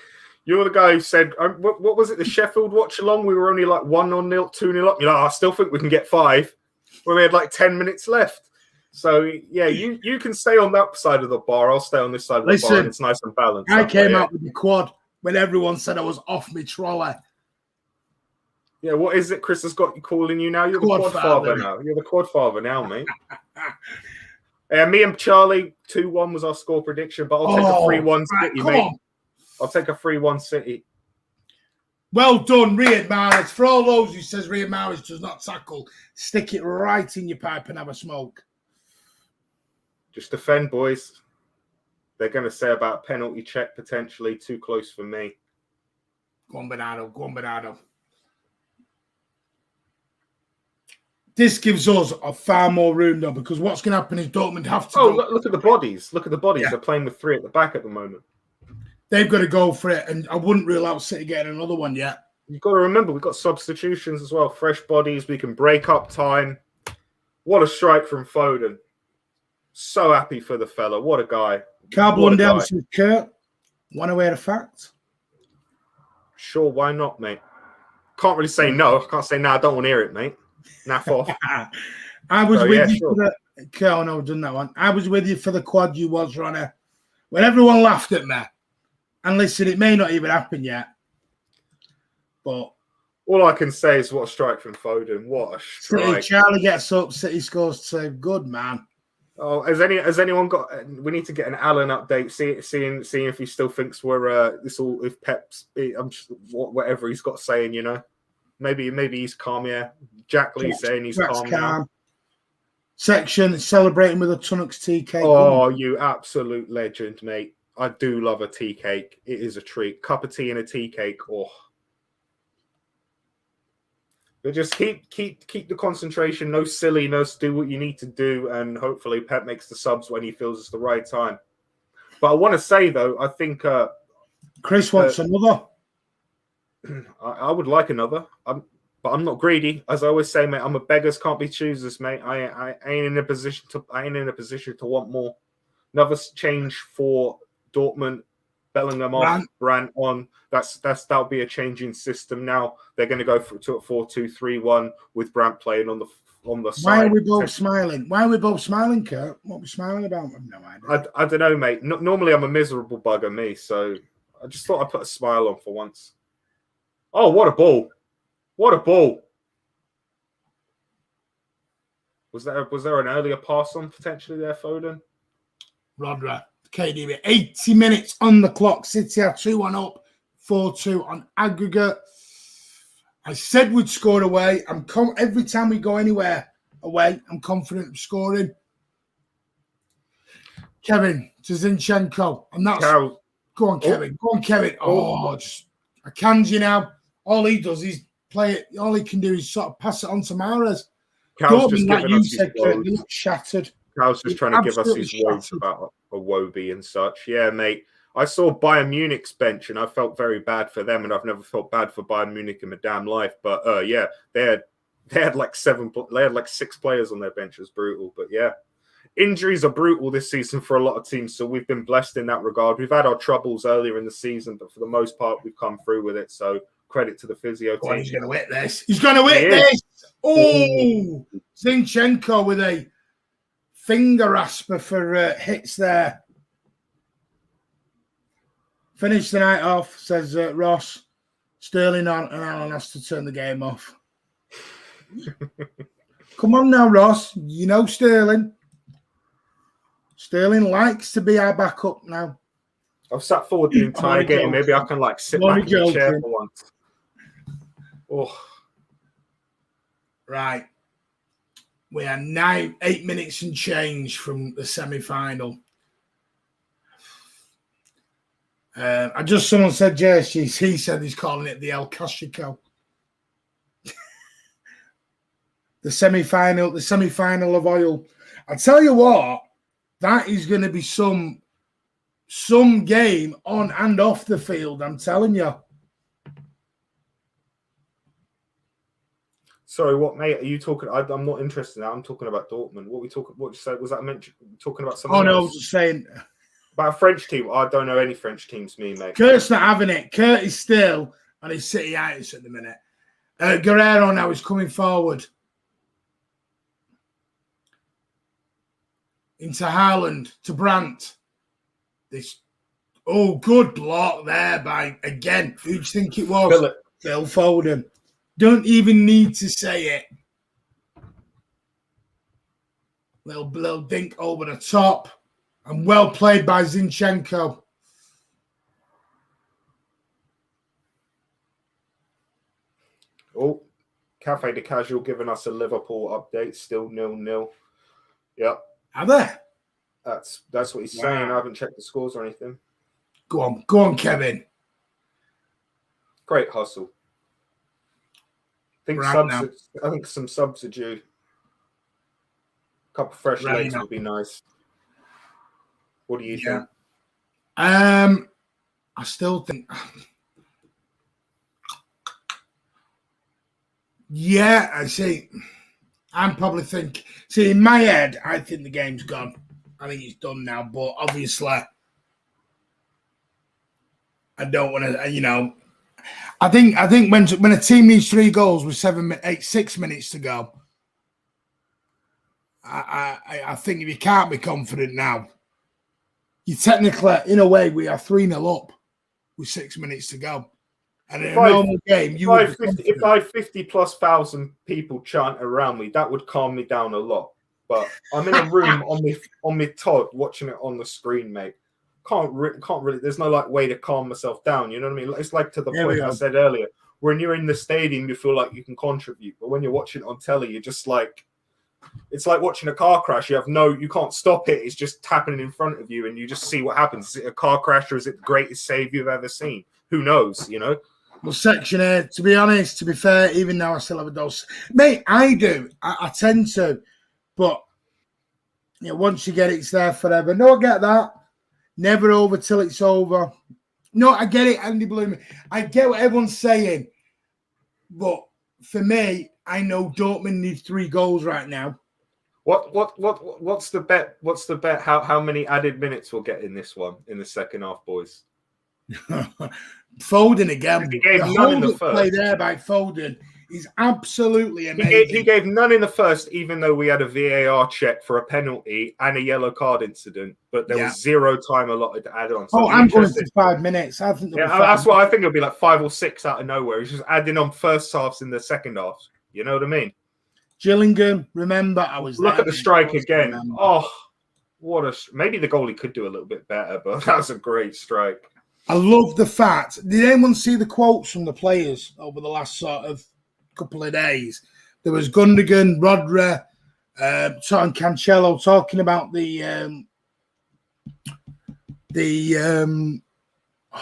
You're the guy who said. What was it? The Sheffield watch-along. We were only like 1-0, 2-0 up. I still think we can get 5. When we had like 10 minutes left. So yeah, you can stay on that side of the bar. I'll stay on this side of the bar. And it's nice and balanced. I came out with the quad when everyone said I was off my trolley. Yeah, what is it Chris has got you calling you now? You're the quad father now. You're the quad father now, mate. Me and Charlie, 2-1 was our score prediction, but I'll take a 3-1 City, mate. I'll take a 3-1 City. Well done, Riyad Mahrez. For all those who says Riyad Mahrez does not tackle, stick it right in your pipe and have a smoke. Just defend, boys. They're going to say about penalty check potentially too close for me. Go on, Bernardo. Go on, Bernardo. This gives us a far more room, though, because what's going to happen is Dortmund have to. Look at the bodies. Look at the bodies. Yeah. They're playing with 3 at the back at the moment. They've got to go for it, and I wouldn't rule out City getting another one yet. You've got to remember, we've got substitutions as well. Fresh bodies. We can break up time. What a strike from Foden. So happy for the fella. What a guy. Carl Blundell says, Kurt, want to wear a fact? Sure, why not, mate? Can't really say no. I can't say no, I don't want to hear it, mate. Naff off. I was with you for the... Kurt, no, I've done that one. I was with you for the quad you was, Ronnie. When everyone laughed at me. And listen, it may not even happen yet. But... all I can say is what a strike from Foden. What a strike. City, Charlie gets up, City scores 2. Good, man. Oh, has anyone got? We need to get an Alan update. Seeing if he still thinks we're this all. If Pep's, I'm just whatever he's got saying. You know, maybe he's calm. Yeah, Jack Lee's saying he's calm now. Section celebrating with a Tunnocks tea cake. Oh, you absolute legend, mate! I do love a tea cake. It is a treat. Cup of tea and a tea cake. Oh. But just keep the concentration, no silliness, do what you need to do, and hopefully Pep makes the subs when he feels it's the right time. But I want to say, though, I think... Chris wants another. I would like another, but I'm not greedy. As I always say, mate, I'm a beggars can't be choosers, mate. I ain't in a position to want more. Another change for Dortmund. Bellingham off, Brandt on. That'll be a changing system now. They're going to go to a 4-2-3-1 with Brandt playing on the side. Why are we both smiling? Why are we both smiling, Kurt? What are we smiling about? I have no idea. I don't know, mate. Normally I'm a miserable bugger, me. So I just thought I'd put a smile on for once. Oh, what a ball! What a ball! Was there an earlier pass on potentially there, Foden? Rodra. KDB, 80 minutes on the clock. City are 2-1 up, 4-2 on aggregate. I said we'd score away. Every time we go anywhere away, I'm confident of scoring. Kevin to Zinchenko. And that's... Go on, Kevin. Go on, Kevin. Just a Kanji now. All he does is play it. All he can do is sort of pass it on to Mahrez. Dortmund, like you said, they look shattered. I was just trying to give us these words about Iwobi and such. Yeah, mate. I saw Bayern Munich's bench and I felt very bad for them, and I've never felt bad for Bayern Munich in my damn life. But yeah, they had like 6 players on their bench. It was brutal. But yeah, injuries are brutal this season for a lot of teams, so we've been blessed in that regard. We've had our troubles earlier in the season, but for the most part, we've come through with it. So credit to the physio team. He's going to hit this. He's going to hit this. Oh, Zinchenko with a finger rasper for hits there. Finish the night off, says Ross. Sterling on, and Alan has to turn the game off. Come on now, Ross. You know Sterling. Sterling likes to be our backup now. I've sat forward the entire game. Maybe I can sit back in the chair for once. Oh. Right. We are now 8 minutes and change from the semi-final. Someone said JSG. He said he's calling it the El Clasico. the semi-final of oil. I tell you what, that is going to be some game on and off the field. I'm telling you. Sorry, what, mate? Are you talking? I'm not interested now. I'm talking about Dortmund. What we talking? What you said? Was that mentioned? Talking about something? Oh no, else? I was just saying about a French team. I don't know any French teams, me, mate. Kurt's not having it. Kurt is still on his City itis at the minute. Guerrero now is coming forward into Haaland to Brandt. Good block there by again. Who do you think it was? Phil Foden. Don't even need to say it. Little dink over the top. And well played by Zinchenko. Oh, Cafe de Casual giving us a Liverpool update. Still 0-0. Yep. Are they? That's what he's saying. I haven't checked the scores or anything. Go on, Kevin. Great hustle. I think some subs are due. A couple of fresh legs would be nice. What do you think? I still think. Yeah, I see. I'm probably think. See, in my head, I think the game's gone. I think it's done now. But obviously, I don't want to. I think when a team needs 3 goals with 6 minutes to go, I think if you can't be confident now, you technically, in a way, we are 3-0 up with 6 minutes to go. And in a normal game, if I had 50,000+ people chanting around me, that would calm me down a lot. But I'm in a room on my Todd watching it on the screen, mate. Can't really. There's no way to calm myself down. You know what I mean? It's like to the point I said earlier. When you're in the stadium, you feel like you can contribute, but when you're watching it on telly, you're just like, it's like watching a car crash. You can't stop it. It's just happening in front of you, and you just see what happens. Is it a car crash or is it the greatest save you've ever seen? Who knows? Well, Section A, to be honest, to be fair, even now I still have a dose. Mate, I do. I tend to. But, once you get it, it's there forever. No, I get that. Never over till it's over. No, I get it, Andy Bloom. I get what everyone's saying. But for me, I know Dortmund need 3 goals right now. What's the bet? What's the bet? How many added minutes we'll get in this one in the second half, boys? Foden again. He gave none in the first. Play there by Foden is absolutely amazing. He gave none in the first, even though we had a VAR check for a penalty and a yellow card incident. But there was 0 time allotted to add on. So I'm going to 5 minutes. I think. That's what I think. It'll be like 5 or 6 out of nowhere. He's just adding on first halves in the second half. You know what I mean? Gillingham. Remember, I was. Look at the strike again. Oh, maybe the goalie could do a little bit better, but that's a great strike. I love the fact. Did anyone see the quotes from the players over the last sort of couple of days? There was Gundogan, Rodri, and Cancelo talking about the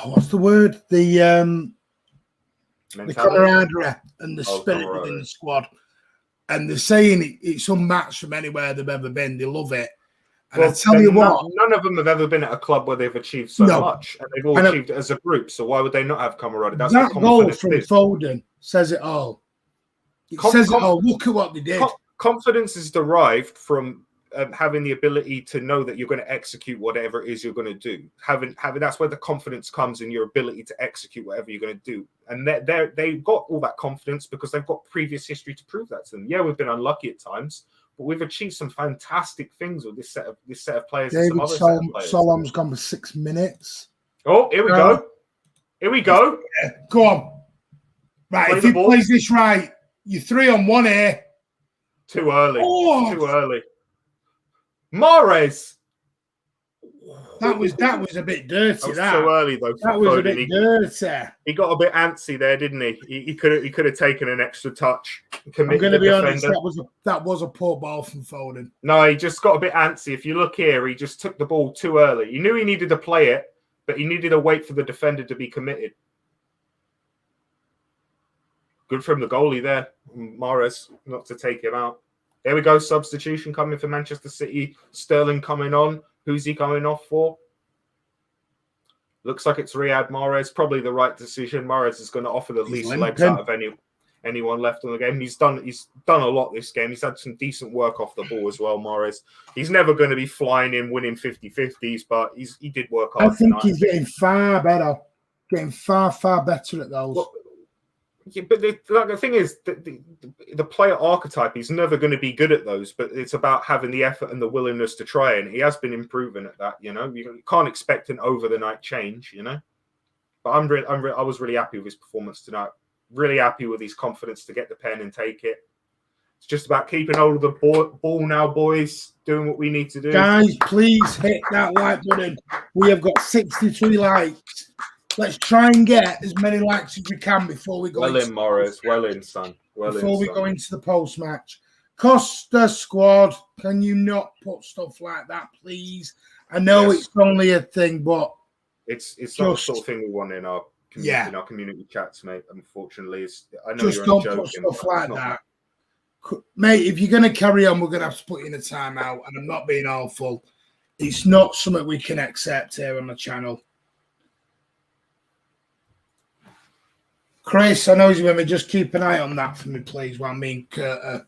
what's the word? The camaraderie and the spirit within the squad. And they're saying it's unmatched from anywhere they've ever been. They love it. And I tell you what, none of them have ever been at a club where they've achieved so much, and they've all achieved it as a group. So why would they not have camaraderie? That's that goal from Foden says it all. It says it all. Look at what they did. Confidence is derived from having the ability to know that you're going to execute whatever it is you're going to do. Having that's where the confidence comes in your ability to execute whatever you're going to do. And they've got all that confidence because they've got previous history to prove that to them. Yeah, we've been unlucky at times, but we've achieved some fantastic things with this set of players. David and some other set of players. Solom's gone for 6 minutes. Oh, here we go. Here we go. Yeah, go on. Right, if he plays this right, you're 3-on-1 here. Too early. Too early. Mahrez. That was a bit dirty. That was too early though. That was a bit dirty. He got a bit antsy there, didn't he? He could have taken an extra touch. I'm going to be honest. That was a poor ball from Foden. No, he just got a bit antsy. If you look here, he just took the ball too early. He knew he needed to play it, but he needed to wait for the defender to be committed. Good from the goalie there, Mahrez, not to take him out. There we go. Substitution coming for Manchester City. Sterling coming on. Who's he coming off for? Looks like it's Riyad Mahrez. Probably the right decision. Mahrez is going to offer the least legs out of anyone left on the game. He's done a lot this game. He's had some decent work off the ball as well, Mahrez. He's never going to be flying in, winning 50-50s, but he did work hard. I think he's getting far better. Getting far, far better at those. Well, yeah, but the thing is, the player archetype, he's never going to be good at those, but it's about having the effort and the willingness to try, and he has been improving at that, you know. You can't expect an over-the-night change, you know. But I was really happy with his performance tonight. Really happy with his confidence to get the pen and take it. It's just about keeping hold of the ball now, boys, doing what we need to do. Guys, please hit that like button. We have got 63 likes. Let's try and get as many likes as we can before we go. Well in, Mahrez. Well in, son. Before we go into the post-match. Costa squad, can you not put stuff like that, please? I know it's only a thing, but it's not the sort of thing we want in our community chats, mate. Unfortunately, I know just you're don't joking, put stuff like that, mate. If you're going to carry on, we're going to have to put you in a timeout, and I'm not being awful. It's not something we can accept here on the channel. Chris, I know he's with me. Just keep an eye on that for me, please, while me and Kurt.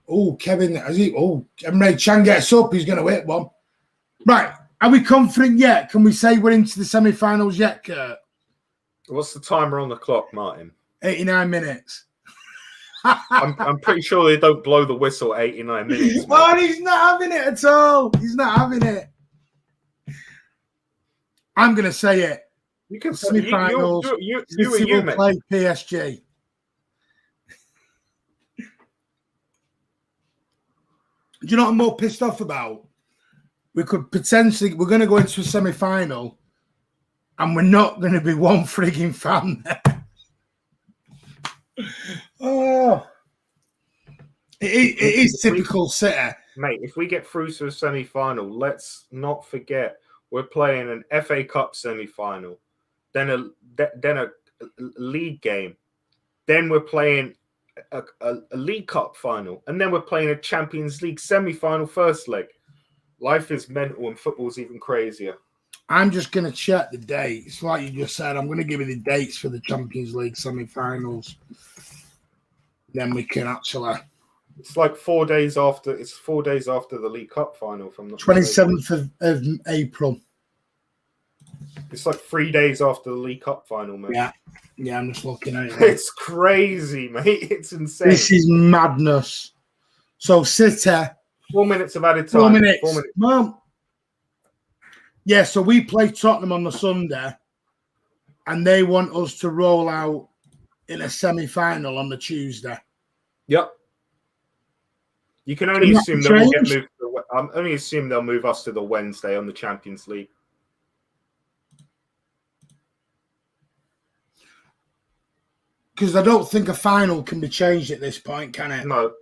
Oh, Kevin, has he? Oh, Emre Chan gets up. He's going to hit one. Right. Are we confident yet? Can we say we're into the semi-finals yet, Kurt? What's the timer on the clock, Martin? 89 minutes. I'm pretty sure they don't blow the whistle at 89 minutes. Oh, he's not having it at all. He's not having it. I'm going to say it. You can semi-finals. You will play PSG. Do you know what I'm more pissed off about? We're going to go into a semi-final, and we're not going to be one frigging fan there. Oh, it is typical City, mate. If we get through to a semi-final, let's not forget we're playing an FA Cup semi-final, then a league game, then we're playing a League Cup final, and then we're playing a Champions League semi-final first leg. Life is mental, and football's even crazier. I'm just going to check the dates. Like you just said, I'm going to give you the dates for the Champions League semi-finals. Then we can actually... It's like 4 days after... It's 4 days after the League Cup final. From the 27th of April. It's like 3 days after the League Cup final, man. Yeah, I'm just looking at it. It's crazy, mate. It's insane. This is madness. So, City... 4 minutes of added time. 4 minutes. 4 minutes. Well, yeah, so we play Tottenham on the Sunday, and they want us to roll out in a semi-final on the Tuesday. Yep. You can only assume that we'll get moved. I'm only assuming they'll move us to the Wednesday on the Champions League. Because I don't think a final can be changed at this point, can it? No.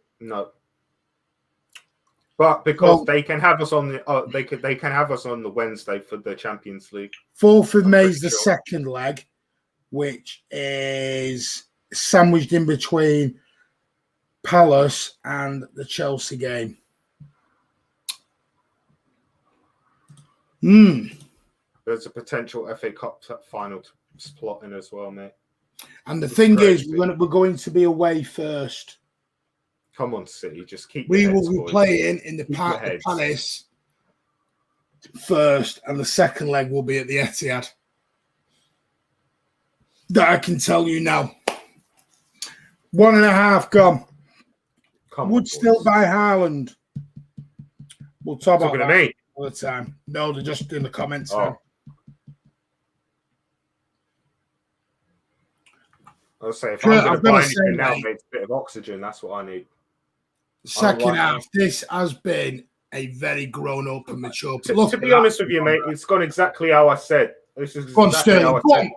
But because they can have us on the they can have us on the Wednesday for the Champions League. 4th of May is the second leg, which is sandwiched in between Palace and the Chelsea game. There's a potential FA Cup final plot in as well, mate. And the thing is, we're going to be away first. Come on, City, just keep. We will be playing in the Palace first, and the second leg will be at the Etihad. That I can tell you now. 1.5 gone. Would still buy Haaland. We'll talk about that all the time. No, they're just in the comments now. I'll say if I'm going to buy anything now, mate, it's a bit of oxygen. That's what I need. Second half, this has been a very grown-up and mature. To be honest with you, mate, it's gone exactly how I said. This is exactly how I said.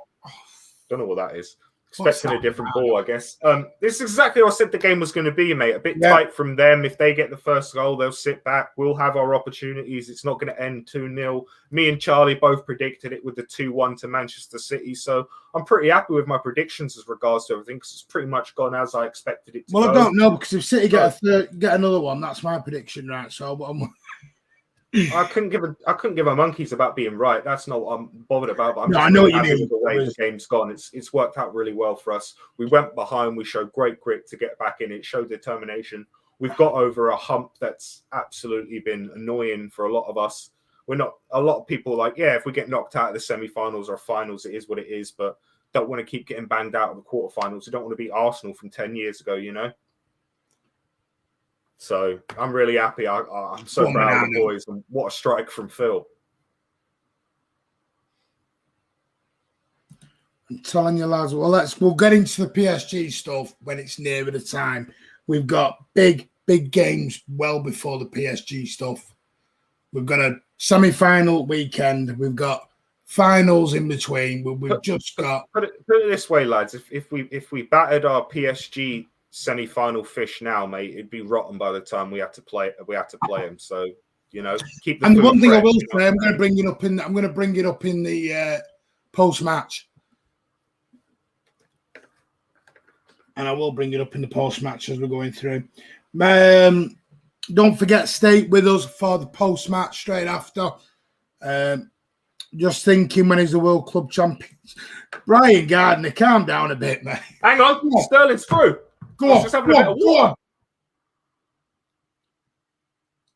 Don't know what that is. Expecting a different ball, I guess. This is exactly what I said the game was going to be, mate. A bit tight from them. If they get the first goal, they'll sit back. We'll have our opportunities. It's not going to end 2-0. Me and Charlie both predicted it with the 2-1 to Manchester City. So I'm pretty happy with my predictions as regards to everything because it's pretty much gone as I expected it to go. Well, I don't know because if City get another one, that's my prediction, right? So I couldn't give a monkeys about being right. That's not what I'm bothered about. But I'm I know what you mean. With the way the game's gone, it's worked out really well for us. We went behind. We showed great grit to get back in. It showed determination. We've got over a hump that's absolutely been annoying for a lot of us. A lot of people are like, yeah, if we get knocked out of the semi-finals or finals, it is what it is. But don't want to keep getting banged out of the quarterfinals. We don't want to beat Arsenal from 10 years ago, you know. So I'm really happy. I'm so proud of the boys, and what a strike from Phil. I'm telling you, lads. Well, we'll get into the PSG stuff when it's nearer the time. We've got big games well before the PSG stuff. We've got a semi-final weekend. We've got finals in between. We've just got. Put it this way, lads. If we battered our PSG semi-final fish now, mate. It'd be rotten by the time we had to play him. So, you know, keep the And the food one thing fresh, I will say, I'm going to bring it up in the post-match. And I will bring it up in the post-match as we're going through. Don't forget, stay with us for the post-match straight after. Just thinking, when he's the World Club Champions. Brian Gardner, calm down a bit, mate. Hang on, Sterling's through. Go on, just having a bit of water.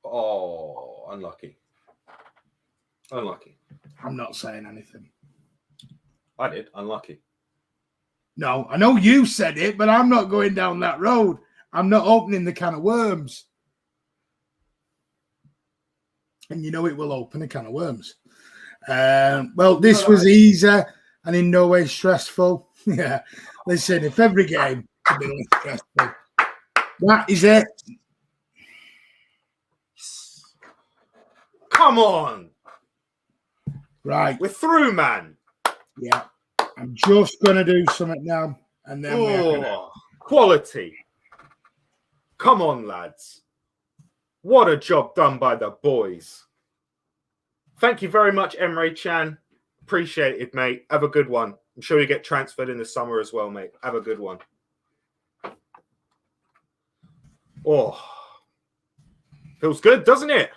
on. Oh, unlucky. Unlucky. I'm not saying anything. I did. Unlucky. No, I know you said it, but I'm not going down that road. I'm not opening the can of worms. And you know it will open a can of worms. Well, this was easy and in no way stressful. Yeah. Listen, if every game could be stressful, that is it. Come on. Right. We're through, man. Yeah. I'm just going to do something now. And then quality. Come on, lads. What a job done by the boys. Thank you very much, Emre Chan. Appreciate it, mate. Have a good one. I'm sure you get transferred in the summer as well, mate. Have a good one. Oh, feels good, doesn't it?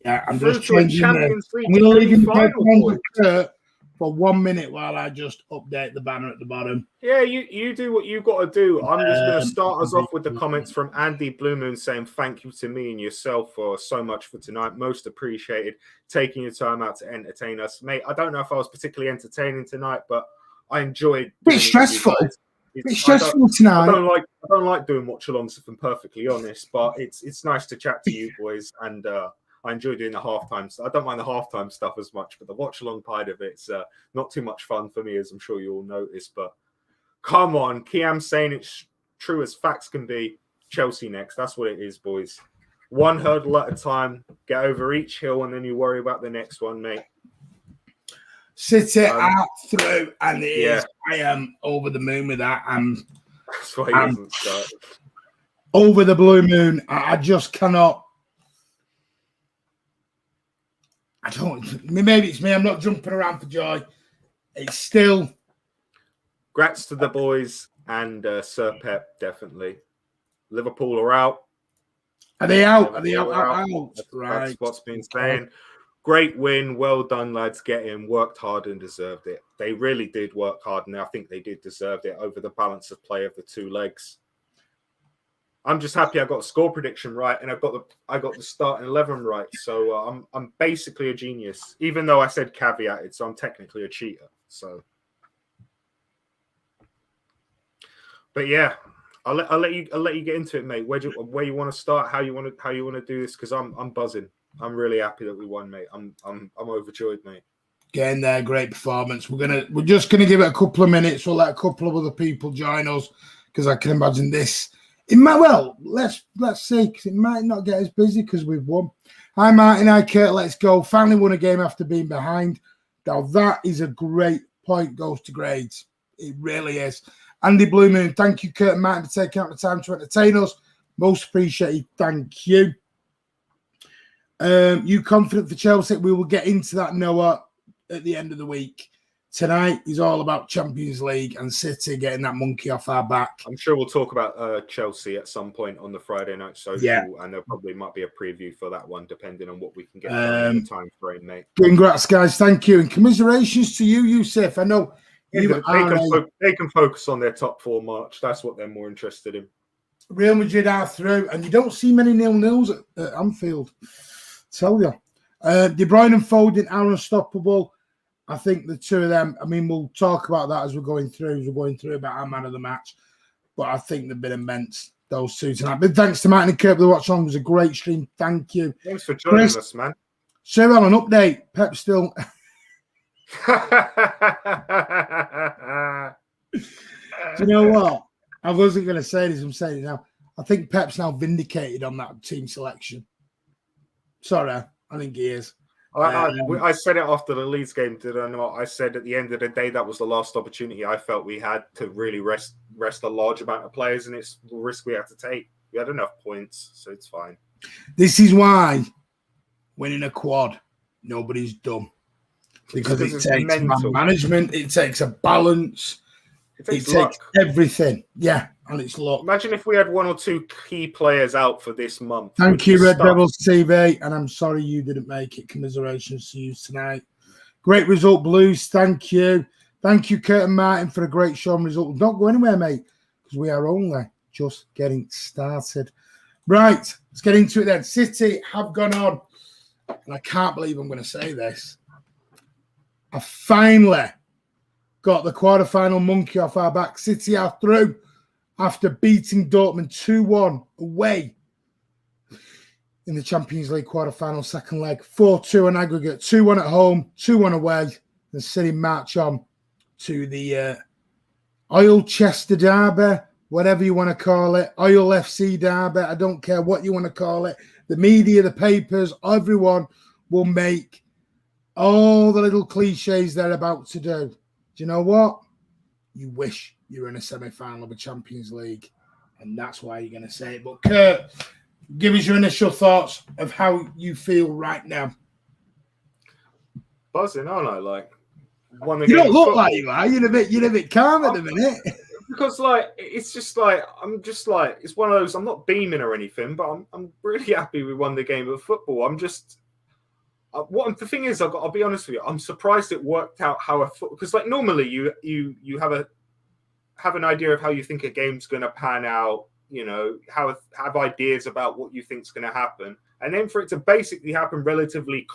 Yeah, I'm Through just to a changing Champions League I'm going to leave you final, for 1 minute while I just update the banner at the bottom. Yeah, you do what you got to do. I'm just going to start us off with the comments from Andy Blue Moon saying thank you to me and yourself for so much for tonight. Most appreciated. Taking your time out to entertain us. Mate, I don't know if I was particularly entertaining tonight, but I enjoyed. Bit stressful. It's stressful tonight. I don't like doing watch-alongs, if I'm perfectly honest, but it's nice to chat to you boys, and I enjoy doing the halftime stuff. I don't mind the halftime stuff as much, but the watch-along part of it's not too much fun for me, as I'm sure you all noticed. But come on, Kiam saying it's true as facts can be. Chelsea next. That's what it is, boys. One hurdle at a time. Get over each hill, and then you worry about the next one, mate. Sit it out through, and it is. I am over the moon with that. That's why he doesn't start. Over the blue moon. I just cannot. I don't. Maybe it's me. I'm not jumping around for joy. It's still. Grats to the boys and Sir Pep, definitely. Liverpool are out. Are they out? Are they out? Right. That's what's been saying. Great win. Well done, lads. Get in. Worked hard and deserved it. They really did work hard, and I think they did deserve it over the balance of play of the two legs. I'm just happy I got a score prediction right, and I got the starting 11 right. So I'm basically a genius, even though I said caveated. So I'm technically a cheater. So, but yeah, I'll let you get into it, mate. Where you want to start? How you want to do this? Because I'm buzzing. I'm really happy that we won, mate. I'm overjoyed, mate. Getting there, great performance. We're just gonna give it a couple of minutes. We'll let a couple of other people join us because I can imagine this. It might let's see, because it might not get as busy because we've won. Hi Martin, hi Kurt, let's go. Finally won a game after being behind. Now that is a great point. Goes to grades. It really is. Andy Blue Moon, thank you, Kurt and Martin, for taking out the time to entertain us. Most appreciated. Thank you. You confident for Chelsea? We will get into that, Noah, at the end of the week. Tonight is all about Champions League and City getting that monkey off our back. I'm sure we'll talk about Chelsea at some point on the Friday night social, and there probably might be a preview for that one, depending on what we can get in the time frame, mate. Congrats, guys. Thank you. And commiserations to you, Yusuf. I know they can focus on their top four march. That's what they're more interested in. Real Madrid are through, and you don't see many 0-0s at Anfield. Tell you. De Bruyne and Foden are unstoppable. I think the two of them, I mean, we'll talk about that as we're going through about our man of the match. But I think they've been immense, those two tonight. But thanks to Martin and Kurt for the watch along. It was a great stream. Thank you. Thanks for joining us, man. Sir Alan, update. Pep still. Do you know what? I wasn't going to say this. I'm saying it now. I think Pep's now vindicated on that team selection. Sorry, I think he is. I said it after the Leeds game, did I not? I said at the end of the day, that was the last opportunity I felt we had to really rest a large amount of players, and it's the risk we had to take. We had enough points, so it's fine. This is why winning a quad, nobody's dumb. Because it takes management, it takes a balance, it takes everything. Yeah, and it's luck. Imagine if we had 1 or 2 key players out for this month. Thank you, Red Devils TV, and I'm sorry you didn't make it. Commiserations to you tonight. Great result, Blues. Thank you. Thank you, Kurt and Martin, for a great show and result. Don't go anywhere, mate, because we are only just getting started. Right, let's get into it then. City have gone on, and I can't believe I'm going to say this. I finally got the quarterfinal monkey off our back. City are through after beating Dortmund 2-1 away in the Champions League quarterfinal second leg. 4-2 on aggregate, 2-1 at home, 2-1 away. And City march on to the Oilchester Derby, whatever you want to call it, Oil FC Derby. I don't care what you want to call it. The media, the papers, everyone will make all the little cliches they're about to do. Do you know what? You wish you were in a semi-final of a Champions League, and that's why you're going to say it. But Kurt, give us your initial thoughts of how you feel right now. Buzzing, aren't I? Like, you don't look like you are. You're a bit calm at the minute. Because it's just like it's one of those. I'm not beaming or anything, but I'm really happy we won the game of football. I'm just. The thing is, I'll be honest with you. I'm surprised it worked out because normally you have an idea of how you think a game's going to pan out. You know, have ideas about what you think's going to happen, and then for it to basically happen relatively,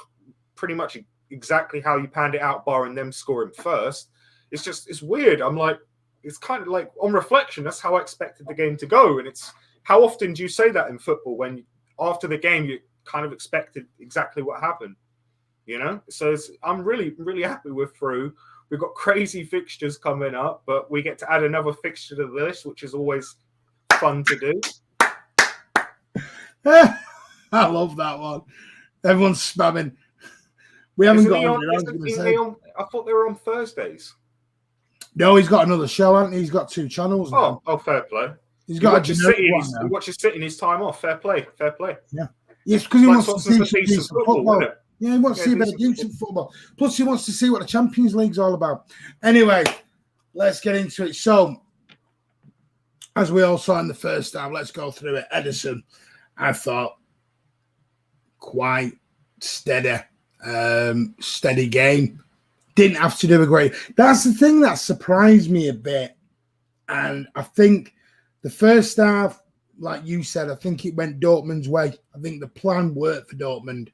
pretty much exactly how you panned it out, barring them scoring first. It's weird. I'm like, it's kind of like on reflection, that's how I expected the game to go, and it's how often do you say that in football when after the game you kind of expected exactly what happened. You know, so I'm really, really happy we're through. We've got crazy fixtures coming up, but we get to add another fixture to the list, which is always fun to do. I love that one. Everyone's spamming. We haven't got on. I thought they were on Thursdays. No, he's got another show, hasn't he? He's got 2 channels now. Oh, fair play. He's got he watches City in his time off. Fair play. Yeah. Yes, because he wants to see some decent football. Yeah, he wants to see a bit of decent football. Plus, he wants to see what the Champions League's all about. Anyway, let's get into it. So, as we all saw in the first half, let's go through it. Edison, I thought, quite steady game. Didn't have to do a great. That's the thing that surprised me a bit. And I think the first half, like you said, I think it went Dortmund's way. I think the plan worked for Dortmund.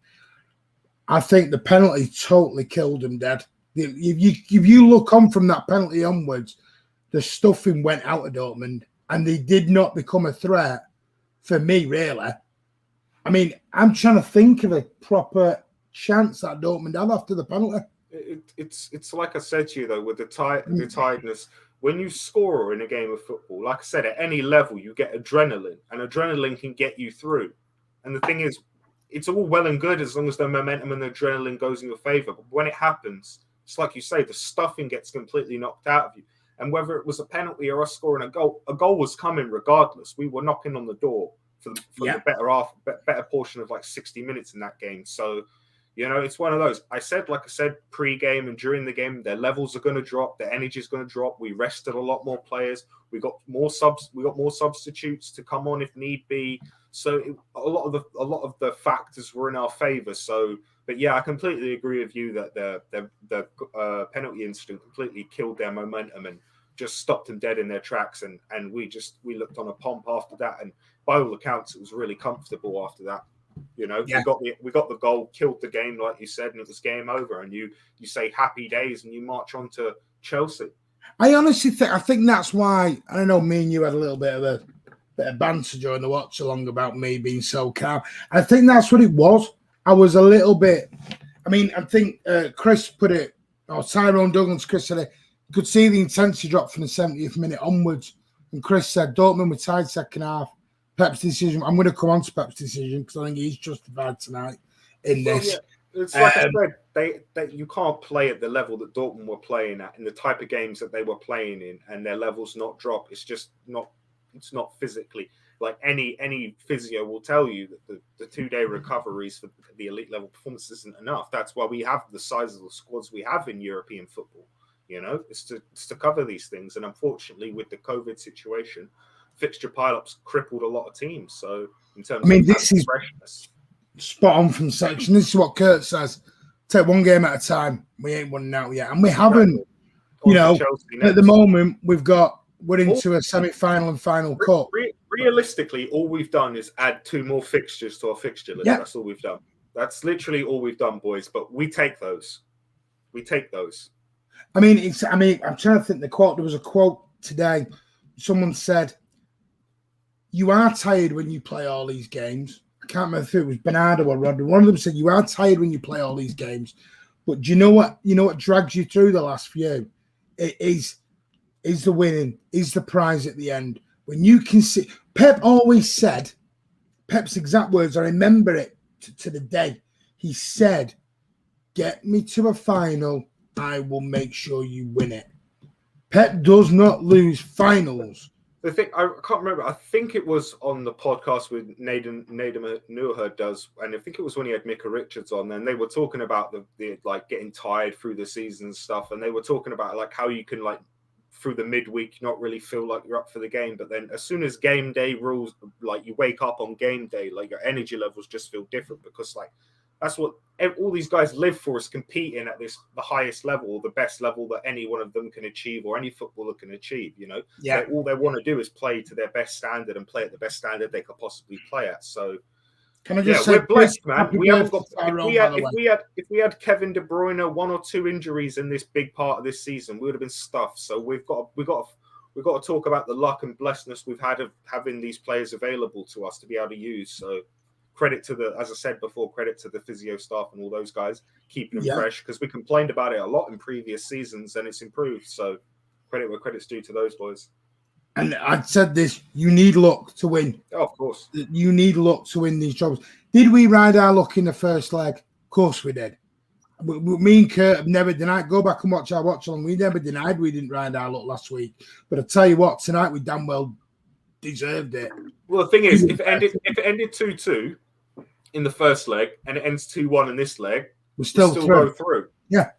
I think the penalty totally killed him dead. If you look on from that penalty onwards, the stuffing went out of Dortmund and they did not become a threat for me, really. I mean, I'm trying to think of a proper chance that Dortmund had after the penalty. It's like I said to you, though, with the tiredness. When you score in a game of football, like I said, at any level, you get adrenaline, and adrenaline can get you through. And the thing is, it's all well and good as long as the momentum and the adrenaline goes in your favor. But when it happens, it's like you say, the stuffing gets completely knocked out of you. And whether it was a penalty or us scoring a goal was coming regardless. We were knocking on the door for the better portion of like 60 minutes in that game. So, you know, it's one of those. Like I said, pre-game and during the game, their levels are going to drop. Their energy is going to drop. We rested a lot more players. We got more substitutes to come on if need be. So a lot of the factors were in our favor. So, but yeah, I completely agree with you that the penalty incident completely killed their momentum and just stopped them dead in their tracks. And we looked on a pomp after that. And by all accounts, it was really comfortable after that. You know, yeah. we got the goal, killed the game, like you said, and it was game over. And you say happy days and you march on to Chelsea. I honestly think that's why, I don't know, me and you had a little bit of banter during the watch along about me being so calm. I think that's what it was. I was a little bit, I mean, I think Chris put it, or Tyrone Douglas, Chris said it, could see the intensity drop from the 70th minute onwards. And Chris said, Dortmund were tied second half. Pep's decision, I'm going to come on to Pep's decision because I think he's justified tonight in this. It's like I said, they you can't play at the level that Dortmund were playing at, in the type of games that they were playing in, and their levels not drop. It's just not. It's not physically, like any physio will tell you that the 2-day recoveries for the elite level performance isn't enough. That's why we have the size of the squads we have in European football. You know, it's to cover these things. And unfortunately, with the COVID situation, fixture pileups crippled a lot of teams. So in terms of this is freshness. Spot on from section. This is what Kurt says. Take one game at a time. We ain't won out yet. And we haven't, you know, at the moment, we're into a semi-final and final cup. Realistically, all we've done is add 2 more fixtures to our fixture list. Yeah. That's all we've done. That's literally all we've done, boys. But we take those. We take those. I'm trying to think the quote. There was a quote today. Someone said, "You are tired when you play all these games." I can't remember if it was Bernardo or Rodri. One of them said, "You are tired when you play all these games, but do you know what? You know what drags you through the last few? It is the winning, is the prize at the end. When you can see." Pep always said, Pep's exact words, I remember it to the day. He said, "Get me to a final, I will make sure you win it." Pep does not lose finals. The thing, I can't remember. I think it was on the podcast with Nadim Nuher does, and I think it was when he had Mika Richards on. And they were talking about the like getting tired through the season and stuff, and they were talking about like how you can like through the midweek not really feel like you're up for the game, but then as soon as game day rules, like you wake up on game day, like your energy levels just feel different, because like that's what all these guys live for, is competing at the highest level, the best level that any one of them can achieve, or any footballer can achieve. You know, yeah. All they want to do is play to their best standard and play at the best standard they could possibly play at. So, can I just say, we're blessed, man. We haven't got. If we had Kevin De Bruyne 1 or 2 injuries in this big part of this season, we would have been stuffed. So we've got to talk about the luck and blessedness we've had of having these players available to us to be able to use. So. Credit to as I said before, credit to the physio staff and all those guys keeping them fresh, because we complained about it a lot in previous seasons and it's improved. So credit where credit's due to those boys. And I'd said this, you need luck to win. Oh, of course. You need luck to win these jobs. Did we ride our luck in the first leg? Of course we did. Me and Kurt have never denied. Go back and watch our watch along. We never denied we didn't ride our luck last week. But I tell you what, tonight we damn well deserved it. Well, the thing is, if it ended 2-2 in the first leg and it ends 2-1 in this leg, we're still go through. Yeah.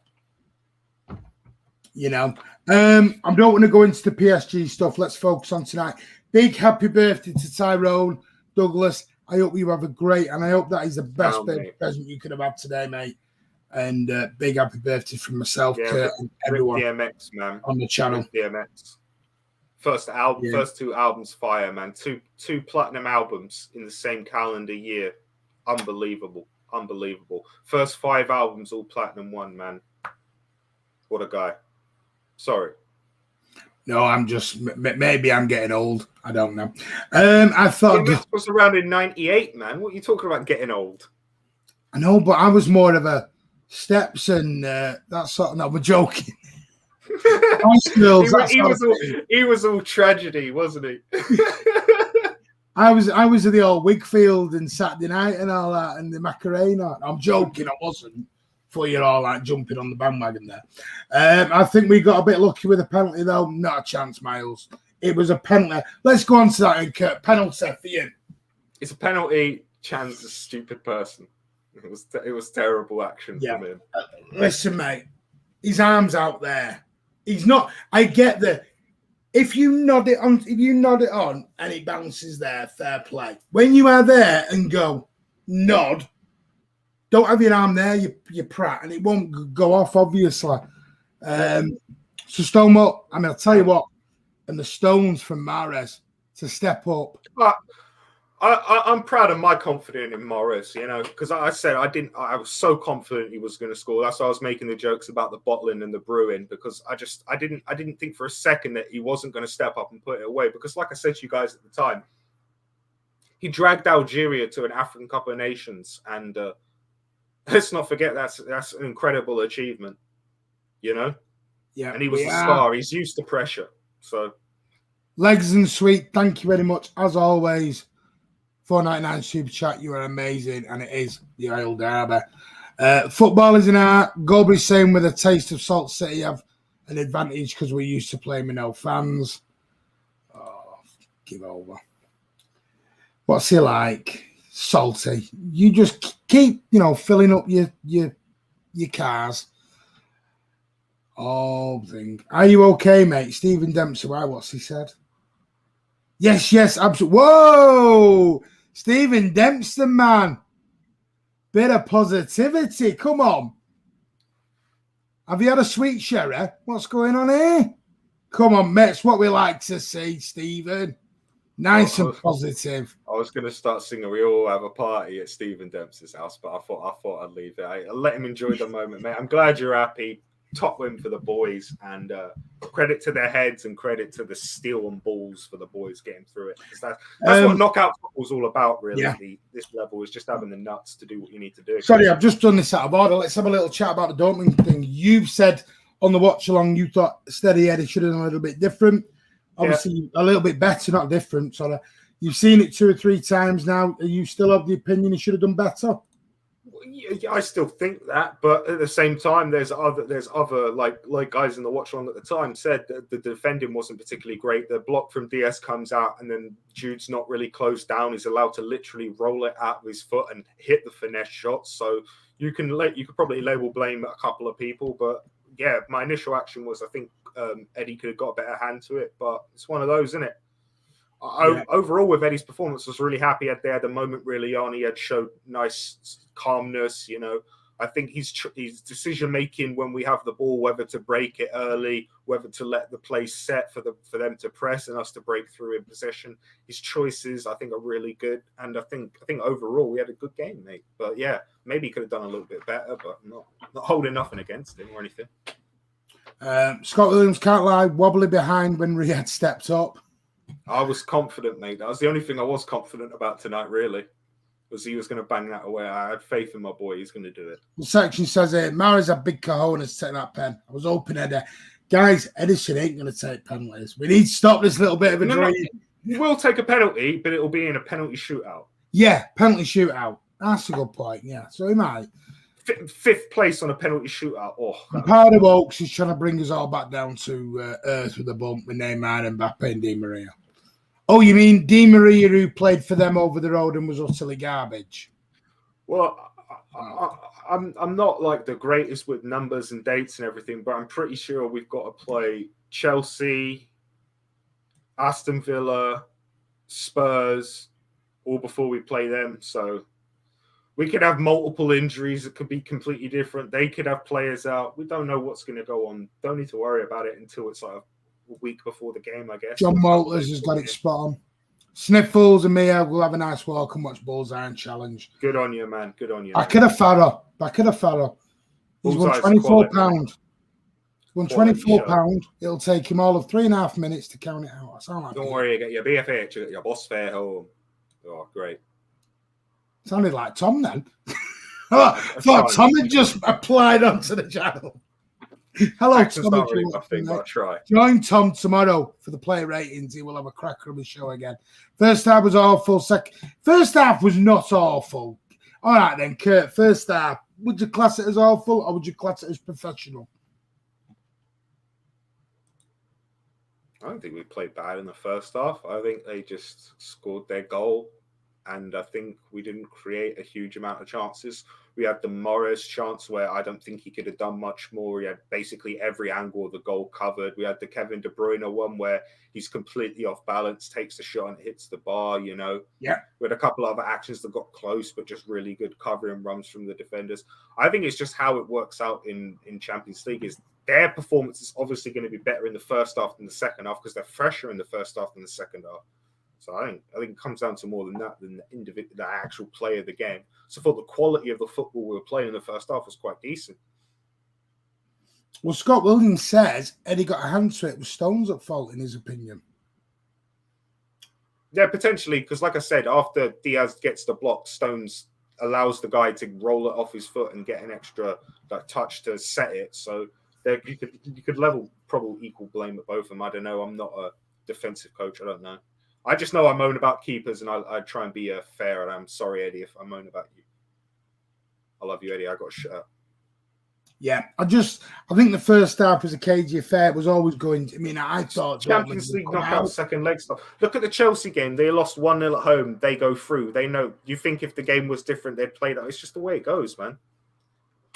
You know, I don't want to go into the PSG stuff. Let's focus on tonight. Big happy birthday to Tyrone Douglas. I hope you have a great, and I hope that is the best present you could have had today, mate. And big happy birthday from myself, Kurt, and everyone DMX, man, on the channel. DMX. First 2 albums, fire, man. Two platinum albums in the same calendar year. Unbelievable. First 5 albums, all platinum 1, man. What a guy. Sorry. No, I'm just, maybe I'm getting old. I don't know. I thought this was around in 98, man. What are you talking about getting old? I know, but I was more of a Steps and that sort of, no, we're joking. He was all tragedy, wasn't he? I was the old Wigfield and Saturday Night and all that, and the Macarena. I'm joking, I wasn't. For you're all like jumping on the bandwagon there. I think we got a bit lucky with a penalty though. Not a chance, Miles. It was a penalty. Let's go on to that, and Kurt. Penalty for you. It's a penalty. Chan's a stupid person. It was terrible action from him. Listen, mate. His arm's out there. He's not. I get the. If you nod it on, and it bounces there, fair play. When you are there and go nod, don't have your arm there, you prat, and it won't go off, obviously. So Stonewall, I mean, I'll tell you what, and the stones from Mahrez to step up. I'm proud of my confidence in Mahrez, you know, because I said I was so confident he was going to score. That's why I was making the jokes about the bottling and the brewing, because I didn't think for a second that he wasn't going to step up and put it away. Because like I said to you guys at the time, he dragged Algeria to an African Cup of Nations, and let's not forget that's an incredible achievement, you know. Yeah, and he was the star. He's used to pressure. So, legs and sweet. Thank you very much as always. $4.99 super chat. You are amazing, and it is the Oil Derby. Football is an art. Goldberry's saying with a taste of Salt City have an advantage because we're used to playing with no fans. Oh, give over. What's he like? Salty. You just keep, filling up your cars. Oh, thing. Are you okay, mate? Stephen Dempsey. Why? What's he said? Yes, absolutely. Whoa! Stephen Dempsey, man. Bit of positivity. Come on. Have you had a sweet sherry? What's going on here? Come on, mate. It's what we like to see, Stephen. Nice and positive. I was going to start singing "We All Have a Party" at Stephen Dempsey's house, but I thought I'd leave it. I'll let him enjoy the moment, mate. I'm glad you're happy. Top win for the boys, and credit to their heads and credit to the steel and balls for the boys getting through it. That's what knockout football's all about, really. Yeah. This level is just having the nuts to do what you need to do. Sorry, I've just done this out of order. Let's have a little chat about the Dortmund thing. You've said on the watch along you thought Steady Eddie should have done a little bit different. Obviously, a little bit better, not different. So you've seen it 2 or 3 times now. Are you still of the opinion he should have done better? Yeah, I still think that, but at the same time, there's other like guys in the watch along at the time said that the defending wasn't particularly great. The block from DS comes out, and then Jude's not really closed down. He's allowed to literally roll it out with his foot and hit the finesse shots. So you could probably label blame at a couple of people, but yeah, my initial action was I think Eddie could have got a better hand to it, but it's one of those, isn't it? Overall, with Eddie's performance, I was really happy. They had the moment really on. He had showed nice calmness. I think his decision making when we have the ball, whether to break it early, whether to let the play set for them to press and us to break through in possession. His choices, I think, are really good, and I think overall we had a good game, mate. But yeah, maybe he could have done a little bit better, but not holding nothing against him or anything. Scott Williams, can't lie, wobbly behind when Riyadh stepped up. I was confident, mate. That was the only thing I was confident about tonight, really, was he was going to bang that away. I had faith in my boy. He's going to do it. The section says, Maris had big cojones to take that pen. I was hoping Eddie. Guys, Edison ain't going to take penalties. We need to stop this little bit of a drain. He will take a penalty, but it'll be in a penalty shootout. Yeah, penalty shootout. That's a good point, yeah. So he might. 5th place on a penalty shootout. Oh, part of Oaks is trying to bring us all back down to earth with a bump with Neymar, Mbappe and Di Maria. Oh, you mean Di Maria, who played for them over the road and was utterly garbage? Well, I'm not like the greatest with numbers and dates and everything, but I'm pretty sure we've got to play Chelsea, Aston Villa, Spurs, all before we play them. So we could have multiple injuries. It could be completely different. They could have players out. We don't know what's going to go on. Don't need to worry about it until it's like a week before the game, I guess. John Walters has got it spot on. Sniffles and Mia will have a nice walk and watch Bullseye and Challenge. Good on you, man. Good on you. Back of the Farrow. He's won £24. Won £24. It'll take him all of 3.5 minutes to count it out. I sound like don't worry, you get your BFH, you get your boss fare home. Oh, great. Sounded like Tom then. I thought Tom had just applied onto the channel. Hello, Tom. Join Tom tomorrow for the play ratings. He will have a cracker of a show again. First half was awful. First half was not awful. All right then, Kurt. First half, would you class it as awful or would you class it as professional? I don't think we played bad in the first half. I think they just scored their goal. And I think we didn't create a huge amount of chances. We had the Morris chance where I don't think he could have done much more. He had basically every angle of the goal covered. We had the Kevin De Bruyne one where he's completely off balance, takes the shot and hits the bar, Yeah. We had a couple other actions that got close, but just really good covering runs from the defenders. I think it's just how it works out in Champions League is their performance is obviously going to be better in the first half than the second half because they're fresher in the first half than the second half. So I think it comes down to more than that, than the actual play of the game. So for the quality of the football we were playing in the first half was quite decent. Well, Scott Williams says Eddie got a hand to it with Stones at fault, in his opinion. Yeah, potentially, because like I said, after Diaz gets the block, Stones allows the guy to roll it off his foot and get an extra touch to set it. So there, you could level probably equal blame at both of them. I don't know. I'm not a defensive coach. I don't know. I just know I moan about keepers and I try and be fair, and I'm sorry, Eddie, if I moan about you. I love you, Eddie. I got a shirt. Yeah, I think the first half was a cagey affair. It was always going. I thought Champions League knockout second leg stuff. Look at the Chelsea game. They lost 1-0 at home. They go through. They know. You think if the game was different, they'd play that. It's just the way it goes, man.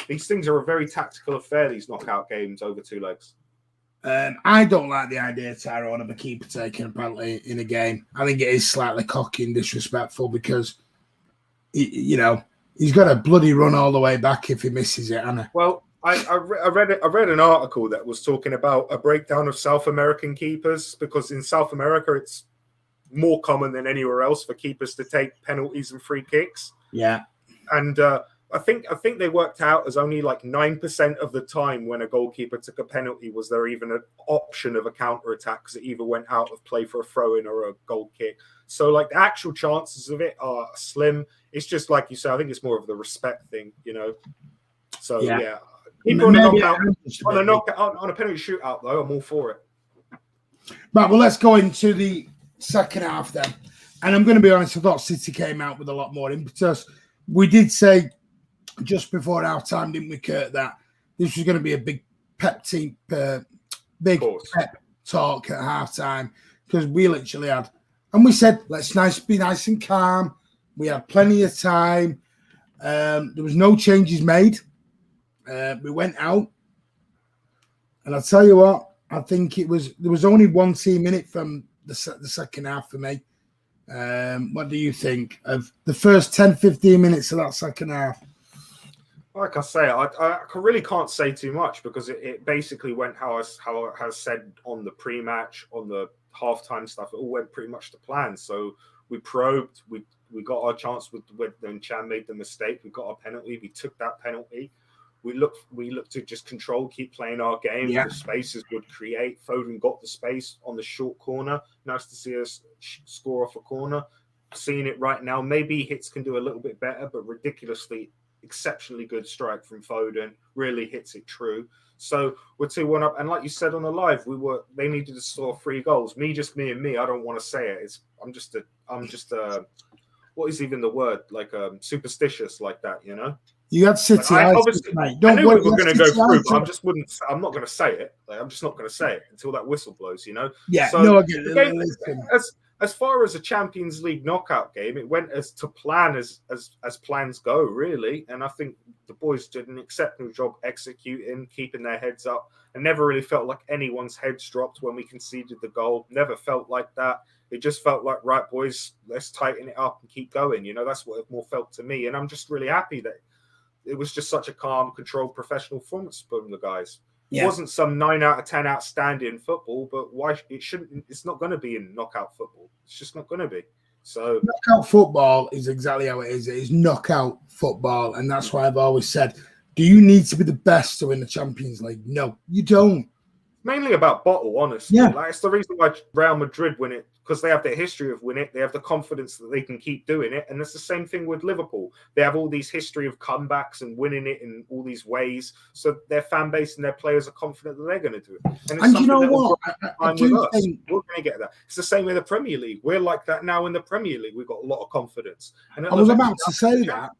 These things are a very tactical affair. These knockout games over 2 legs. I don't like the idea, Tyrone, of a keeper taking a penalty in a game. I think it is slightly cocky and disrespectful because, he's got a bloody run all the way back if he misses it, Anna. Well, I read an article that was talking about a breakdown of South American keepers, because in South America it's more common than anywhere else for keepers to take penalties and free kicks. Yeah, and I think they worked out as only like 9% of the time when a goalkeeper took a penalty was there even an option of a counter attack, because it either went out of play for a throw in or a goal kick. So like the actual chances of it are slim. It's just like you say. I think it's more of the respect thing, So yeah. People on a penalty shootout, though, I'm all for it. Right, well, let's go into the second half then. And I'm going to be honest, I thought City came out with a lot more impetus. We did say just before our time, didn't we, Kurt, that this was going to be a big pep talk at half time, because we literally had, and we said, let's be nice and calm. We had plenty of time. There was no changes made. We went out, and I'll tell you what, I think there was only 1 team in it from the second half for me. What do you think of the first 10-15 minutes of that second half? Like I say, I really can't say too much, because it basically went how I has said on the pre-match, on the halftime stuff. It all went pretty much to plan. So we probed, we got our chance when Chan made the mistake. We got our penalty. We took that penalty. We looked to just control, keep playing our game. Yeah. The spaces would create. Foden got the space on the short corner. Nice to see us score off a corner. Seeing it right now. Maybe hits can do a little bit better, but ridiculously, exceptionally good strike from Foden. Really hits it true. So we're 2-1 up. And like you said on the live, they needed to score 3 goals. Me and me. I don't want to say it. I'm just what is even the word? Like superstitious like that, You had City. I knew we were going to go through, but I'm not going to say it. I'm just not going to say it until that whistle blows, Yeah, so no, I get it. As far as a Champions League knockout game, it went as to plan as plans go, really. And I think the boys did an exceptional job executing, keeping their heads up. I never really felt like anyone's heads dropped when we conceded the goal. Never felt like that. It just felt like, right, boys, let's tighten it up and keep going. That's what it more felt to me. And I'm just really happy that it was just such a calm, controlled, professional performance from the guys. Yeah. It wasn't some 9 out of 10 outstanding football, but why it shouldn't? It's not going to be in knockout football. It's just not going to be. So knockout football is exactly how it is. It is knockout football, and that's why I've always said, do you need to be the best to win the Champions League? No, you don't. Mainly about bottle, honestly. Yeah. Like, it's the reason why Real Madrid win it, because they have their history of winning it. They have the confidence that they can keep doing it. And it's the same thing with Liverpool. They have all these history of comebacks and winning it in all these ways. So their fan base and their players are confident that they're going to do it. And you know what? I do think we're going to get that. It's the same with the Premier League. We're like that now in the Premier League. We've got a lot of confidence. And I was about to say that.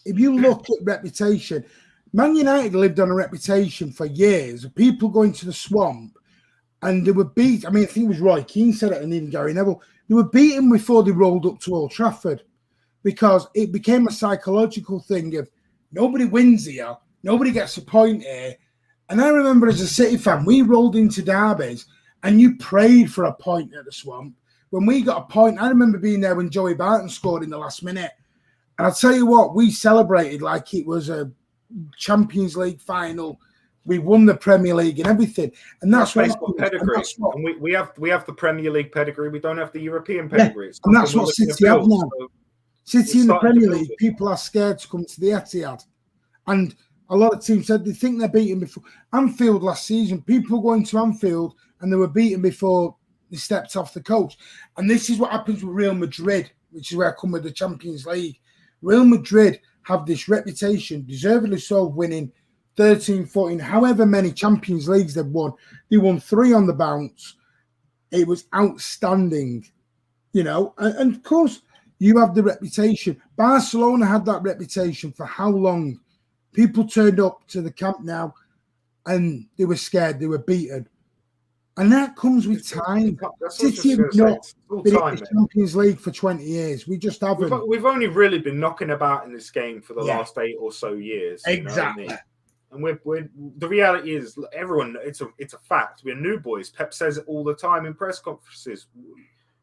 If you look at reputation, Man United lived on a reputation for years of people going to the Swamp, and they were beat. I mean, I think it was Roy Keane said it, and even Gary Neville. They were beaten before they rolled up to Old Trafford, because it became a psychological thing of nobody wins here, nobody gets a point here. And I remember as a City fan, we rolled into derbies, and you prayed for a point at the Swamp. When we got a point, I remember being there when Joey Barton scored in the last minute. And I'll tell you what, we celebrated like it was a Champions League final. We won the Premier League and everything, and that's what pedigree. And we have the Premier League pedigree. We don't have the European pedigree. Yeah, and that's what City have now. City in the Premier League, people are scared to come to the Etihad, and a lot of teams said they think they're beaten before. Anfield last season, people were going to Anfield and they were beaten before they stepped off the coach. And this is what happens with Real Madrid, which is where I come with the Champions League. Real Madrid have this reputation, deservedly so, winning 13, 14, however many Champions Leagues they've won. They won 3 on the bounce. It was outstanding, And of course, You have the reputation. Barcelona had that reputation for how long? People turned up to the Camp Nou and they were scared, they were beaten. And that comes with time. City have not been in the Champions League for 20 years. We just haven't. We've only really been knocking about in this game for the last 8 or so years. Exactly. You know what I mean? And we're the reality is everyone, it's a fact. We're new boys. Pep says it all the time in press conferences.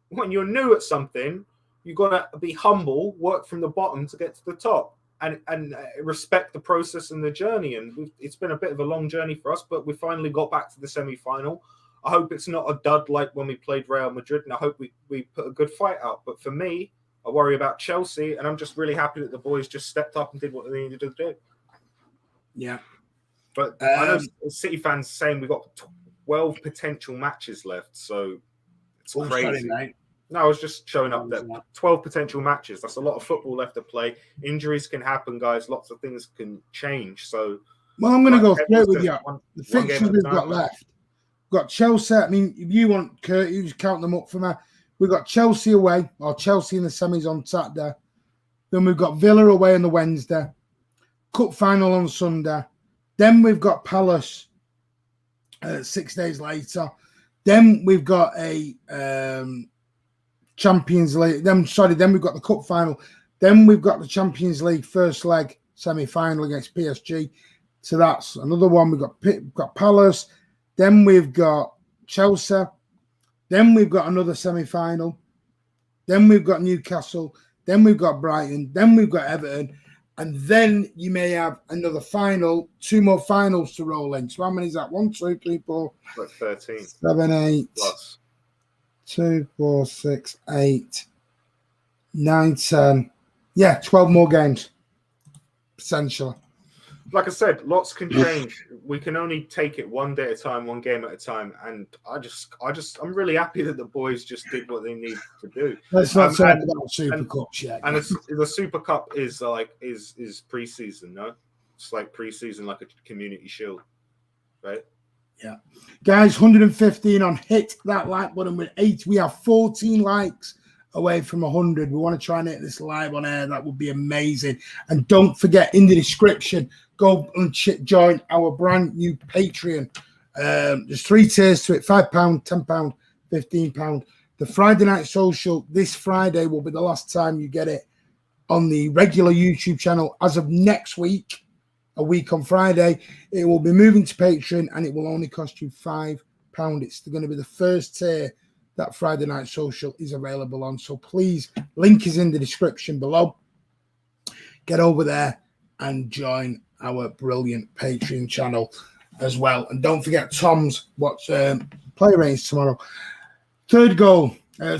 When you're new at something, you've got to be humble, work from the bottom to get to the top, and respect the process and the journey. And it's been a bit of a long journey for us, but we finally got back to the semi-final. I hope it's not a dud like when we played Real Madrid, and I hope we put a good fight out. But for me, I worry about Chelsea, and I'm just really happy that the boys just stepped up and did what they needed to do. Yeah. But I know City fans saying we've got 12 potential matches left, so it's crazy. Sorry, no, I was just showing up that 12 potential matches. That's a lot of football left to play. Injuries can happen, guys. Lots of things can change. So, well, I'm going to go straight with you. The fixtures we've got left. We've got Chelsea. I mean, if you want, Kurt, you just count them up for me. We've got Chelsea away, or Chelsea in the semis on Saturday. Then we've got Villa away on the Wednesday. Cup final on Sunday. Then we've got Palace 6 days later. Then we've got a Champions League. Then we've got the Cup final. Then we've got the Champions League first leg semi-final against PSG. So that's another one. We've got Palace. Then we've got Chelsea. Then we've got another semi-final. Then we've got Newcastle. Then we've got Brighton. Then we've got Everton. And then you may have another final, 2 more finals to roll in. So how many is that? 1, 2, 3, 4. Like 13. 7, 8. Plus. 2, 4, 6, 8, 9, 10. Yeah, 12 more games, essentially. Like I said, lots can change. We can only take it one day at a time, one game at a time. And I'm really happy that the boys just did what they need to do. Let's not talk about Super Cups yet. And the Super Cup is pre-season, no? It's like pre-season, like a community shield, right? Yeah. Guys, 115 on. Hit that like button with 8. We have 14 likes away from 100. We want to try and hit this live on air. That would be amazing. And don't forget, in the description, go and join our brand new Patreon. There's 3 tiers to it: £5, £10, £15. The Friday Night Social this Friday will be the last time you get it on the regular YouTube channel. As of next week, a week on Friday, it will be moving to Patreon, and it will only cost you £5. It's going to be the first tier that Friday Night Social is available on. So please, link is in the description below. Get over there and join our brilliant Patreon channel as well. And don't forget Tom's play range tomorrow. 2-1. I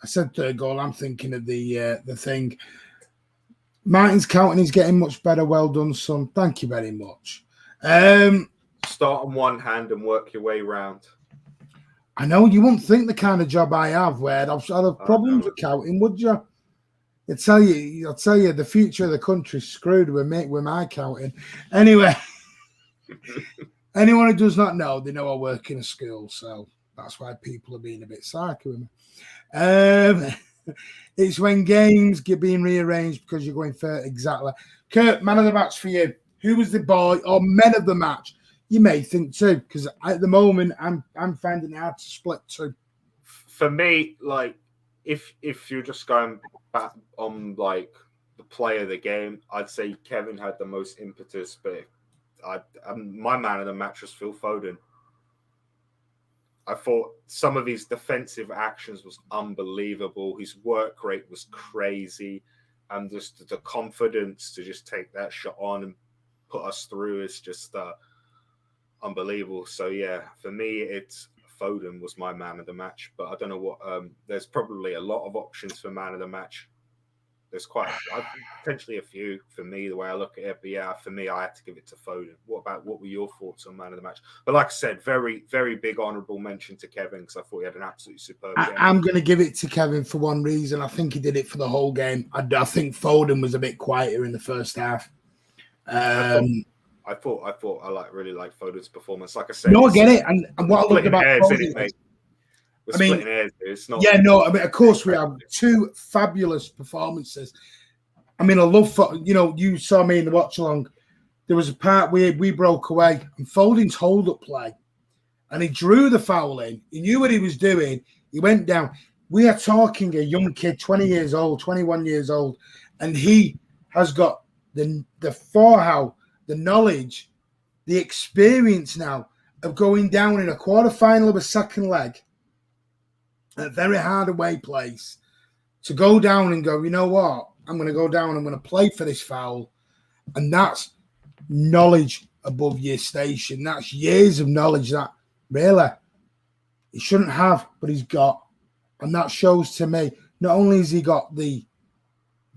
said third goal. I'm thinking of the thing. Martin's counting is getting much better. Well done, son. Thank you very much. Start on one hand and work your way round. I know you wouldn't think the kind of job I have where I've had problems with counting, would you? I'll tell you, the future of the country's screwed with my counting. Anyway, anyone who does not know, they know I work in a school, so that's why people are being a bit sarky with me. It's when games get being rearranged because you're going for exactly. Kurt, man of the match for you. Who was the boy or men of the match? You may think 2, because at the moment I'm finding it hard to split 2. For me, like if you're just going back on like the play of the game, I'd say Kevin had the most impetus, but my man of the match was Phil Foden. I thought some of his defensive actions was unbelievable. His work rate was crazy, and just the confidence to just take that shot on and put us through is just unbelievable. So yeah, for me, it's Foden was my man of the match. But I don't know what. There's probably a lot of options for man of the match. There's potentially a few for me, the way I look at it. But yeah, for me, I had to give it to Foden. What were your thoughts on man of the match? But like I said, very, very big honourable mention to Kevin, because I thought he had an absolutely superb game. I'm going to give it to Kevin for one reason. I think he did it for the whole game. I think Foden was a bit quieter in the first half. I really like Foden's performance. Like I said, no, I get it. And what I loved about Foden, We're splitting hairs here. It's not. Yeah, no. I mean, of course, we have two fabulous performances. I mean, I love, you saw me in the watch along. There was a part where we broke away and Folding's hold up play, and he drew the foul in. He knew what he was doing. He went down. We are talking a young kid, 20 years old, 21 years old, and he has got the know-how, the knowledge, the experience now of going down in a quarterfinal of a second leg at a very hard away place to go down and go, you know what? I'm going to go down. I'm going to play for this foul. And that's knowledge above your station. That's years of knowledge that really he shouldn't have, but he's got. And that shows to me, not only has he got the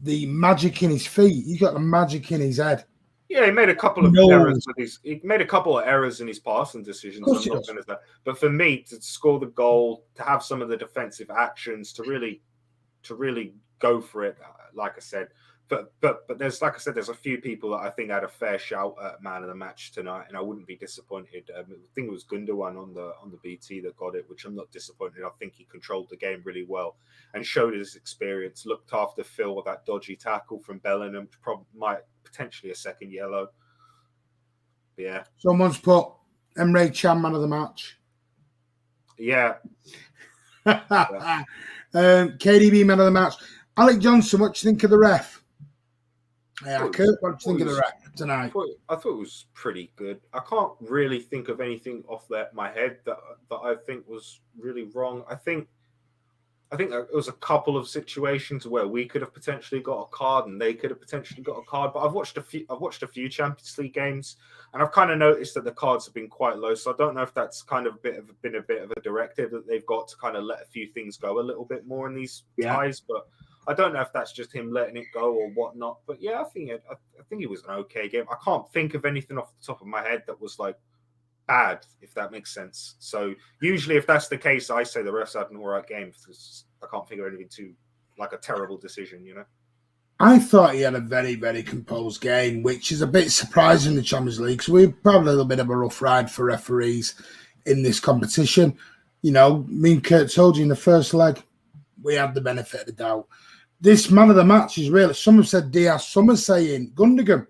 magic in his feet, he's got the magic in his head. Yeah, he made a couple of errors with his. He made a couple of errors in his passing decisions. I'm not going to say, but for me, to score the goal, to have some of the defensive actions, to really go for it, like I said. But there's, like I said, there's a few people that I think had a fair shout at man of the match tonight, and I wouldn't be disappointed. I think it was Gundogan on the BT that got it, which I'm not disappointed. I think he controlled the game really well and showed his experience. Looked after Phil with that dodgy tackle from Bellingham, might potentially a second yellow. But yeah, someone's put Emre Can man of the match. Yeah. KDB man of the match. Alec Johnson, what do you think of the ref? Yeah, Kurt, what do you think of the ref tonight? I thought it was pretty good. I can't really think of anything off my head that I think was really wrong. I think there was a couple of situations where we could have potentially got a card and they could have potentially got a card. But I've watched a few Champions League games, and I've kind of noticed that the cards have been quite low. So I don't know if that's kind of been a bit of a directive that they've got to kind of let a few things go a little bit more in these ties. But I don't know if that's just him letting it go or whatnot. But yeah, I think it was an okay game. I can't think of anything off the top of my head that was like bad, if that makes sense. So usually if that's the case, I say the refs had an all right game. I can't think of anything too like a terrible decision, you know. I thought he had a very, very composed game, which is a bit surprising in the Champions League. So we've probably a little bit of a rough ride for referees in this competition. You know, me and Kurt told you in the first leg, we had the benefit of the doubt. This man of the match is really, some have said Diaz, some are saying Gundogan.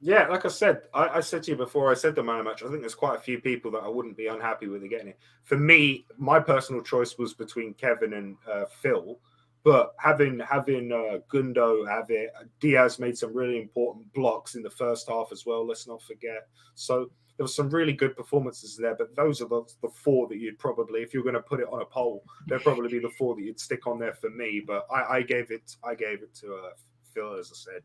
Yeah, like I said, I said to you before, I said the man of the match. I think there's quite a few people that I wouldn't be unhappy with getting it. For me, my personal choice was between Kevin and Phil. But having Gundo, Diaz made some really important blocks in the first half as well. Let's not forget. So there were some really good performances there. But those are the four that you'd probably, if you're going to put it on a poll, they'd probably be the four that you'd stick on there for me. But I gave it to Phil, as I said.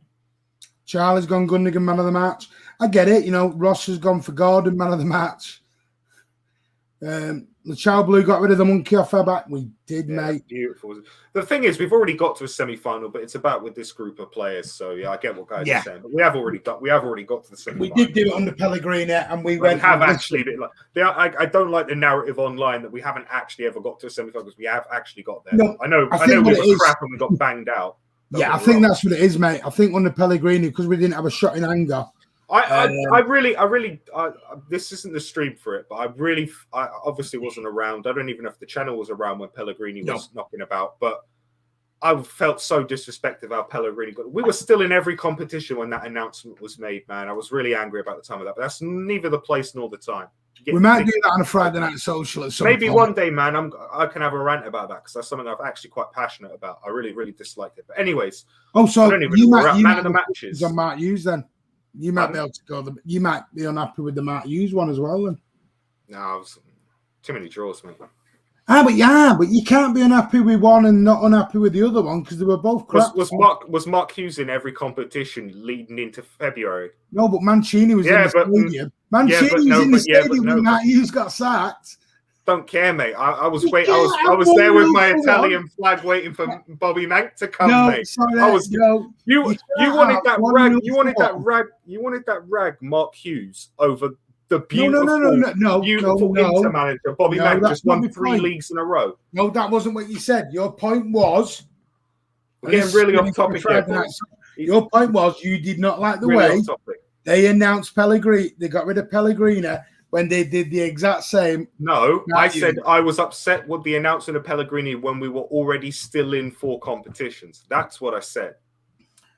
Charlie's gone Gundogan man of the match. I get it. You know, Ross has gone for Gordon man of the match. The Child Blue got rid of the monkey off her back. We did, mate. Beautiful. The thing is, we've already got to a semi-final, but it's about with this group of players. So yeah, I get what guys are saying. But we have already got to the semi-final. We did do it under Pellegrini, and we went. Have actually. I don't like the narrative online that we haven't actually ever got to a semi-final because we have actually got there. No, I know we were crap and we got banged out. I think that's what it is, mate. I think under Pellegrini, because we didn't have a shot in anger. I really, this isn't the stream for it, but I obviously wasn't around. I don't even know if the channel was around when Pellegrini was knocking about, but I felt so disrespected how Pellegrini got. We were still in every competition when that announcement was made, man. I was really angry about the time of that, but that's neither the place nor the time. We might do that on a Friday night social at some maybe point. One day, man. I can have a rant about that because that's something I'm actually quite passionate about. I really, really disliked it. But anyways, so you might man of the matches on Mark Hughes then. You might be able to go. You might be unhappy with the Mark Hughes one as well. Then. No, too many draws, mate. But you can't be unhappy with one and not unhappy with the other one because they were both crap. Was Mark Hughes in every competition leading into February? No, but Mancini was in the stadium. Mancini was in the stadium when Mark Hughes got sacked. Don't care, mate. I was waiting. I was there with my Italian flag, waiting for Bobby Mank to come, mate. You wanted that rag. You wanted that rag, Mark Hughes, over the beautiful, beautiful Inter manager. Bobby Mank just won 3 leagues in a row. No, that wasn't what you said. Your point was. We're getting really off topic here. Your point was you did not like the way they announced Pellegrini. They got rid of Pellegrini. when they did the exact same. No, I said I was upset with the announcement of Pellegrini when we were already still in 4 competitions. That's what I said.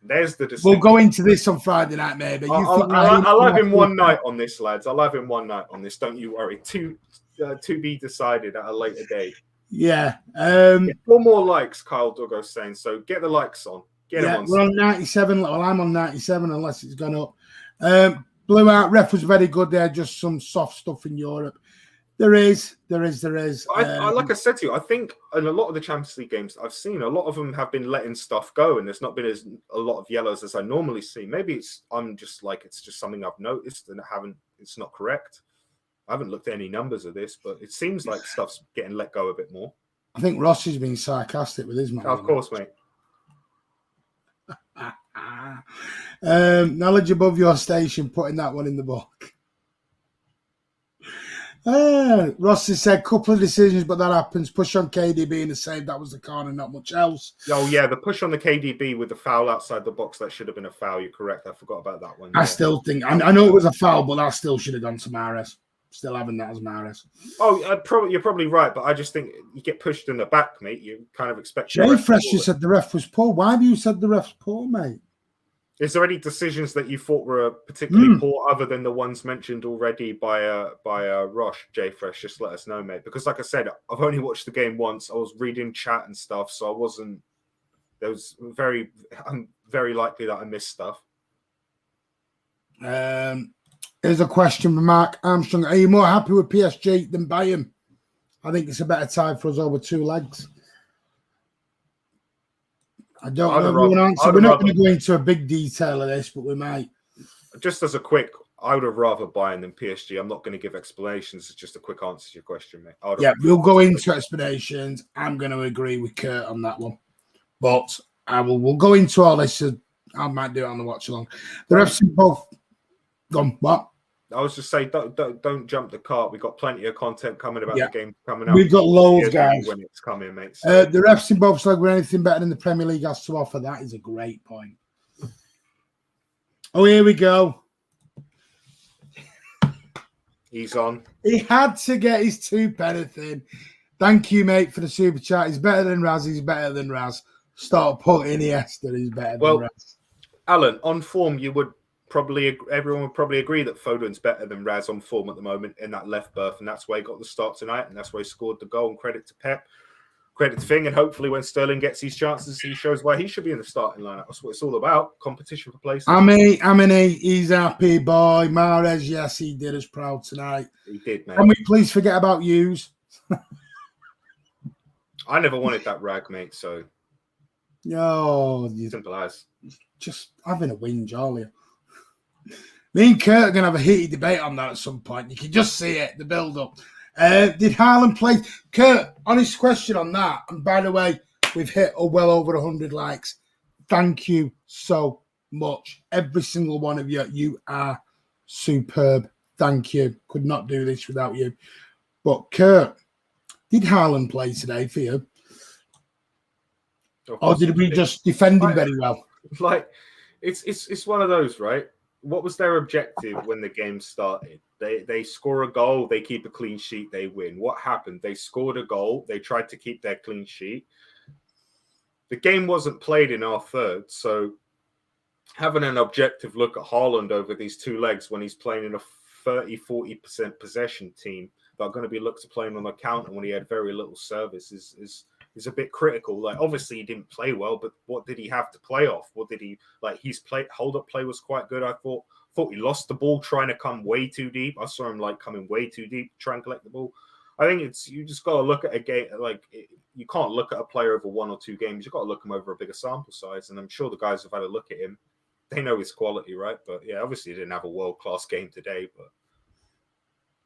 There's the distinction. We'll go into this on Friday night, maybe. I'll have him one night on this, lads. I'll have him one night on this. Don't you worry. To be decided at a later date. Yeah. 4 more likes, Kyle Duggo's saying. So get the likes on. Get them on. We're on 97. Well, I'm on 97 unless it's gone up. Blew out. Ref was very good there. Just some soft stuff in Europe. There is. Like I said to you, I think in a lot of the Champions League games I've seen, a lot of them have been letting stuff go, and there's not been a lot of yellows as I normally see. Maybe it's just something I've noticed and it's not correct. I haven't looked at any numbers of this, but it seems like stuff's getting let go a bit more. I think Rossi's been sarcastic with his man. Of course, mate. Knowledge above your station, putting that one in the book. Rossi said, couple of decisions, but that happens. Push on KDB in the save. That was the corner, not much else. Oh, yeah, the push on the KDB with the foul outside the box, that should have been a foul. You're correct. I forgot about that one. I still think, I know it was a foul, but that still should have gone to Mahrez. Still having that as Mahrez. Oh, you're probably right, but I just think you get pushed in the back, mate. You kind of expect... Jay Fresh, you said the ref was poor. Why have you said the ref's poor, mate? Is there any decisions that you thought were particularly poor other than the ones mentioned already by Rosh, Jay Fresh? Just let us know, mate. Because like I said, I've only watched the game once. I was reading chat and stuff, so I wasn't... I'm very likely that I missed stuff. Here's a question from Mark Armstrong. Are you more happy with PSG than Bayern? I think it's a better tie for us over 2 legs. I don't know everyone answer. We're not going to go into a big detail of this, but we might. Just as a quick, I would have rather Bayern than PSG. I'm not going to give explanations. It's just a quick answer to your question, mate. We'll go into explanations. I'm going to agree with Kurt on that one. But we'll go into all this. I might do it on the watch along. The refs both gone. What? I was just saying, don't jump the cart. We've got plenty of content coming about the game coming out. We've got loads, guys. When it's coming, mate. So. The refs in both legs were anything better than the Premier League has to offer. That is a great point. Oh, here we go. He's on. He had to get his 2 penneth in. Thank you, mate, for the super chat. He's better than Raz. He's better than Raz. Start putting Iniesta. He's better than Raz. Alan, on form, everyone would probably agree that Foden's better than Raz on form at the moment in that left berth, and that's why he got the start tonight, and that's why he scored the goal. And credit to Pep, credit to Thing, and hopefully when Sterling gets these chances, he shows why he should be in the starting lineup. That's what it's all about: competition for places. He's happy, boy. Mahrez, yes, he did us proud tonight. He did, mate. Can we please forget about Hughes? I never wanted that rag, mate. So, simple as just having a whinge, all you. Me and Kurt are going to have a heated debate on that at some point. You can just see it, the build-up. Did Haaland play? Kurt, honest question on that. And by the way, we've hit well over 100 likes. Thank you so much. Every single one of you. You are superb. Thank you. Could not do this without you. But Kurt, did Haaland play today for you? Or did we just defend him very well? Like, it's one of those, right? What was their objective when the game started? They score a goal, they keep a clean sheet, they win. What happened? They scored a goal, they tried to keep their clean sheet. The game wasn't played in our third, so having an objective look at Haaland over these 2 legs when he's playing in a 30-40% possession team that are going to be looked to playing on the counter when he had very little service is a bit critical. Like, obviously he didn't play well, but what did he have to play off? What did he like? His hold-up play was quite good. I thought he lost the ball trying to come way too deep. I saw him coming way too deep, trying to collect the ball. I think you just got to look at a game. You can't look at a player over 1 or 2 games. You've got to look at him over a bigger sample size. And I'm sure the guys have had a look at him. They know his quality, right? But yeah, obviously he didn't have a world-class game today. But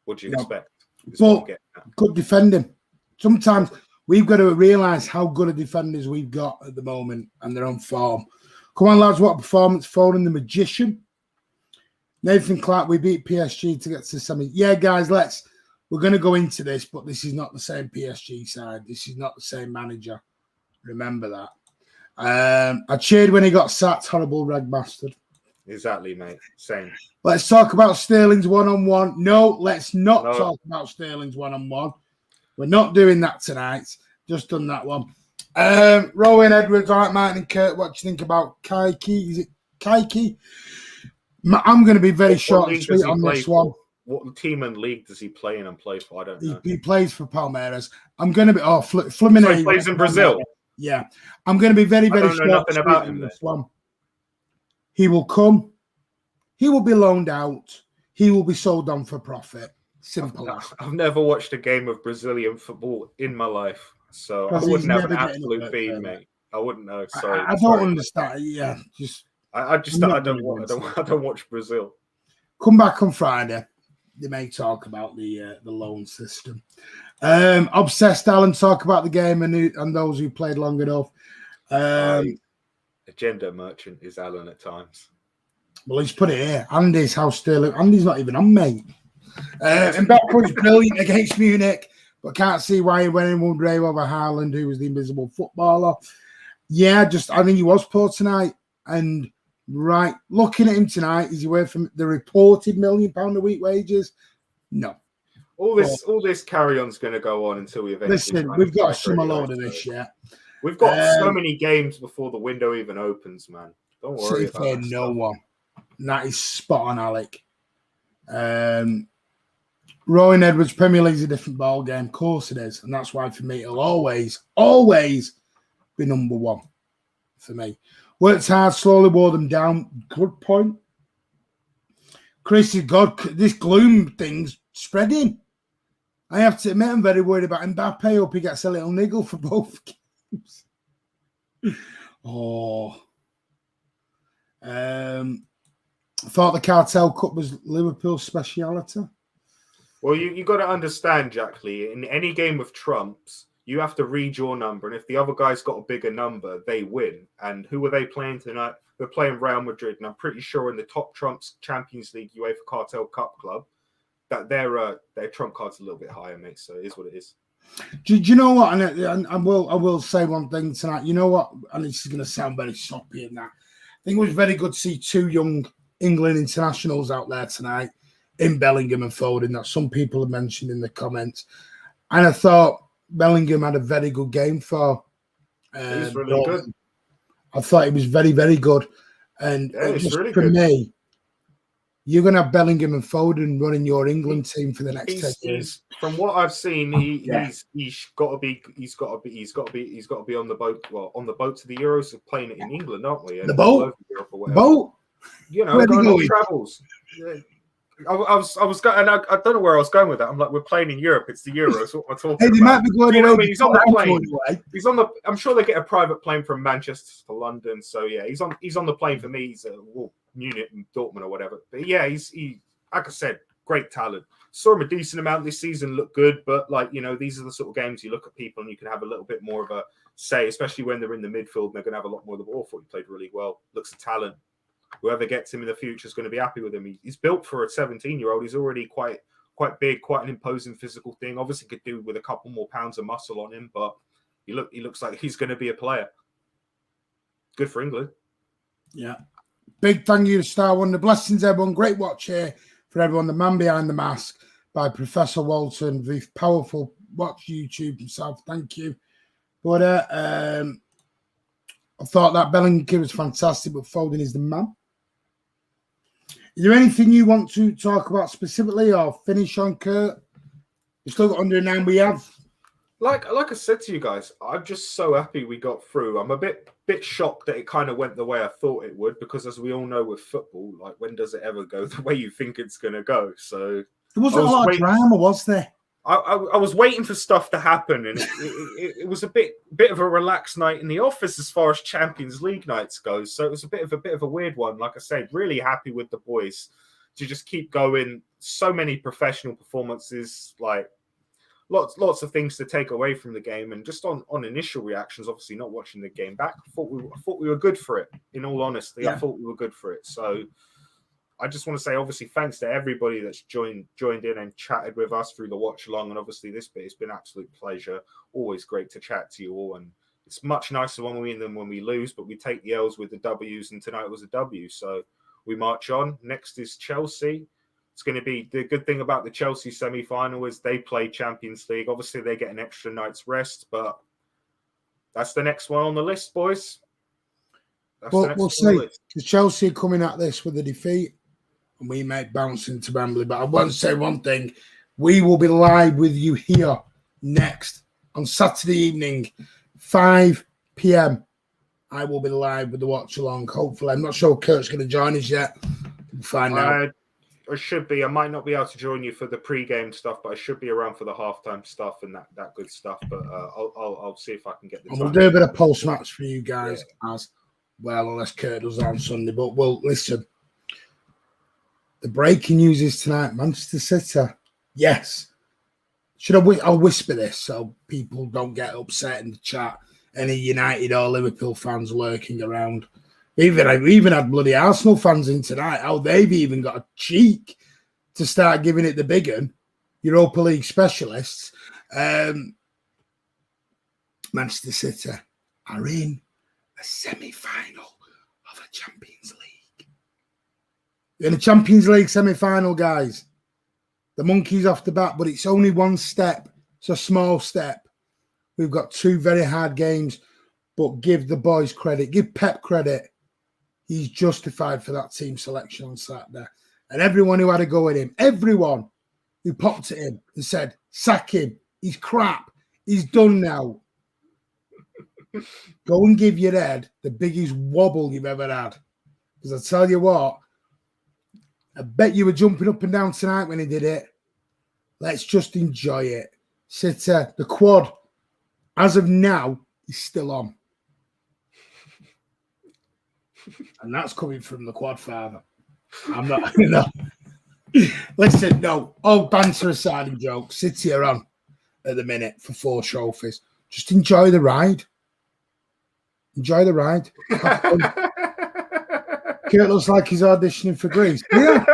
what do you expect? Well, good defending. Sometimes we've got to realise how good a defenders we've got at the moment and they're on form. Come on, lads, what a performance. Foden the magician. Nathan Clark, we beat PSG to get to the semi. Yeah, guys, we're going to go into this, but this is not the same PSG side. This is not the same manager. Remember that. I cheered when he got sacked, horrible rag bastard. Exactly, mate. Same. Let's talk about Sterling's one-on-one. No, let's not talk about Sterling's one-on-one. We're not doing that tonight. Just done that one. Rowan Edwards, all right, Martin and Kurt, what do you think about Kaiki? Is it Kaiki? I'm going to be very short and sweet on this one. What team and league does he play in and play for? I don't know. He plays for Palmeiras. I'm going to be Fluminense. So he plays in Brazil. Yeah, I'm going to be very, very short. I don't know nothing about him. This one. He will come. He will be loaned out. He will be sold on for profit. Simple. I've never watched a game of Brazilian football in my life, so I wouldn't have an absolute bean, mate. I wouldn't know. Sorry, I don't understand. Yeah, I don't watch Brazil. Come back on Friday. They may talk about the loan system. Obsessed Alan talk about the game and those who played long enough. Agenda merchant is Alan at times. Well, he's put it here. Andy's house Sterling. Andy's not even on, mate. Mbappe was brilliant against Munich, but can't see why he went in one rave over Haaland, who was the invisible footballer. Yeah, I think he was poor tonight. And right, looking at him tonight, is he away from the reported £1 million a week wages? No. All this carry-on's going to go on until we eventually. Listen, we've got to sum a load of this yet. We've got so many games before the window even opens, man. Don't worry about that. No one. And that is spot on, Alec. Rowan Edwards, Premier League's a different ball game. Of course it is. And that's why for me, it'll always be number one for me. Worked hard, slowly wore them down. Good point. Chris, God, this gloom thing's spreading. I have to admit, I'm very worried about Mbappe. Hope he gets a little niggle for both games. I thought the Cartel Cup was Liverpool's speciality. Well, you got to understand, Jack Lee, in any game of trumps, you have to read your number. And if the other guy's got a bigger number, they win. And who are they playing tonight? They're playing Real Madrid. And I'm pretty sure in the top trumps Champions League UEFA Cartel Cup club, that their trump card's a little bit higher, mate. So it is what it is. Do you know what? And I will say one thing tonight. You know what? And this is going to sound very soppy in that. I think it was very good to see two young England internationals out there tonight in Bellingham and Foden that some people have mentioned in the comments. And I thought Bellingham had a very good game for He's really good. I thought it was very, very good. And it's really for good. me, you're going to have Bellingham and Foden running your England team for the next 10 years. From what I've seen, he's got to be on the boat. Well, on the boat to the Euros, playing it in England, aren't we? And the boat. You know, going on travels. Yeah. I was going, and I don't know where I was going with that. I'm like, we're playing in Europe. It's the Euros. What we're talking about. Might be going away. He's on the plane. He's on the. I'm sure they get a private plane from Manchester to London. So yeah, he's on the plane for me. He's Munich and Dortmund or whatever. But yeah, he like I said, great talent. Saw him a decent amount this season. Looked good, but like these are the sort of games you look at people and you can have a little bit more of a say, especially when they're in the midfield. And they're going to have a lot more of the ball. I thought he played really well. Looks a talent. Whoever gets him in the future is going to be happy with him. He's built for a 17-year-old. He's already quite big, quite an imposing physical thing. Obviously, could do with a couple more pounds of muscle on him, but he looks like he's going to be a player. Good for England. Yeah. Big thank you to Star Wonder. Blessings, everyone. Great watch here for everyone. The Man Behind the Mask by Professor Walton. The powerful watch YouTube himself. Thank you. But I thought that Bellingham was fantastic, but Foden is the man. Is there anything you want to talk about specifically or finish on, Kurt? We've still got under 9 we have. Like I said to you guys, I'm just so happy we got through. I'm a bit shocked that it kind of went the way I thought it would, because as we all know with football, like when does it ever go the way you think it's going to go? So there wasn't a lot of drama, was there? I was waiting for stuff to happen, and it was a bit of a relaxed night in the office as far as Champions League nights go. So it was a bit of a weird one. Like I said, really happy with the boys to just keep going. So many professional performances, like lots of things to take away from the game, and just on initial reactions. Obviously, not watching the game back, I thought we were good for it. In all honesty, yeah. I thought we were good for it. So I just want to say, obviously, thanks to everybody that's joined in and chatted with us through the watch along. And obviously, this bit has been an absolute pleasure. Always great to chat to you all. And it's much nicer when we win than when we lose, but we take the L's with the W's. And tonight was a W. So we march on. Next is Chelsea. It's going to be the good thing about the Chelsea semi-final is they play Champions League. Obviously, they get an extra night's rest, but that's the next one on the list, boys. Well, we'll see. Because Chelsea are coming at this with a defeat, and we might bounce into Wembley. But I want to say one thing. We will be live with you here next on Saturday evening, 5 p.m. I will be live with the watch along. Hopefully, I'm not sure Kurt's going to join us yet. We'll find out. I should be. I might not be able to join you for the pre-game stuff, but I should be around for the halftime stuff and that good stuff. But I'll see if I can get the. And we'll do a bit of post-match for you guys as well, unless Kurt does that on Sunday. But we'll listen. The breaking news is tonight: Manchester City. Yes. I'll whisper this so people don't get upset in the chat. Any United or Liverpool fans lurking around. We even had bloody Arsenal fans in tonight. How they've even got a cheek to start giving it the big un. Europa League specialists. Manchester City are in a semi-final of a Champions League. They're in a Champions League semi-final, guys. The monkey's off the bat, but it's only one step. It's a small step. We've got 2 very hard games, but give the boys credit. Give Pep credit. He's justified for that team selection on Saturday. And everyone who had a go at him, everyone who popped at him and said, sack him. He's crap. He's done now. Go and give your head the biggest wobble you've ever had. Because I tell you what, I bet you were jumping up and down tonight when he did it. Let's just enjoy it. City, the quad, as of now, is still on. And that's coming from the quad father. I'm not, no. Listen, no, all banter aside and jokes, City are on at the minute for 4 trophies. Just enjoy the ride. Enjoy the ride. Kurt looks like he's auditioning for Greece. Yeah,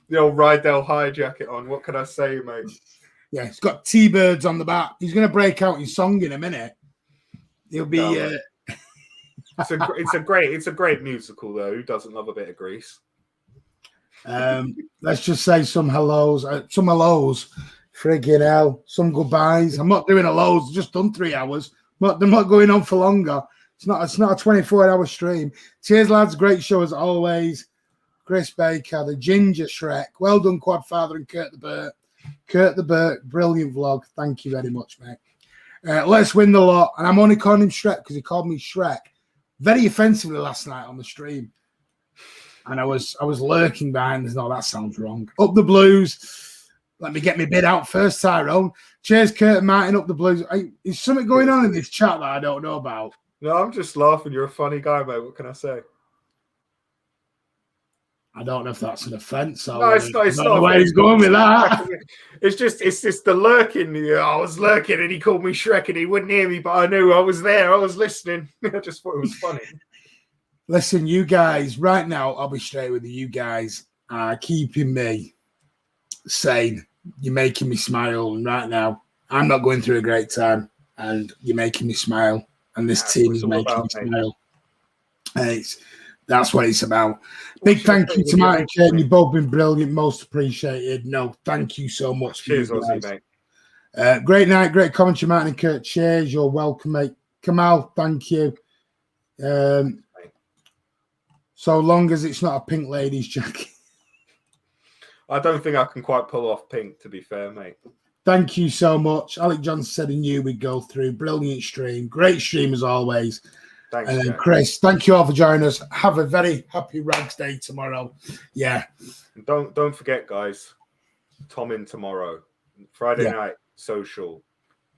the old Rydell High jacket on. What can I say, mate? Yeah, he's got T-birds on the back. He's going to break out his song in a minute. He'll be. It's a great musical though. Who doesn't love a bit of Grease? Let's just say some hellos. Friggin' hell. Some goodbyes. I'm not doing hellos. I've just done 3 hours. They're not going on for longer. It's not a 24-hour stream. Cheers, lads. Great show as always. Chris Baker, the Ginger Shrek. Well done, Quad Father and Kurt the Burt. Kurt the Burt, brilliant vlog. Thank you very much, mate. Let's win the lot. And I'm only calling him Shrek because he called me Shrek very offensively last night on the stream. And I was lurking behind. No, that sounds wrong. Up the Blues. Let me get my bid out first, Tyrone. Cheers, Kurt and Martin. Up the Blues. Is something going on in this chat that I don't know about? No, I'm just laughing. You're a funny guy, mate. What can I say? I don't know if that's an offence. No, it's not. It's not. Where he's going with that? It's just the lurking. I was lurking, and he called me Shrek, and he wouldn't hear me, but I knew I was there. I was listening. I just thought it was funny. Listen, you guys. Right now, I'll be straight with you. You guys are keeping me sane. You're making me smile, and right now, I'm not going through a great time, and you're making me smile. And this team is making me smile. That's what it's about. Big thank you to Martin and Kate. You've both been brilliant. Most appreciated. No, thank you so much. Cheers, Ozzy, mate. Great night. Great commentary, Martin and Kurt. Cheers. You're welcome, mate. Kamal, thank you. So long as it's not a pink lady's jacket. I don't think I can quite pull off pink, to be fair, mate. Thank you so much. Alec Johnson said he knew we'd go through. Brilliant stream. Great stream as always. Thanks, and then Chris, thank you all for joining us. Have a very happy Rags Day tomorrow. Yeah. Don't forget, guys. Tom in tomorrow. Friday night, social.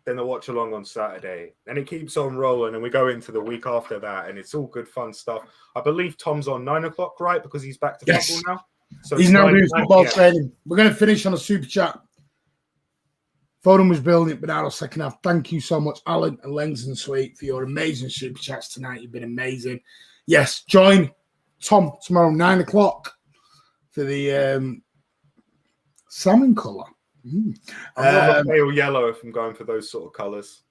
Then the watch along on Saturday. And it keeps on rolling. And we go into the week after that. And it's all good fun stuff. I believe Tom's on 9 o'clock, right? Because he's back to football now. So he's now doing football training. We're going to finish on a super chat. Foden was brilliant, Bernardo second half. Thank you so much, Alan and Lengs and Sweet, for your amazing super chats tonight. You've been amazing. Yes, join Tom tomorrow, 9 o'clock, for the salmon colour. I'm not pale yellow if I'm going for those sort of colours.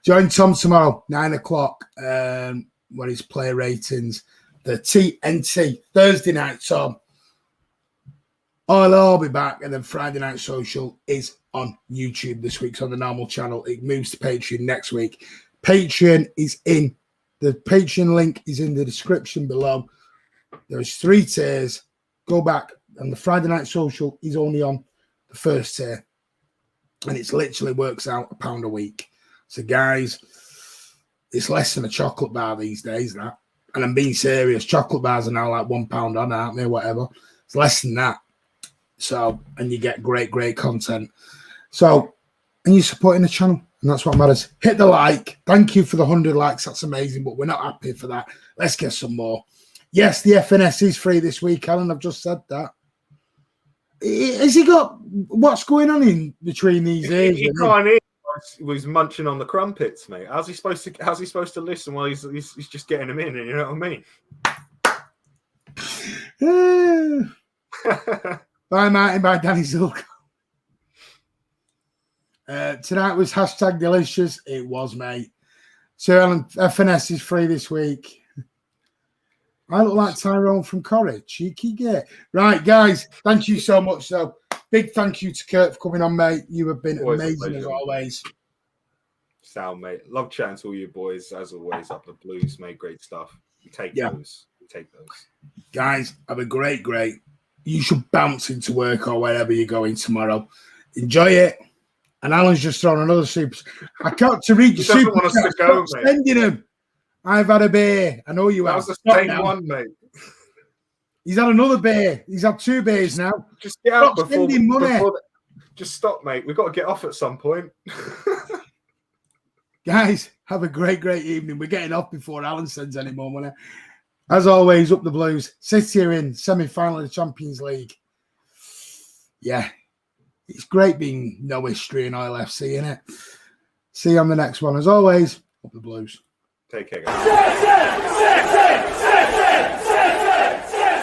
Join Tom tomorrow, 9 o'clock, when his player ratings. the TNT Thursday night. So I'll all be back, and then Friday Night Social is on YouTube this week. It's on the normal channel. It moves to Patreon next week. Patreon is in the Patreon link is in the description below. There's 3 tiers. Go back, and the Friday Night Social is only on the first tier, and it literally works out £1 a week. So, guys, it's less than a chocolate bar these days. That, and I'm being serious. Chocolate bars are now like £1 on, aren't they? Whatever. It's less than that. So, and you get great content. So, and you're supporting the channel, and that's what matters. Hit the like. Thank you for the 100 likes. That's amazing, but we're not happy for that. Let's get some more. Yes, the FNS is free this week, Alan. I've just said that. Has he got what's going on in between these ears? He can't hear. He was munching on the crumpets, mate. How's he supposed to listen while he's just getting them in? You know what I mean? Bye, Martin. Bye, Danny Zulk. Tonight was #delicious. It was, mate. So, Alan, FNS is free this week. I look like Tyrone from Corrie. Cheeky gay. Right, guys. Thank you so much. So, big thank you to Kurt for coming on, mate. You have been amazing as always. Sound, mate. Love chatting to all you boys as always. Up the blues, mate. Great stuff. We take those. Guys, have a great. You should bounce into work or wherever you're going tomorrow. Enjoy it. And Alan's just thrown another super. I can't to read your super. Want us to go, mate. Sending him. I've had a beer. I know you have. That was the same one, mate. He's had another beer. He's had 2 beers now. Just get out before money. Just stop, mate. We've got to get off at some point. Guys, have a great evening. We're getting off before Alan sends any more money. As always, up the Blues. City are in semi-final of the Champions League. Yeah. It's great being no history in LCFC, isn't it? See you on the next one. As always, up the Blues. Take care, guys.